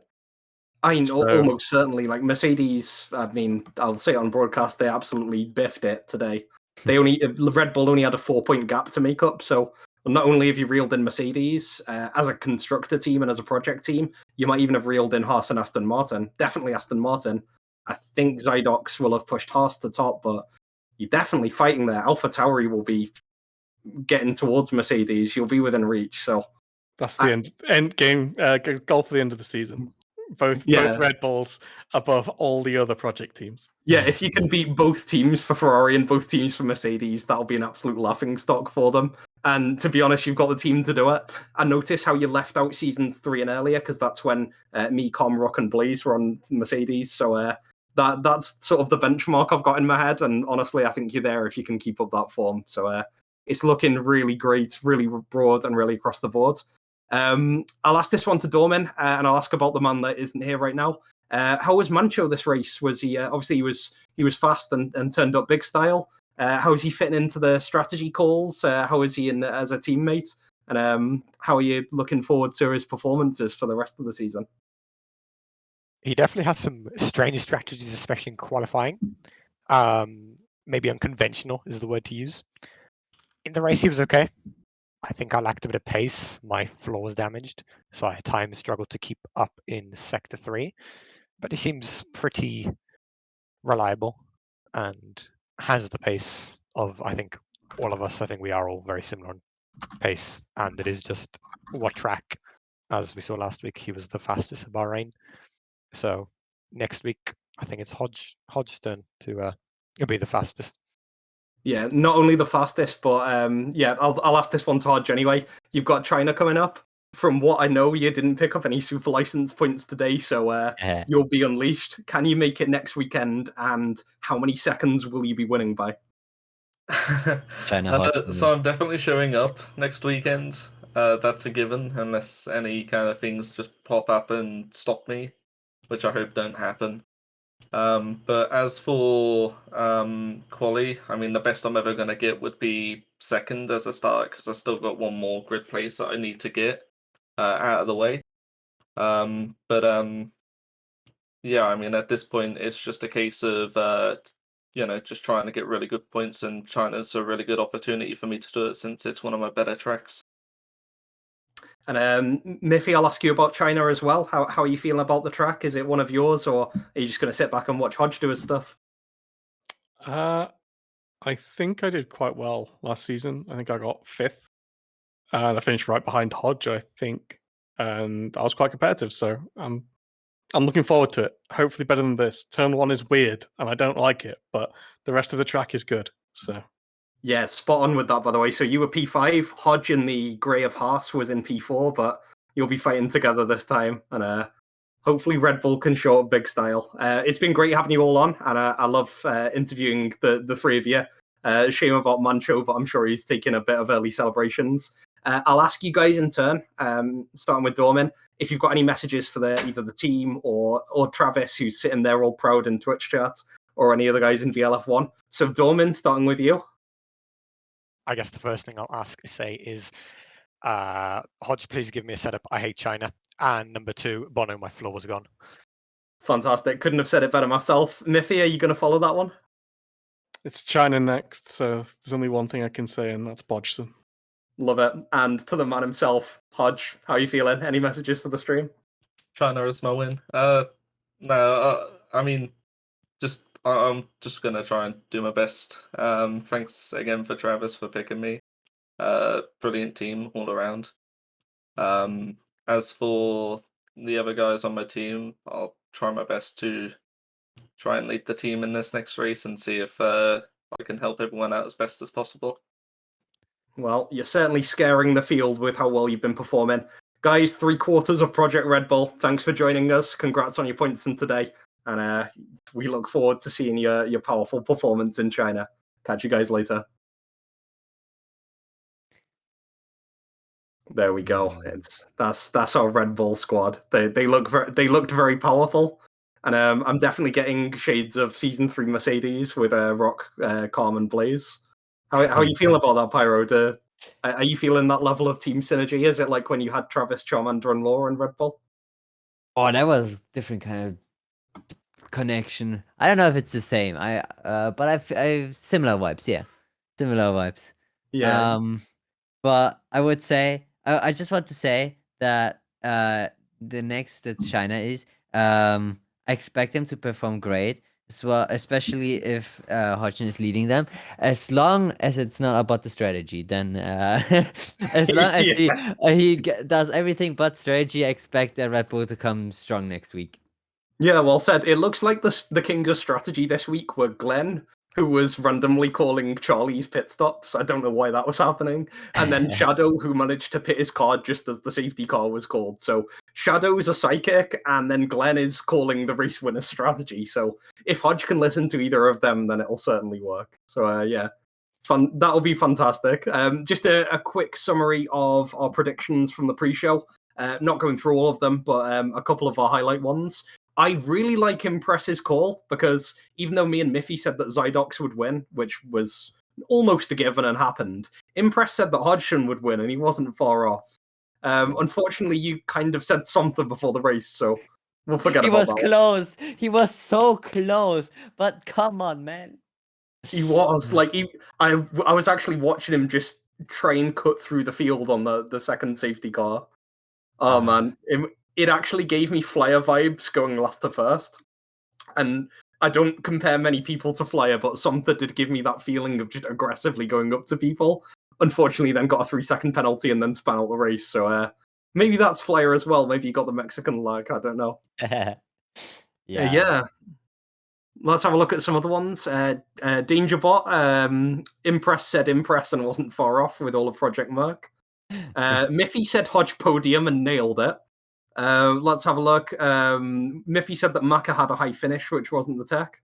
I know, almost certainly. Like Mercedes, I mean, I'll say it on broadcast, they absolutely biffed it today. Red Bull only had a 4-point gap to make up. So not only have you reeled in Mercedes as a constructor team and as a project team, you might even have reeled in Haas and Aston Martin. Definitely Aston Martin. I think Zydox will have pushed Haas to top, but you're definitely fighting there. AlphaTauri will be getting towards Mercedes. You'll be within reach. So that's the end game. Goal for the end of the season. Both Red Bulls above all the other project teams. Yeah, if you can beat both teams for Ferrari and both teams for Mercedes, that'll be an absolute laughing stock for them. And to be honest, you've got the team to do it. I notice how you left out seasons 3 and earlier, because that's when me, Com, Rock, and Blaze were on Mercedes. So that's sort of the benchmark I've got in my head. And honestly, I think you're there if you can keep up that form. So it's looking really great, really broad, and really across the board. I'll ask this one to Dormin, and I'll ask about the man that isn't here right now. How was Mancho this race? Was he obviously he was fast and turned up big style? How is he fitting into the strategy calls? How is he as a teammate? And how are you looking forward to his performances for the rest of the season? He definitely has some strange strategies, especially in qualifying. Maybe unconventional is the word to use. In the race, he was okay. I think I lacked a bit of pace. My floor was damaged, so I at times struggled to keep up in Sector 3. But he seems pretty reliable and has the pace of, I think, all of us. I think we are all very similar on pace, and it is just what track. As we saw last week, he was the fastest in Bahrain. So next week, I think it's Hodge's turn to be the fastest. Yeah, not only the fastest, but yeah, I'll ask this one to Hodge anyway. You've got China coming up. From what I know, you didn't pick up any super license points today, so you'll be unleashed. Can you make it next weekend? And how many seconds will you be winning by? China Hodge. So I'm definitely showing up next weekend. That's a given, unless any kind of things just pop up and stop me, which I hope don't happen. But as for quali, I mean, the best I'm ever going to get would be second as a start, because I've still got one more grid place that I need to get out of the way. Yeah, I mean, at this point, it's just a case of just trying to get really good points, and China's a really good opportunity for me to do it since it's one of my better tracks. And Miffy, I'll ask you about China as well. How are you feeling about the track? Is it one of yours, or are you just going to sit back and watch Hodge do his stuff? I think I did quite well last season. I think I got 5th, and I finished right behind Hodge, I think, and I was quite competitive. So I'm looking forward to it. Hopefully, better than this. Turn 1 is weird, and I don't like it, but the rest of the track is good. So. Yeah, spot on with that, by the way. So you were P5, Hodge in the Grey of Haas was in P4, but you'll be fighting together this time, and hopefully Red Bull can show up big style. It's been great having you all on, and I love interviewing the three of you. Shame about Mancho, but I'm sure he's taking a bit of early celebrations. I'll ask you guys in turn, starting with Dorman, if you've got any messages for either the team or Travis, who's sitting there all proud in Twitch chat, or any other guys in VLF1. So Dorman, starting with you. I guess the first thing I'll say is, Hodge, please give me a setup. I hate China. And number 2, Bono, my floor was gone. Fantastic. Couldn't have said it better myself. Miffy, are you going to follow that one? It's China next, so there's only one thing I can say, and that's Bodgson. Love it. And to the man himself, Hodge, how are you feeling? Any messages to the stream? China is my win. No, I mean, I'm just gonna try and do my best. Thanks again for Travis for picking me. Brilliant team all around. As for the other guys on my team, I'll try my best to try and lead the team in this next race and see if I can help everyone out as best as possible. Well, you're certainly scaring the field with how well you've been performing. Guys, 3/4 of Project Red Bull, thanks for joining us. Congrats on your points from today. And we look forward to seeing your powerful performance in China. Catch you guys later. There we go. That's our Red Bull squad. They looked very powerful, and I'm definitely getting shades of Season 3 Mercedes with Rock, Calm, and Blaze. How you feel about that, Pyro? Are you feeling that level of team synergy? Is it like when you had Travis, Charmander, and Law and Red Bull? Oh, that was different kind of connection. I don't know if it's the same. But I've similar vibes. Yeah, similar vibes. Yeah. But I would say I just want to say that the next that China is I expect them to perform great as well, especially if Hodgson is leading them. As long as it's not about the strategy, then as long as he does everything but strategy, I expect that Red Bull to come strong next week. Yeah, well said. It looks like the Kings of strategy this week were Glenn, who was randomly calling Charlie's pit stops. I don't know why that was happening. And then Shadow, who managed to pit his car just as the safety car was called. So Shadow's a psychic, and then Glenn is calling the race winner's strategy. So if Hodge can listen to either of them, then it'll certainly work. So yeah, fun. That'll be fantastic. Just a quick summary of our predictions from the pre-show. Not going through all of them, but a couple of our highlight ones. I really like Impress's call, because even though me and Miffy said that Zydox would win, which was almost a given and happened, Impress said that Hodgson would win, and he wasn't far off. Unfortunately, you kind of said something before the race, so we'll forget about that. He was close. He was so close. But come on, man. He was like I was actually watching him just try and cut through the field on the second safety car. Oh man, it actually gave me Flyer vibes going last to first. And I don't compare many people to Flyer, but Somtha did give me that feeling of just aggressively going up to people. Unfortunately, then got a 3-second penalty and then span out the race. So maybe that's Flyer as well. Maybe he got the Mexican lag. I don't know. Yeah. Let's have a look at some other ones. Dangerbot, Impress said Impress and wasn't far off with all of Project Merc. Miffy said Hodge podium and nailed it. Let's have a look. Miffy said that Maka had a high finish, which wasn't the tech.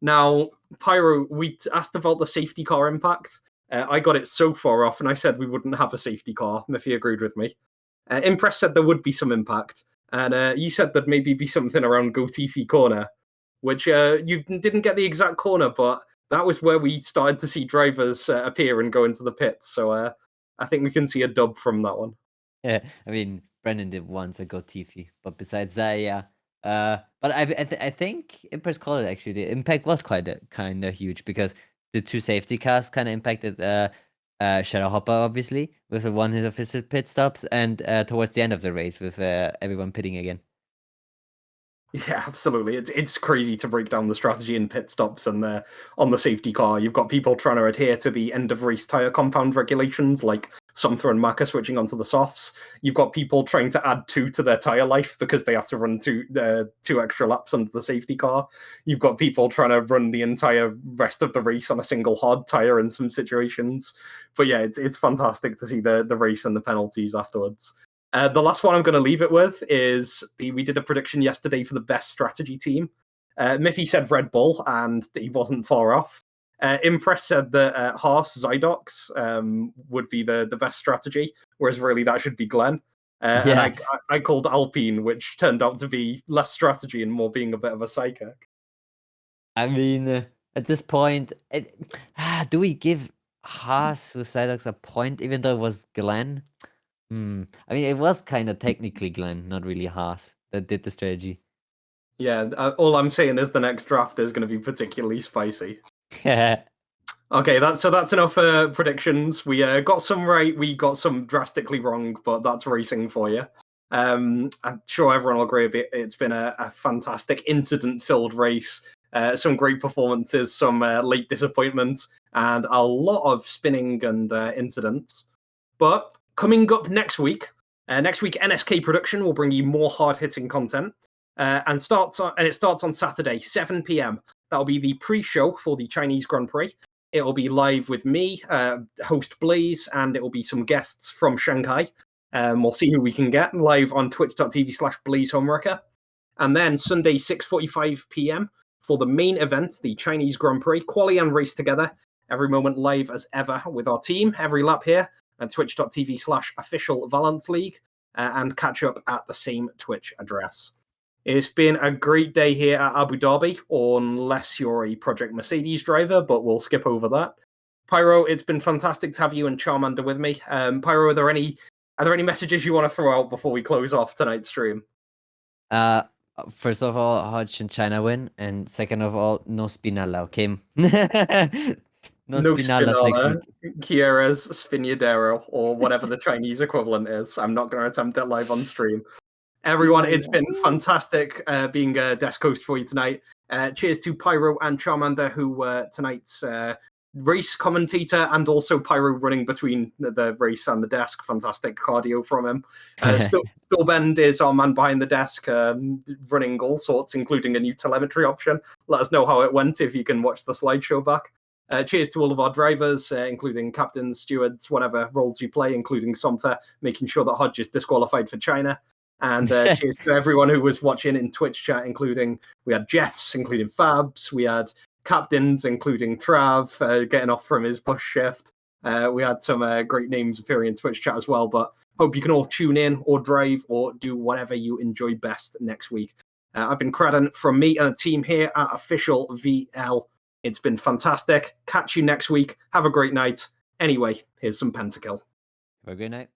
Now, Pyro, we asked about the safety car impact. I got it so far off, and I said we wouldn't have a safety car. Miffy agreed with me. Impress said there would be some impact. And you said there'd maybe be something around Gotifi corner, which you didn't get the exact corner, but that was where we started to see drivers appear and go into the pits. So I think we can see a dub from that one. Yeah, I mean, Brendan did once a Gotifi, but besides that, yeah. But I think Impress called it actually. The impact was kind of huge because the 2 safety cars kind of impacted Shadow Hopper, obviously, with one of his pit stops, and towards the end of the race with everyone pitting again. Yeah, absolutely. It's crazy to break down the strategy in pit stops and on the safety car. You've got people trying to adhere to the end of race tire compound regulations, like Somtha and Maka switching onto the softs. You've got people trying to add 2 to their tire life because they have to run 2 extra laps under the safety car. You've got people trying to run the entire rest of the race on a single hard tire in some situations. But yeah, it's fantastic to see the race and the penalties afterwards. The last one I'm going to leave it with is we did a prediction yesterday for the best strategy team. Miffy said Red Bull, and he wasn't far off. Impress said that Haas Zydox would be the best strategy, whereas really that should be Glenn. And I called Alpine, which turned out to be less strategy and more being a bit of a psychic. I mean, at this point, do we give Haas with Zydox a point, even though it was Glenn? I mean, it was kind of technically Glenn, not really Haas, that did the strategy. Yeah, all I'm saying is the next draft is going to be particularly spicy. Okay, that's enough predictions. We got some right, we got some drastically wrong, but that's racing for you. I'm sure everyone will agree it's been a fantastic incident-filled race. Some great performances, some late disappointment, and a lot of spinning and incidents. But coming up next week NSK Production will bring you more hard-hitting content, and it starts on Saturday, 7 p.m. That'll be the pre-show for the Chinese Grand Prix. It'll be live with me, host Blaze, and it will be some guests from Shanghai. We'll see who we can get live on twitch.tv/BlazeHomewrecker. And then Sunday, 6:45 p.m. for the main event, the Chinese Grand Prix, quali and race together. Every moment live as ever with our team, every lap here at twitch.tv/officialValence League, and catch up at the same Twitch address. It's been a great day here at Abu Dhabi, unless you're a Project Mercedes driver, but we'll skip over that. Pyro, it's been fantastic to have you and Charmander with me. Pyro, are there any messages you want to throw out before we close off tonight's stream? First of all, Hodge and China win, and second of all, no Spinalla, okay? No Spinallas next week. Kiera's Spinadero, or whatever the Chinese equivalent is. I'm not going to attempt it live on stream. Everyone, it's been fantastic being a desk host for you tonight. Cheers to Pyro and Charmander, who were tonight's race commentator, and also Pyro running between the race and the desk. Fantastic cardio from him. Stillbend is our man behind the desk, running all sorts, including a new telemetry option. Let us know how it went if you can watch the slideshow back. Cheers to all of our drivers, including captains, stewards, whatever roles you play, including Somtha, making sure that Hodge is disqualified for China. And cheers to everyone who was watching in Twitch chat, including we had Jeffs, including Fabs, we had captains, including Trav, getting off from his push shift. We had some great names appearing in Twitch chat as well, but hope you can all tune in or drive or do whatever you enjoy best next week. I've been Credden from me and the team here at Official VL. It's been fantastic. Catch you next week. Have a great night. Anyway, here's some Pentakill. Have a great night.